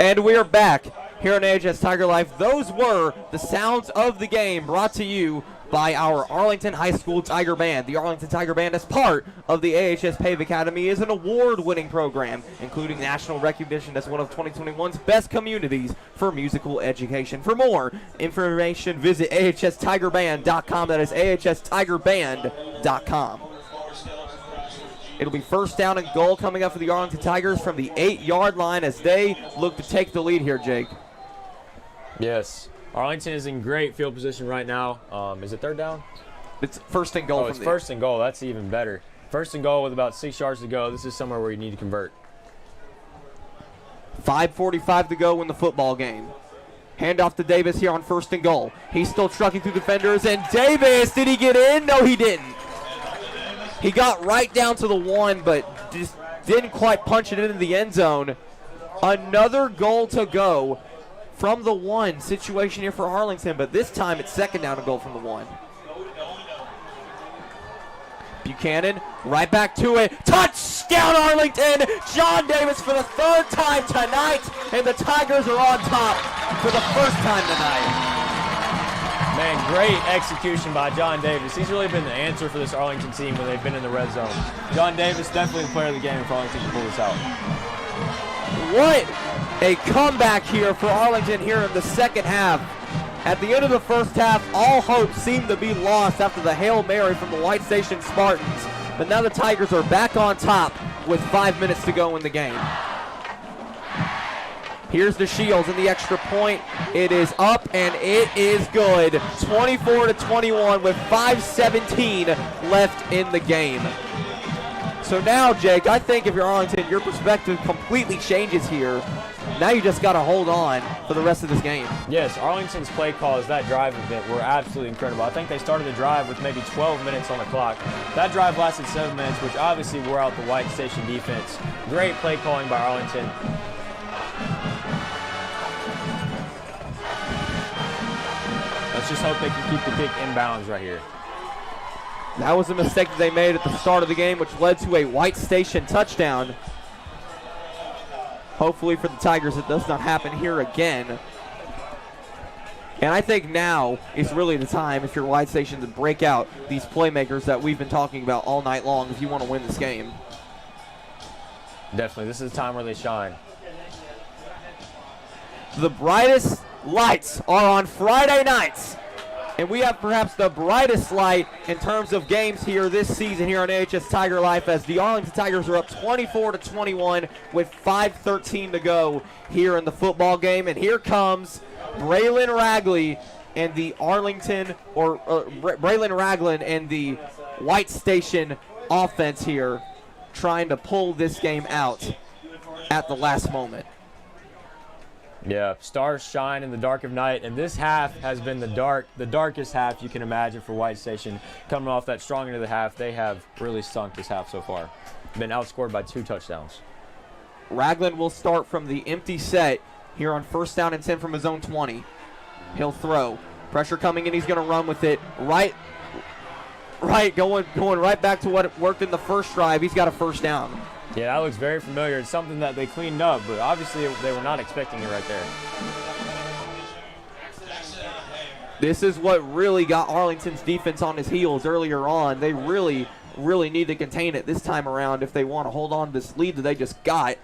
And we are back here on AHS Tiger Life. Those were the sounds of the game brought to you by our Arlington High School Tiger Band. The Arlington Tiger Band, as part of the AHS PAVE Academy, is an award-winning program, including national recognition as one of 2021's best communities for musical education. For more information, visit ahstigerband.com. That is ahstigerband.com. It'll be first down and goal coming up for the Arlington Tigers from the 8-yard line as they look to take the lead here, Jake. Yes. Arlington is in great field position right now. Is it third down? It's first and goal. Oh, it's first and goal. That's even better. First and goal with about 6 yards to go. This is somewhere where you need to convert. 5:45 to go in the football game. Handoff to Davis here on first and goal. He's still trucking through defenders, and Davis, did he get in? No, he didn't. He got right down to the 1, but just didn't quite punch it into the end zone. Another goal to go from the 1 situation here for Arlington, but this time it's second down and goal from the 1. Buchanan, right back to it. Touchdown, Arlington! John Davis for the 3rd time tonight, and the Tigers are on top for the 1st time tonight. Man, great execution by John Davis. He's really been the answer for this Arlington team when they've been in the red zone. John Davis, definitely the player of the game if Arlington can pull this out. What a comeback here for Arlington here in the second half. At the end of the first half, all hope seemed to be lost after the Hail Mary from the White Station Spartans. But now the Tigers are back on top with 5 minutes to go in the game. Here's the Shields and the extra point. It is up and it is good. 24-21 with 5:17 left in the game. So now, Jake, I think if you're Arlington, your perspective completely changes here. Now you just got to hold on for the rest of this game. Yes, Arlington's play calls, that drive event, were absolutely incredible. I think they started the drive with maybe 12 minutes on the clock. That drive lasted 7 minutes, which obviously wore out the White Station defense. Great play calling by Arlington. Let's just hope they can keep the kick inbounds right here. That was a mistake that they made at the start of the game, which led to a White Station touchdown. Hopefully for the Tigers it does not happen here again. And I think now is really the time, if you're White Station, to break out these playmakers that we've been talking about all night long if you want to win this game. Definitely, this is the time where they shine. The brightest lights are on Friday nights. And we have perhaps the brightest light in terms of games here this season here on AHS Tiger Life, as the Arlington Tigers are up 24-21 with 5:13 to go here in the football game. And here comes Braylon Ragley and the Braylon Ragland and the White Station offense here, trying to pull this game out at the last moment. Yeah, stars shine in the dark of night, and this half has been the darkest half you can imagine for White Station. Coming off that strong end of the half, they have really stunk this half so far. Been outscored by 2 touchdowns. Ragland will start from the empty set here on first down and 10 from his own 20. He'll throw. Pressure coming in, he's going to run with it. Right, going right back to what worked in the first drive. He's got a first down. Yeah, that looks very familiar. It's something that they cleaned up, but obviously they were not expecting it right there. This is what really got Arlington's defense on his heels earlier on. They really need to contain it this time around if they want to hold on to this lead that they just got.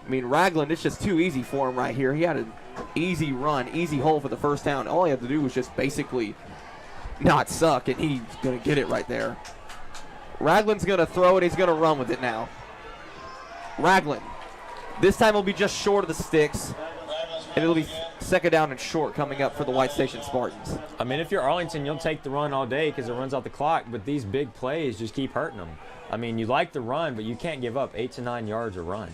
I mean, Ragland, it's just too easy for him right here. He had an easy run, easy hole for the first down. All he had to do was just basically not suck, and he's going to get it right there. Ragland's going to throw it. He's going to run with it now. Ragland. This time will be just short of the sticks, and it'll be second down and short coming up for the White Station Spartans. I mean, if you're Arlington, you'll take the run all day because it runs out the clock, but these big plays just keep hurting them. I mean, you like the run, but you can't give up 8 to 9 yards a run.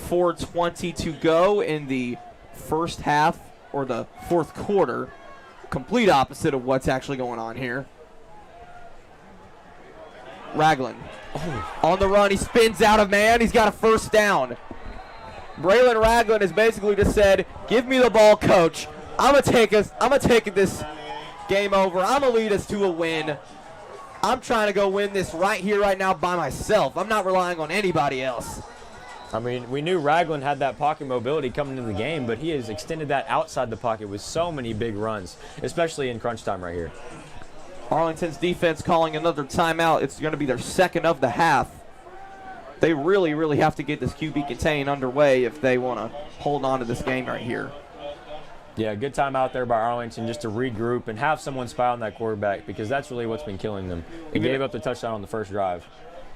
4:20 to go in the first half, or the fourth quarter. Complete opposite of what's actually going on here. Ragland on the run. He spins out of man. He's got a first down. Braylon Ragland has basically just said, give me the ball, coach. I'm going to take this game over. I'm going to lead us to a win. I'm trying to go win this right here, right now by myself. I'm not relying on anybody else. I mean, we knew Ragland had that pocket mobility coming into the game, but he has extended that outside the pocket with so many big runs, especially in crunch time right here. Arlington's defense calling another timeout. It's going to be their second of the half. They really, really have to get this QB contain underway if they want to hold on to this game right here. Yeah, good time out there by Arlington just to regroup and have someone spy on that quarterback, because that's really what's been killing them. He gave up the touchdown on the first drive.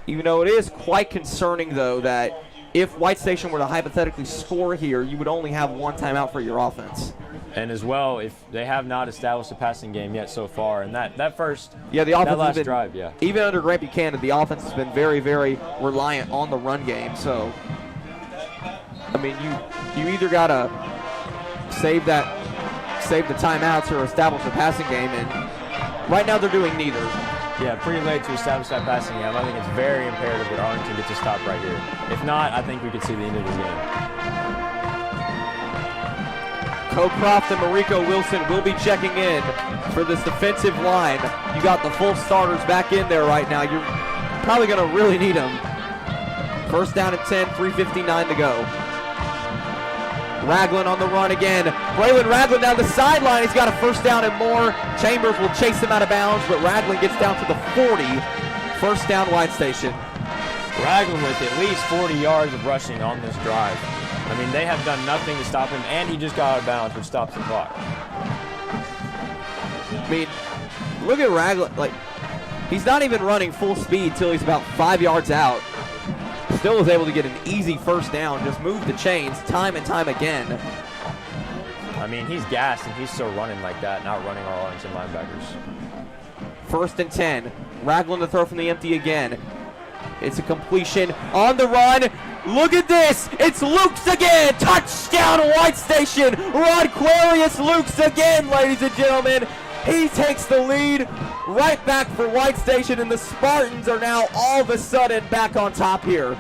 Even though it is quite concerning, though, that if White Station were to hypothetically score here, you would only have one timeout for your offense. And as well, if they have not established a passing game yet so far, and that last drive, even under Grant Buchanan, the offense has been very, very reliant on the run game. So, I mean, you either gotta save the timeouts or establish a passing game, and right now they're doing neither. Yeah, pretty late to establish that passing game. I think it's very imperative that Arlington gets a stop right here. If not, I think we could see the end of the game. Cocroft and Mariko Wilson will be checking in for this defensive line. You got the full starters back in there right now. You're probably going to really need them. First down at 10, 3:59 to go. Ragland on the run again. Braylon Ragland down the sideline. He's got a first down and more. Chambers will chase him out of bounds, but Ragland gets down to the 40. First down, White Station. Ragland with at least 40 yards of rushing on this drive. I mean, they have done nothing to stop him, and he just got out of bounds, which stops the clock. I mean, look at Ragland. Like, he's not even running full speed till he's about 5 yards out. Still was able to get an easy first down, just move the chains time and time again. I mean, he's gassed, and he's still running like that, not running our Arlington linebackers. First and 10. Ragland to throw from the empty again. It's a completion on the run. Look at this. It's Lukes again. Touchdown, White Station. Rodquarius Lukes again, ladies and gentlemen. He takes the lead right back for White Station, and the Spartans are now all of a sudden back on top here.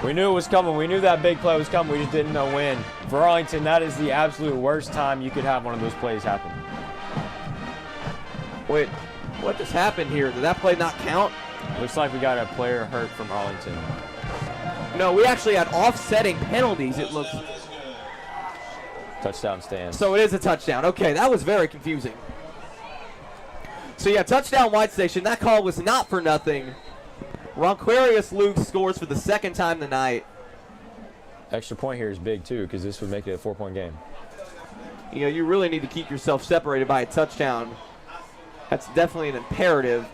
We knew it was coming. We knew that big play was coming. We just didn't know when. For Arlington, that is the absolute worst time you could have one of those plays happen. Wait, what just happened here? Did that play not count? Looks like we got a player hurt from Arlington. No, we actually had offsetting penalties, it looks. Touchdown stands. So it is a touchdown. Okay, that was very confusing. So yeah, touchdown White Station. That call was not for nothing. Ronquarius Luke scores for the second time tonight. Extra point here is big too, because this would make it a 4-point game. You know, you really need to keep yourself separated by a touchdown. That's definitely an imperative.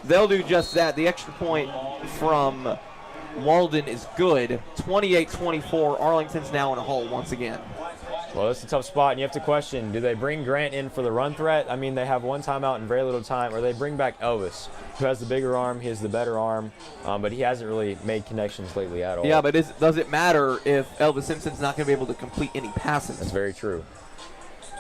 They'll do just that. The extra point from Walden is good. 28-24. Arlington's now in a hole once again. Well, it's a tough spot, and you have to question, do they bring Grant in for the run threat? I mean, they have one timeout and very little time, or they bring back Elvis, who has the bigger arm, he has the better arm, but he hasn't really made connections lately at all. Yeah, but does it matter if Elvis Simpson's not going to be able to complete any passes? That's very true.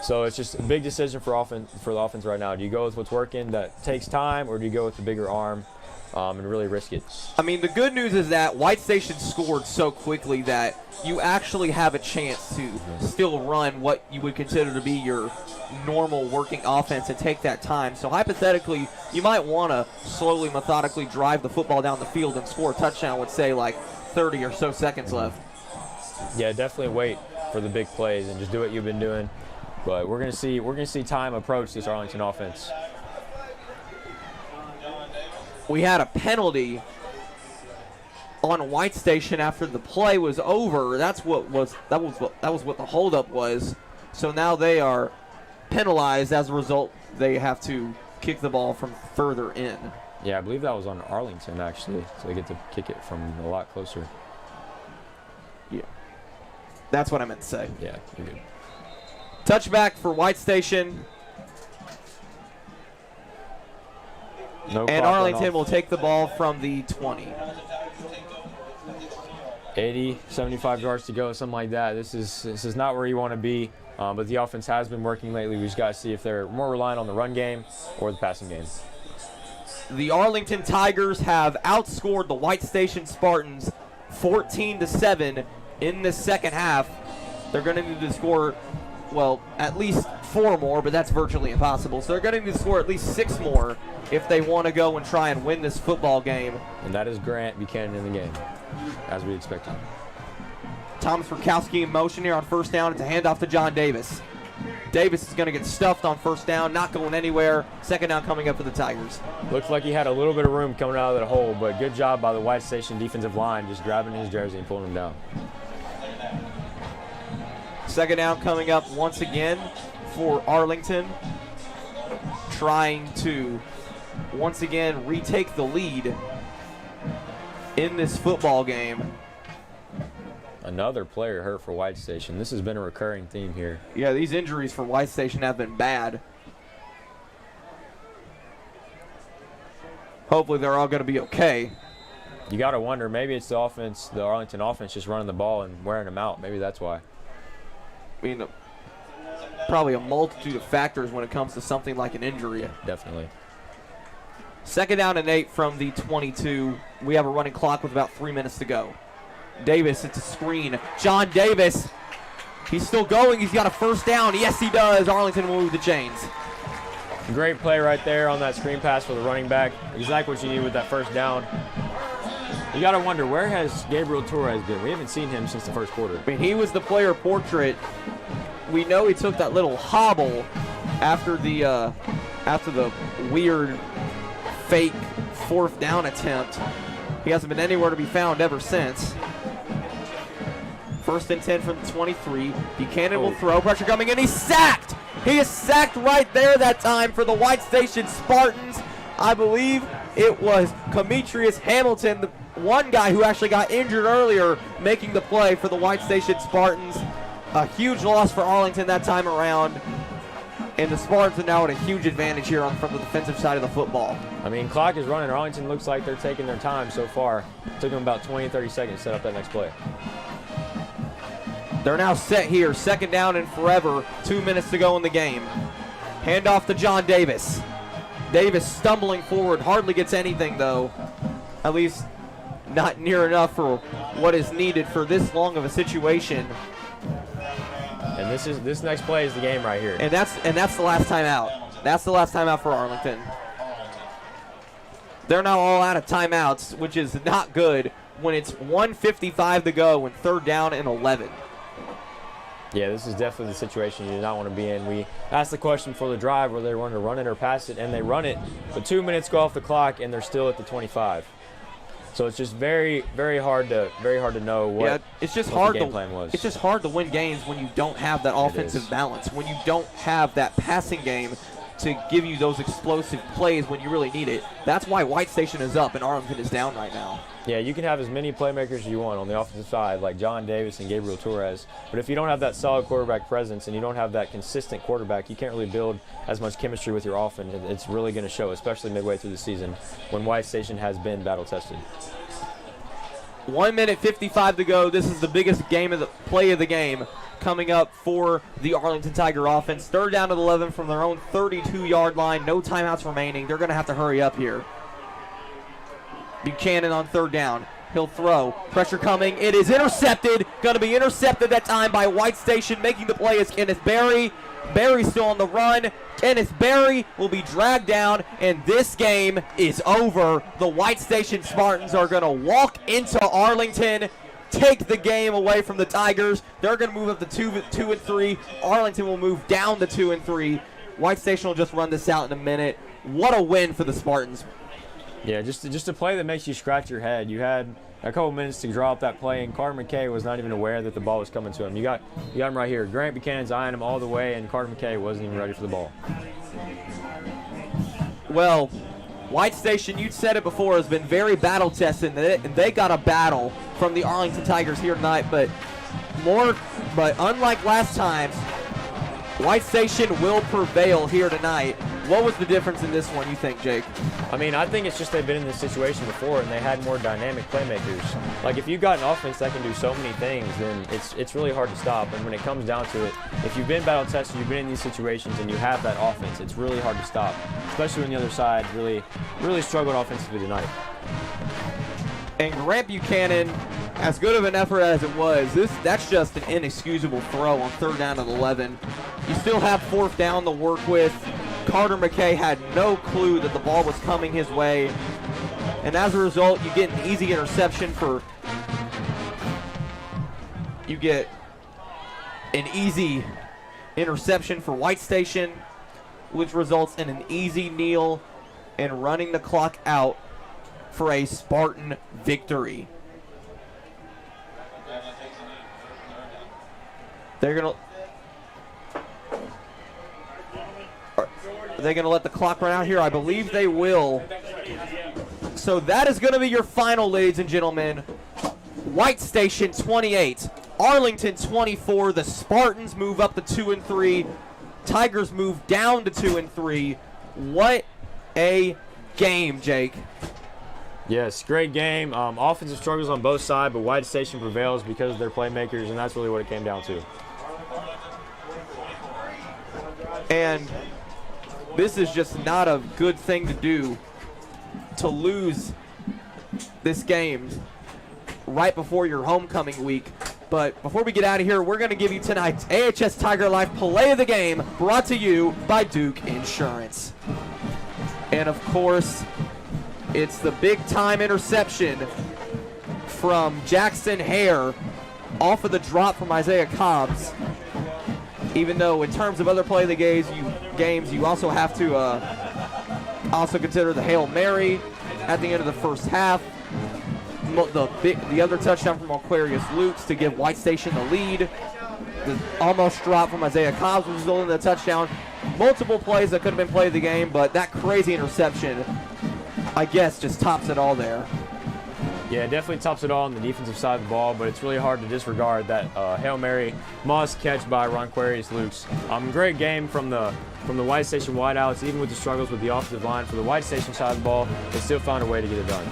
So it's just a big decision for the offense right now. Do you go with what's working that takes time, or do you go with the bigger arm and really risk it? I mean, the good news is that White Station scored so quickly that you actually have a chance to still run what you would consider to be your normal working offense and take that time. So hypothetically, you might want to slowly, methodically drive the football down the field and score a touchdown with, say, like 30 or so seconds left. Yeah, definitely wait for the big plays and just do what you've been doing. But we're gonna see time approach this Arlington offense. We had a penalty on White Station after the play was over. That was what the holdup was. So now they are penalized. As a result, they have to kick the ball from further in. Yeah, I believe that was on Arlington actually. So they get to kick it from a lot closer. Yeah, that's what I meant to say. Yeah, you're good. Touchback for White Station. And Arlington will take the ball from the 20. 80, 75 yards to go, something like that. This is not where you want to be, but the offense has been working lately. We just got to see if they're more reliant on the run game or the passing game. The Arlington Tigers have outscored the White Station Spartans 14-7 in the second half. They're going to need to score, well, at least 4 more, but that's virtually impossible. So they're going to need to score at least 6 more if they want to go and try and win this football game. And that is Grant Buchanan in the game. as we expected. Thomas Rakowski in motion here on first down. It's a handoff to John Davis. Davis is going to get stuffed on first down, not going anywhere. Second down coming up for the Tigers. Looks like he had a little bit of room coming out of that hole, but good job by the White Station defensive line just grabbing his jersey and pulling him down. Second down coming up once again for Arlington, trying to once again retake the lead in this football game. Another player hurt for White Station. This has been a recurring theme here. Yeah, these injuries for White Station have been bad. Hopefully they're all going to be okay. You got to wonder, maybe it's the offense, the Arlington offense just running the ball and wearing them out. Maybe that's why. I mean, probably a multitude of factors when it comes to something like an injury. Definitely. Second down and 8 from the 22. We have a running clock with about 3 minutes to go. Davis, it's a screen. John Davis, he's still going. He's got a first down. Yes, he does. Arlington will move the chains. Great play right there on that screen pass for the running back. Exactly what you need with that first down. You got to wonder, where has Gabriel Torres been? We haven't seen him since the first quarter. I mean, he was the player portrait. We know he took that little hobble after the weird fake fourth down attempt. He hasn't been anywhere to be found ever since. First and 10 from the 23. Buchanan will throw. Pressure coming in. He's sacked. He is sacked right there that time for the White Station Spartans. I believe it was Demetrius Hamilton, the one guy who actually got injured earlier, making the play for the White Station Spartans. A huge loss for Arlington that time around. And the Spartans are now at a huge advantage here from the defensive side of the football. I mean, clock is running. Arlington looks like they're taking their time so far. It took them about 20, 30 seconds to set up that next play. They're now set here. Second down and forever. 2 minutes to go in the game. Handoff to John Davis. Davis stumbling forward. Hardly gets anything, though. At least not near enough for what is needed for this long of a situation. And this next play is the game right here. And that's the last time out. That's the last time out for Arlington. They're now all out of timeouts, which is not good when it's 1:55 to go and third down and 11. Yeah, this is definitely the situation you do not want to be in. We asked the question for the drive whether they want to run it or pass it, and they run it. But 2 minutes go off the clock, and they're still at the 25. So it's just very, very hard to know what, it's just what hard the game plan was. It's just hard to win games when you don't have that offensive balance, when you don't have that passing game to give you those explosive plays when you really need it. That's why White Station is up and Arlington is down right now. Yeah, you can have as many playmakers as you want on the offensive side, like John Davis and Gabriel Torres. But if you don't have that solid quarterback presence and you don't have that consistent quarterback, you can't really build as much chemistry with your offense. It's really going to show, especially midway through the season when White Station has been battle-tested. 1 minute 55 to go. This is the biggest play of the game coming up for the Arlington Tiger offense. Third down at 11 from their own 32-yard line. No timeouts remaining. They're going to have to hurry up here. Buchanan on third down. He'll throw. Pressure coming. It is intercepted. Going to be intercepted that time by White Station. Making the play is Kenneth Berry. Berry's still on the run. Kenneth Berry will be dragged down, and this game is over. The White Station Spartans are going to walk into Arlington, take the game away from the Tigers. They're going to move up to 2 and 3. Arlington will move down to 2 and 3. White Station will just run this out in a minute. What a win for the Spartans. Yeah, just a play that makes you scratch your head. You had a couple minutes to draw up that play, and Carter McKay was not even aware that the ball was coming to him. You got him right here. Grant Buchanan's eyeing him all the way, and Carter McKay wasn't even ready for the ball. Well, White Station, you said it before, has been very battle-tested, and they got a battle from the Arlington Tigers here tonight. But unlike last time, White Station will prevail here tonight. What was the difference in this one, you think, Jake? I mean, I think it's just they've been in this situation before, and they had more dynamic playmakers. Like, if you've got an offense that can do so many things, then it's really hard to stop. And when it comes down to it, if you've been battle-tested, you've been in these situations, and you have that offense, it's really hard to stop, especially when the other side really struggled offensively tonight. And Grant Buchanan, as good of an effort as it was, that's just an inexcusable throw on third down at 11. You still have fourth down to work with. Carter McKay had no clue that the ball was coming his way. And as a result, you get an easy interception for You get an easy interception for White Station, which results in an easy kneel and running the clock out for a Spartan victory. They're going to... Are they going to let the clock run out here? I believe they will. So that is going to be your final, ladies and gentlemen. White Station 28, Arlington 24. The Spartans move up to 2-3. Tigers move down to 2-3. What a game, Jake. Yes, great game. Offensive struggles on both sides, but White Station prevails because of their playmakers, and that's really what it came down to. And this is just not a good thing to do, to lose this game right before your homecoming week. But before we get out of here, we're going to give you tonight's AHS Tiger Life Play of the Game, brought to you by Duke Insurance. And of course, it's the big-time interception from Jackson Hare off of the drop from Isaiah Cobbs. Even though in terms of other play of the games, you also have to also consider the Hail Mary at the end of the first half. The other touchdown from Aquarius Lukes to give White Station the lead. The almost drop from Isaiah Cobbs was resulting in the touchdown. Multiple plays that could have been play of the game, but that crazy interception, I guess, just tops it all there. Yeah, it definitely tops it all on the defensive side of the ball, but it's really hard to disregard that Hail Mary must catch by Ronquarius Lukes. Great game from the White Station wideouts. Even with the struggles with the offensive line for the White Station side of the ball, they still found a way to get it done.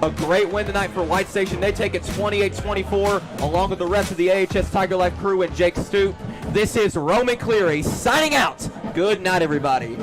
A great win tonight for White Station. They take it 28-24, along with the rest of the AHS Tiger Life crew and Jake Stoop. This is Roman Cleary signing out. Good night, everybody.